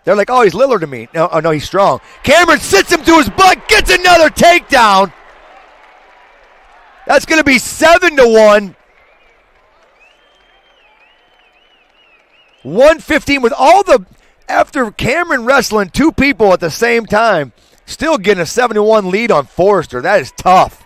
They're like, oh, he's Lillard to me. No, he's strong. Cameron sits him to his butt, gets another takedown. That's going to be 7-1. 115 with all the, after Cameron wrestling two people at the same time, still getting a 7-1 lead on Forrester. That is tough.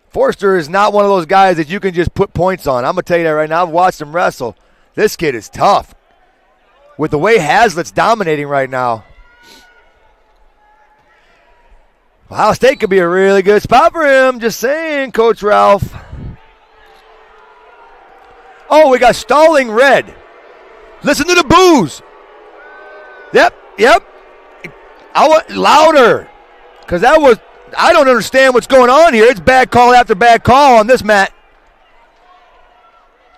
Forrester is not one of those guys that you can just put points on. I'm going to tell you that right now. I've watched him wrestle. This kid is tough. With the way Haslet's dominating right now. Ohio State could be a really good spot for him. Just saying, Coach Ralph. Oh, we got stalling red. Listen to the boos. Yep. I want louder. Because that was... I don't understand what's going on here. It's bad call after bad call on this mat.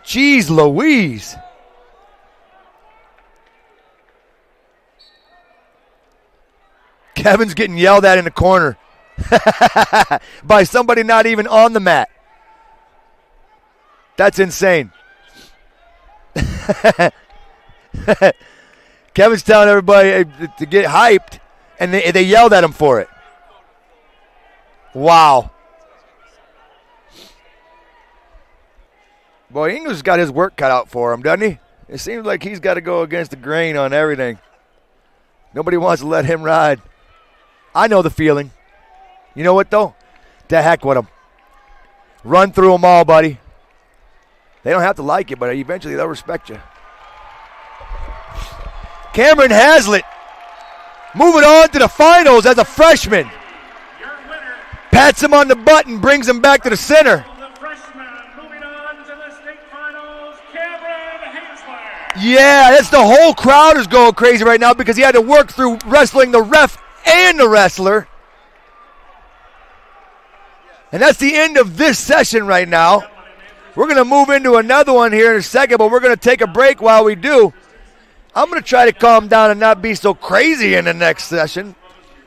Jeez Louise. Kevin's getting yelled at in the corner by somebody not even on the mat. That's insane. Kevin's telling everybody to get hyped, and they yelled at him for it. Wow. Boy, Ingles got his work cut out for him, doesn't he? It seems like he's got to go against the grain on everything. Nobody wants to let him ride. I know the feeling. You know what, though? To heck with him. Run through them all, buddy. They don't have to like you, but eventually they'll respect you. Cameron Haslet moving on to the finals as a freshman. Pats him on the butt and brings him back to the center. The freshman moving on to the state finals, Cameron Haslet. Yeah, that's the whole crowd is going crazy right now because he had to work through wrestling the ref and the wrestler. And that's the end of this session right now. We're going to move into another one here in a second, but we're going to take a break while we do. I'm going to try to calm down and not be so crazy in the next session.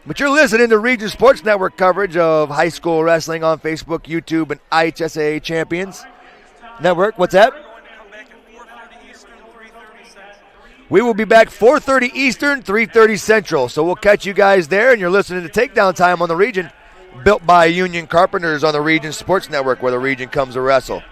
But you're listening to Region Sports Network coverage of high school wrestling on Facebook, YouTube, and IHSAA Champions Network. What's that? We will be back 4:30 Eastern, 3:30 Central. So we'll catch you guys there, and you're listening to Takedown Time on the Region, built by Union Carpenters on the Region Sports Network, where the Region comes to wrestle.